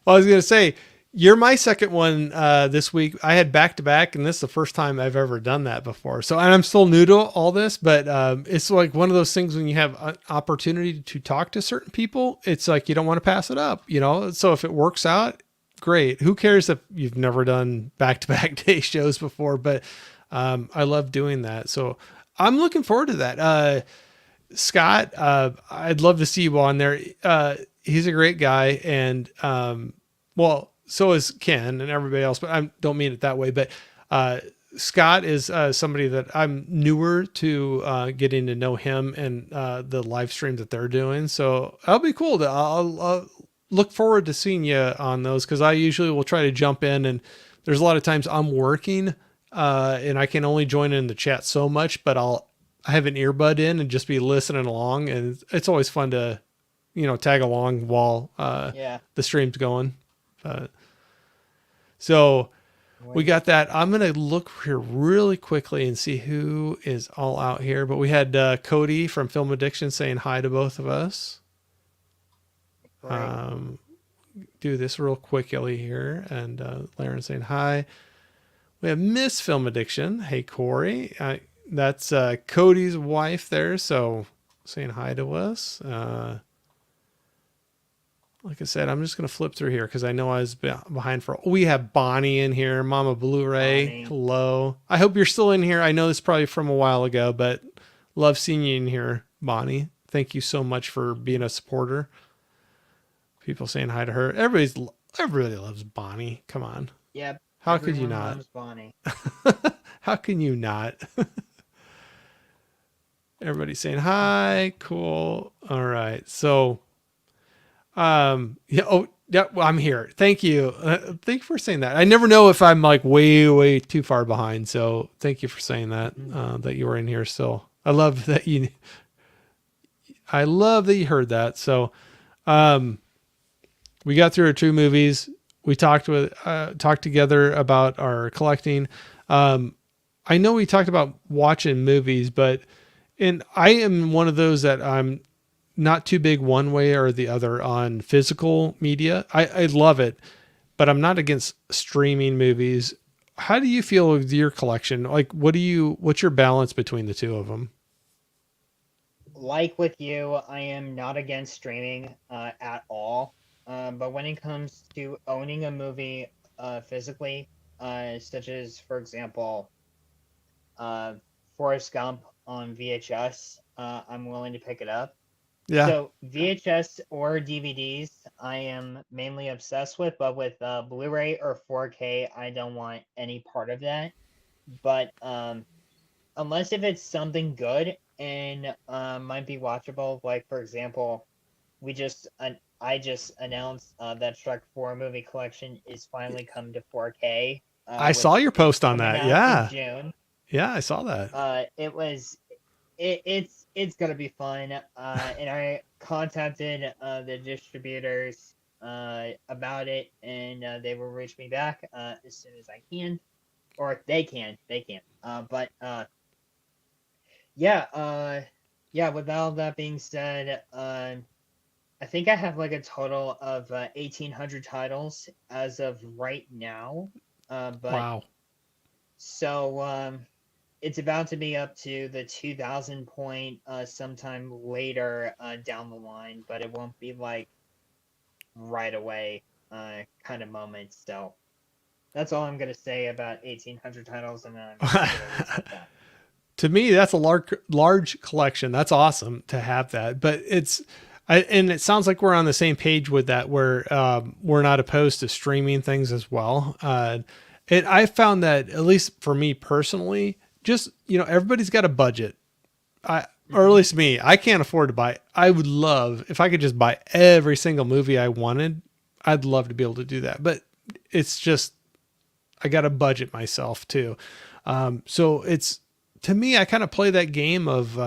Well, I was going to say, you're my second one this week. I had back to back, and this is the first time I've ever done that before. So, and I'm still new to all this, but it's like one of those things when you have an opportunity to talk to certain people, it's like you don't want to pass it up, So if it works out, great. Who cares if you've never done back to back day shows before? But I love doing that. So I'm looking forward to that. Scott, I'd love to see you on there. He's a great guy, and well, so is Ken and everybody else, but I don't mean it that way. But Scott is somebody that I'm newer to getting to know him and the live stream that they're doing. So that'll be cool. I'll look forward to seeing you on those, because I usually will try to jump in, and there's a lot of times I'm working and I can only join in the chat so much, but I have an earbud in and just be listening along, and it's always fun to, tag along while the stream's going. So we got that. I'm going to look here really quickly and see who is all out here. But we had Cody from Film Addiction saying hi to both of us. Do this real quickly here. And Laren saying hi. We have Miss Film Addiction. Hey, Corey. That's Cody's wife there. So saying hi to us. Like I said, I'm just going to flip through here because I know I was behind we have Bonnie in here. Mama Blu-ray. Bonnie. Hello. I hope you're still in here. I know this is probably from a while ago, but love seeing you in here, Bonnie. Thank you so much for being a supporter. People saying hi to her. Everybody loves Bonnie. Come on. Yep. How could you not? Loves Bonnie. How can you not? Everybody's saying hi. Cool. All right. So, yeah. Oh, yeah. Well, I'm here. Thank you. Thank you for saying that. I never know if I'm like way, way too far behind. So thank you for saying that, that you were in here still. I love that you heard that. So, we got through our 2 movies. We talked together about our collecting. I know we talked about watching movies, and I am one of those that I'm not too big one way or the other on physical media. I love it, but I'm not against streaming movies. How do you feel with your collection? Like, what's your balance between the two of them? Like with you, I am not against streaming at all. But when it comes to owning a movie physically, such as, for example, uh, Forrest Gump on VHS, I'm willing to pick it up. Yeah. So VHS or DVDs, I am mainly obsessed with, but with Blu-ray or 4K, I don't want any part of that. But unless if it's something good and might be watchable, like for example, I just announced that Shrek 4 movie collection is finally come to 4K, I saw which your is post on coming that. out in Yeah. June. Yeah, I saw that. It was it's gonna be fun. And I contacted the distributors about it, and they will reach me back as soon as I can, or they can. But yeah, yeah. With all that being said, I think I have like a total of 1,800 titles as of right now. But Wow. so it's about to be up to the 2,000 point sometime later down the line, but it won't be like right away kind of moment. So that's all I'm gonna say about 1,800 titles, and then I'm just gonna leave it at that. To me, that's a large collection. That's awesome to have that. But and it sounds like we're on the same page with that, where we're not opposed to streaming things as well. I found that, at least for me personally, just, everybody's got a budget. Or at Hmm. least me, I can't afford to buy. I would love if I could just buy every single movie I wanted. I'd love to be able to do that, but it's just, I got to budget myself too. So it's, to me, I kind of play that game of,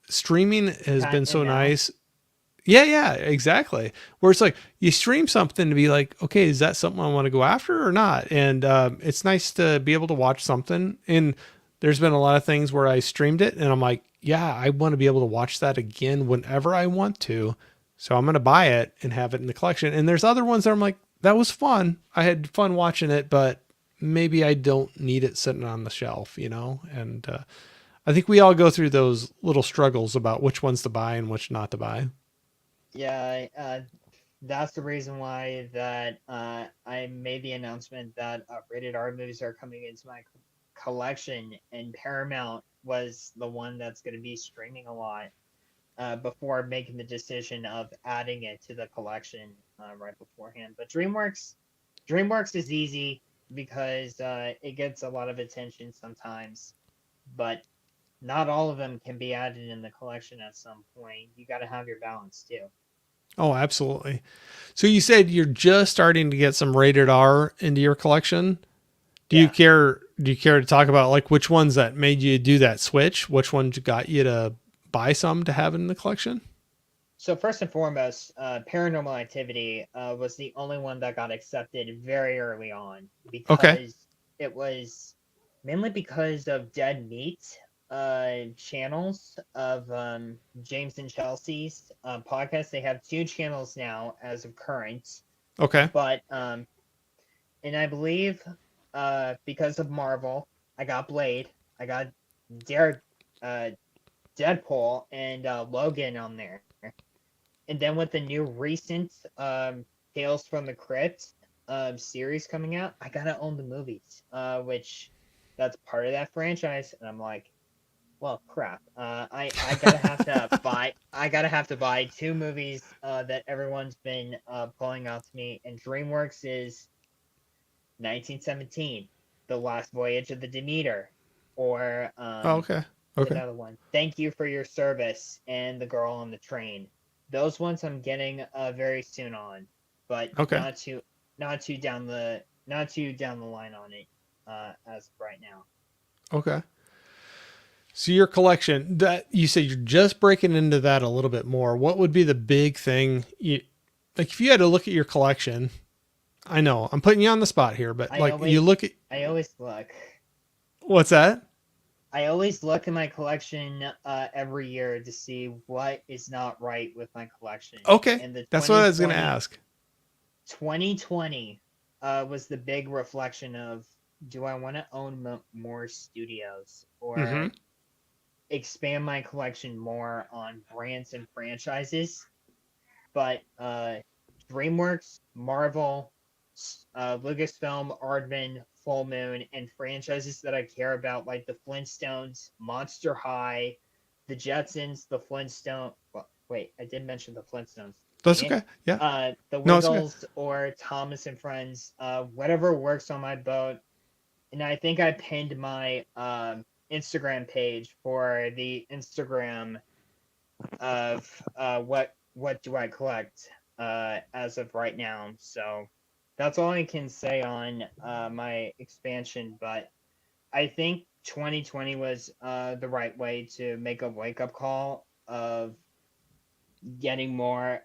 streaming has Cat been and so mouse. nice. Yeah, yeah, exactly. Where it's like you stream something to be like, okay, is that something I want to go after or not? And it's nice to be able to watch something. And there's been a lot of things where I streamed it and I'm like, yeah, I want to be able to watch that again whenever I want to. So I'm going to buy it and have it in the collection. And there's other ones that I'm like, that was fun. I had fun watching it, but maybe I don't need it sitting on the shelf, And I think we all go through those little struggles about which ones to buy and which not to buy. Yeah, that's the reason why that I made the announcement that rated R movies are coming into my collection, and Paramount was the one that's going to be streaming a lot before making the decision of adding it to the collection right beforehand. But DreamWorks is easy because it gets a lot of attention sometimes, but not all of them can be added in the collection at some point. You got to have your balance too. Oh, absolutely. So you said you're just starting to get some rated R into your collection. Do you Yeah. care? Do you care to talk about like which ones that made you do that switch? Which ones got you to buy some to have in the collection? So first and foremost, Paranormal Activity was the only one that got accepted very early on Okay. because it was mainly because of Dead Meat channels of James and Chelsea's podcast. They have two channels now as of current, Okay. but and I believe because of Marvel, I got Blade, I got Dare, uh, Deadpool, and Logan on there. And then with the new recent Tales from the Crypt series coming out, I gotta own the movies, which that's part of that franchise. And I'm like, well, crap. I gotta have to buy two movies that everyone's been pulling out to me. And DreamWorks is 1917, The Last Voyage of the Demeter, or Oh, okay. Okay. another one, Thank You for Your Service, and The Girl on the Train. Those ones I'm getting very soon on, but Okay. not too down the line on it as of right now. Okay. So your collection, that you said you're just breaking into that a little bit more. What would be the big thing you, like, if you had to look at your collection? I know I'm putting you on the spot here, but I like you always look at, I always look. what's that? I always look in my collection every year to see what is not right with my collection. Okay. And the That's what I was going to ask. 2020 was the big reflection of, do I want to own more studios Mm-hmm. or expand my collection more on brands and franchises? But DreamWorks, Marvel, Lucasfilm, Aardman, Full Moon, and franchises that I care about, like the Flintstones, Monster High, the Jetsons, the Flintstone. Well, wait, I did mention the Flintstones. That's Dang it. okay. Yeah. The No, it's okay. Wiggles or Thomas and Friends, whatever works on my boat. And I think I pinned my Instagram page for the Instagram of what do I collect as of right now. So that's all I can say on my expansion. But I think 2020 was the right way to make a wake up call of getting more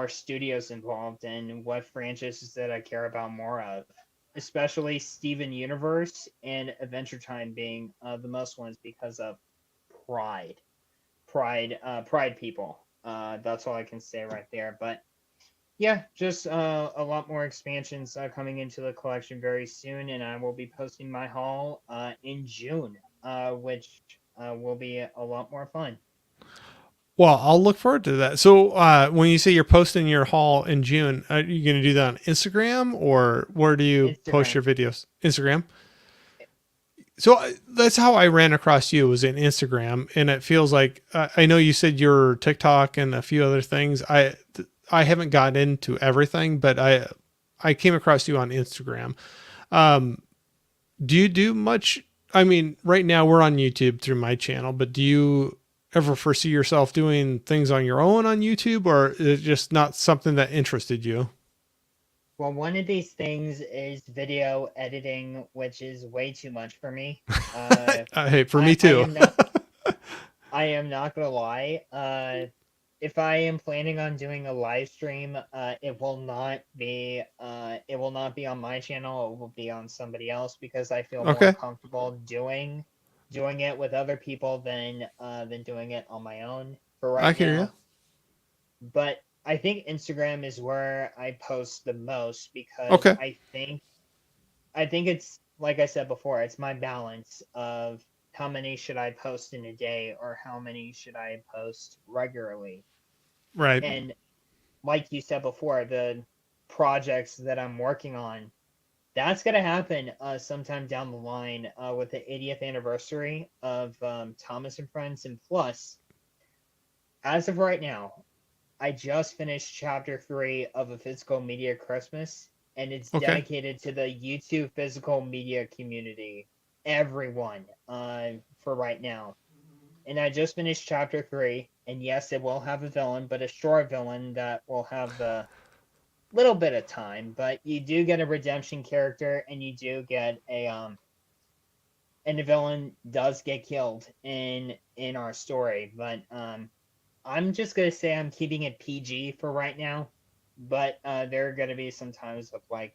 studios involved in what franchises that I care about more of, especially Steven Universe and Adventure Time being the most ones because of pride pride people. That's all I can say right there. But yeah, just a lot more expansions coming into the collection very soon, and I will be posting my haul in June, which will be a lot more fun. Well, I'll look forward to that. So, when you say you're posting your haul in June, are you going to do that on Instagram or where do you post Instagram. your videos? Instagram. So that's how I ran across you was in Instagram, and it feels like I know you said your TikTok and a few other things. I haven't got into everything, but I came across you on Instagram. Um, do you do much? I mean, right now we're on YouTube through my channel, but do you ever foresee yourself doing things on your own on YouTube, or is it just not something that interested you? Well, one of these things is video editing, which is way too much for me. Uh, Hey, for me I too. am not I am not gonna lie. If I am planning on doing a live stream, it will not be on my channel. It will be on somebody else because I feel more Okay, comfortable doing it with other people than doing it on my own for I right hear you. now. But I think Instagram is where I post the most because Okay, I think it's like I said before, it's my balance of how many should I post in a day or how many should I post regularly. right. And like you said before, the projects that I'm working on, that's gonna happen sometime down the line with the 80th anniversary of Thomas and Friends. And plus, as of right now, I just finished chapter 3 of a physical media Christmas, and it's Okay. dedicated to the YouTube physical media community, everyone, for right now. And I just finished chapter 3, and yes, it will have a villain, but a short villain that will have the little bit of time. But you do get a redemption character, and you do get and the villain does get killed in our story. But I'm just gonna say I'm keeping it PG for right now, but there are gonna be some times of like,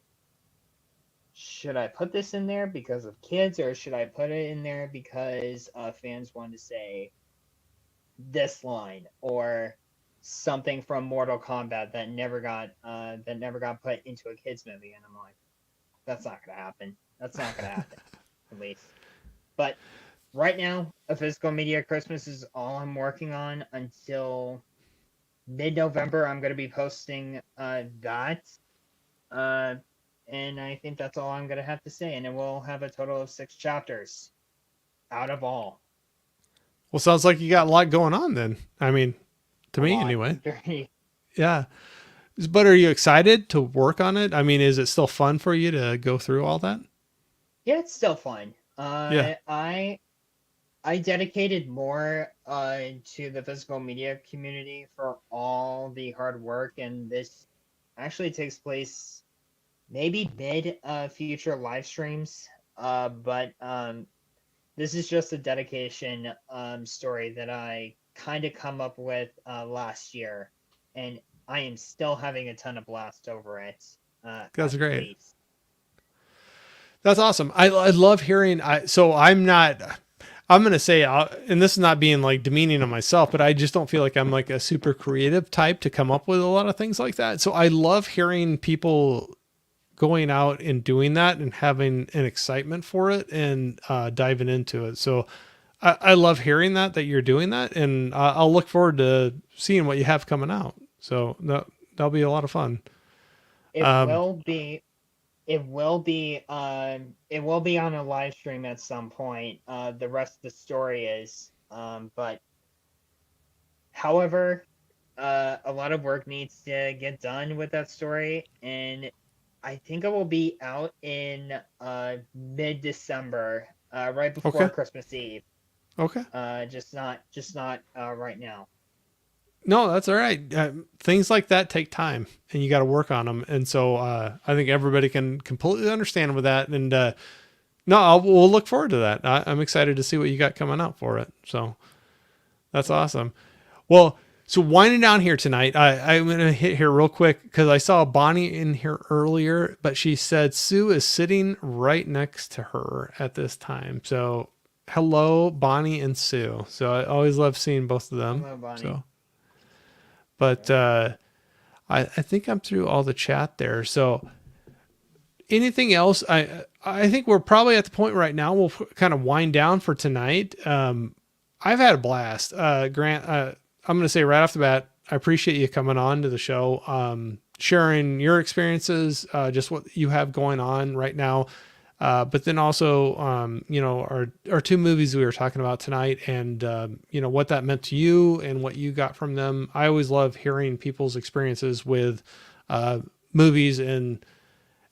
should I put this in there because of kids, or should I put it in there because fans want to say this line or something from Mortal Kombat that never got put into a kids movie, and I'm like, that's not gonna happen. That's not gonna happen, at least. But right now, a physical media Christmas is all I'm working on until mid-November. I'm going to be posting that, uh, and I think that's all I'm going to have to say. And it will have a total of 6 chapters out of all. Well, sounds like you got a lot going on then. I mean, to A me lot. anyway. Very. Yeah. But are you excited to work on it? I mean, is it still fun for you to go through all that? Yeah, it's still fun. Yeah. I dedicated more to the physical media community for all the hard work, and this actually takes place maybe mid future live streams. But this is just a dedication story that I kind of come up with last year, and I am still having a ton of blast over it. That's At great. least. That's awesome. I love hearing. So I'm not. I'm gonna say, and this is not being like demeaning on myself, but I just don't feel like I'm like a super creative type to come up with a lot of things like that. So I love hearing people going out and doing that and having an excitement for it and diving into it. So I love hearing that you're doing that, and I'll look forward to seeing what you have coming out. So that'll be a lot of fun. It Um, will be. It will be. It will be on a live stream at some point. The rest of the story is. But however, a lot of work needs to get done with that story, and I think it will be out in mid-December, right before okay. Christmas Eve. Okay. Just not right now. No, that's all right. Things like that take time, and you got to work on them. And so I think everybody can completely understand with that. And no, we'll look forward to that. I'm excited to see what you got coming out for it. So that's awesome. Well, so winding down here tonight, I'm going to hit here real quick because I saw Bonnie in here earlier, but she said Sue is sitting right next to her at this time. So hello, Bonnie and Sue. So I always love seeing both of them. Hello, Bonnie. So, but I think I'm through all the chat there. So anything else? I think we're probably at the point right now. We'll kind of wind down for tonight. I've had a blast. Grant, I'm going to say right off the bat, I appreciate you coming on to the show, sharing your experiences, just what you have going on right now. But then also, our two movies we were talking about tonight and, what that meant to you and what you got from them. I always love hearing people's experiences with movies, and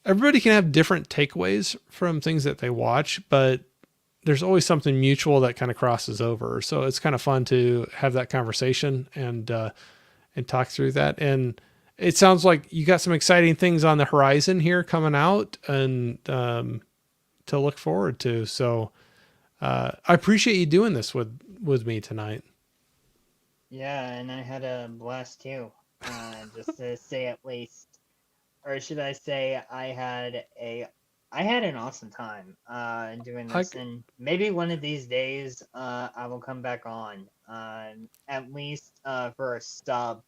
everybody can have different takeaways from things that they watch, but there's always something mutual that kind of crosses over. So it's kind of fun to have that conversation and talk through that. And it sounds like you got some exciting things on the horizon here coming out and to look forward to. So I appreciate you doing this with me tonight. Yeah, and I had a blast too. Just to say at least, or should I say, I had an awesome time doing this, and maybe one of these days I will come back on, at least for a sub,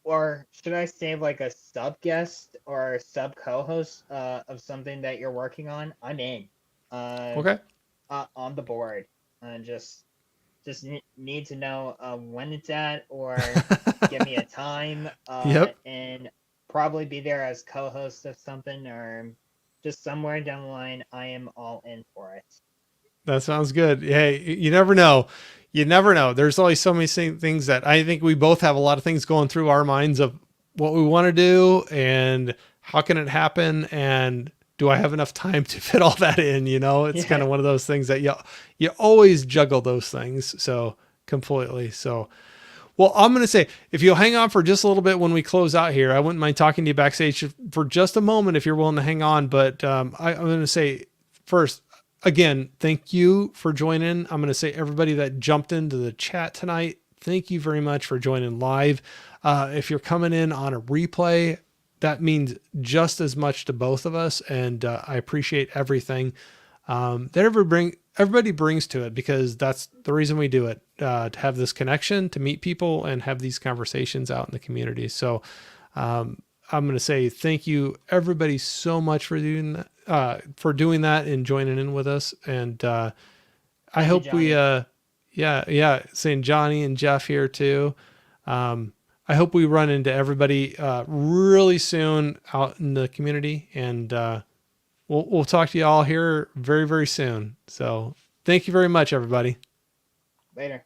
or should I say like a sub guest or a sub co-host of something that you're working on. I'm in, uh, Okay. on the board, and just need to know when it's at, or give me a time, Yep. and probably be there as co-host of something, or just somewhere down the line. I am all in for it. That sounds good. Hey, you never know. You never know. There's always so many things that I think we both have a lot of things going through our minds of what we want to do and how can it happen and do I have enough time to fit all that in? It's kind Yeah, of one of those things that you always juggle those things so completely. So, well, I'm going to say if you'll hang on for just a little bit when we close out here, I wouldn't mind talking to you backstage for just a moment if you're willing to hang on. But I'm going to say first, again, thank you for joining. I'm going to say everybody that jumped into the chat tonight, thank you very much for joining live. If you're coming in on a replay, that means just as much to both of us. And I appreciate everything that everybody brings to it, because that's the reason we do it, to have this connection, to meet people and have these conversations out in the community. So I'm going to say thank you everybody so much for doing that and joining in with us. And I thank you, hope we, Johnny. saying Johnny and Jeff here too. I hope we run into everybody really soon out in the community, and we'll talk to you all here very, very soon. So thank you very much, everybody. Later.